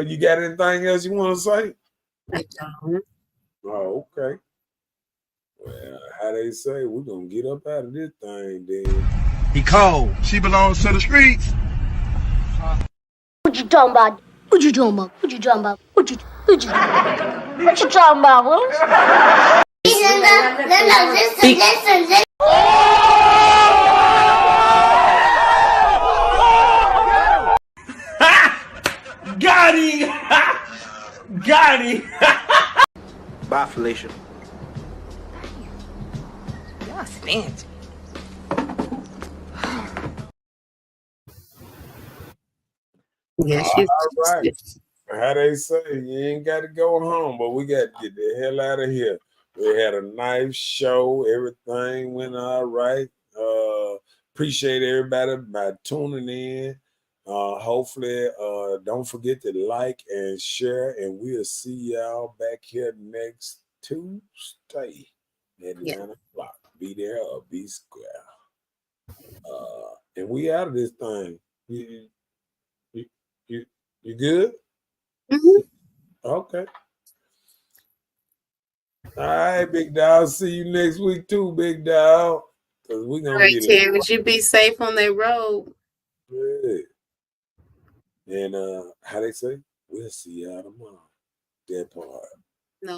You got anything else you want to say? I don't. Oh, okay. Well, how they say, we're gonna get up out of this thing then. He cold. She belongs to the streets. What you talking about? What you talking about? What you talking about? What you talking about? Listen. Got him. Got him. Bye, Felicia. Y'all stingy. Yeah, All right. How they say, you ain't got to go home, but we got to get the hell out of here. We had a nice show. Everything went all right. Appreciate everybody by tuning in. Hopefully, don't forget to like and share, and we'll see y'all back here next Tuesday at 9 o'clock. Be there or be square. And we out of this thing. You good? Mm-hmm. Okay. All right, big dog. See you next week too, big dog. Cause we All gonna right, be there. Terrence, you be safe on that road. Yeah. And how they say, we'll see y'all tomorrow. That part. No.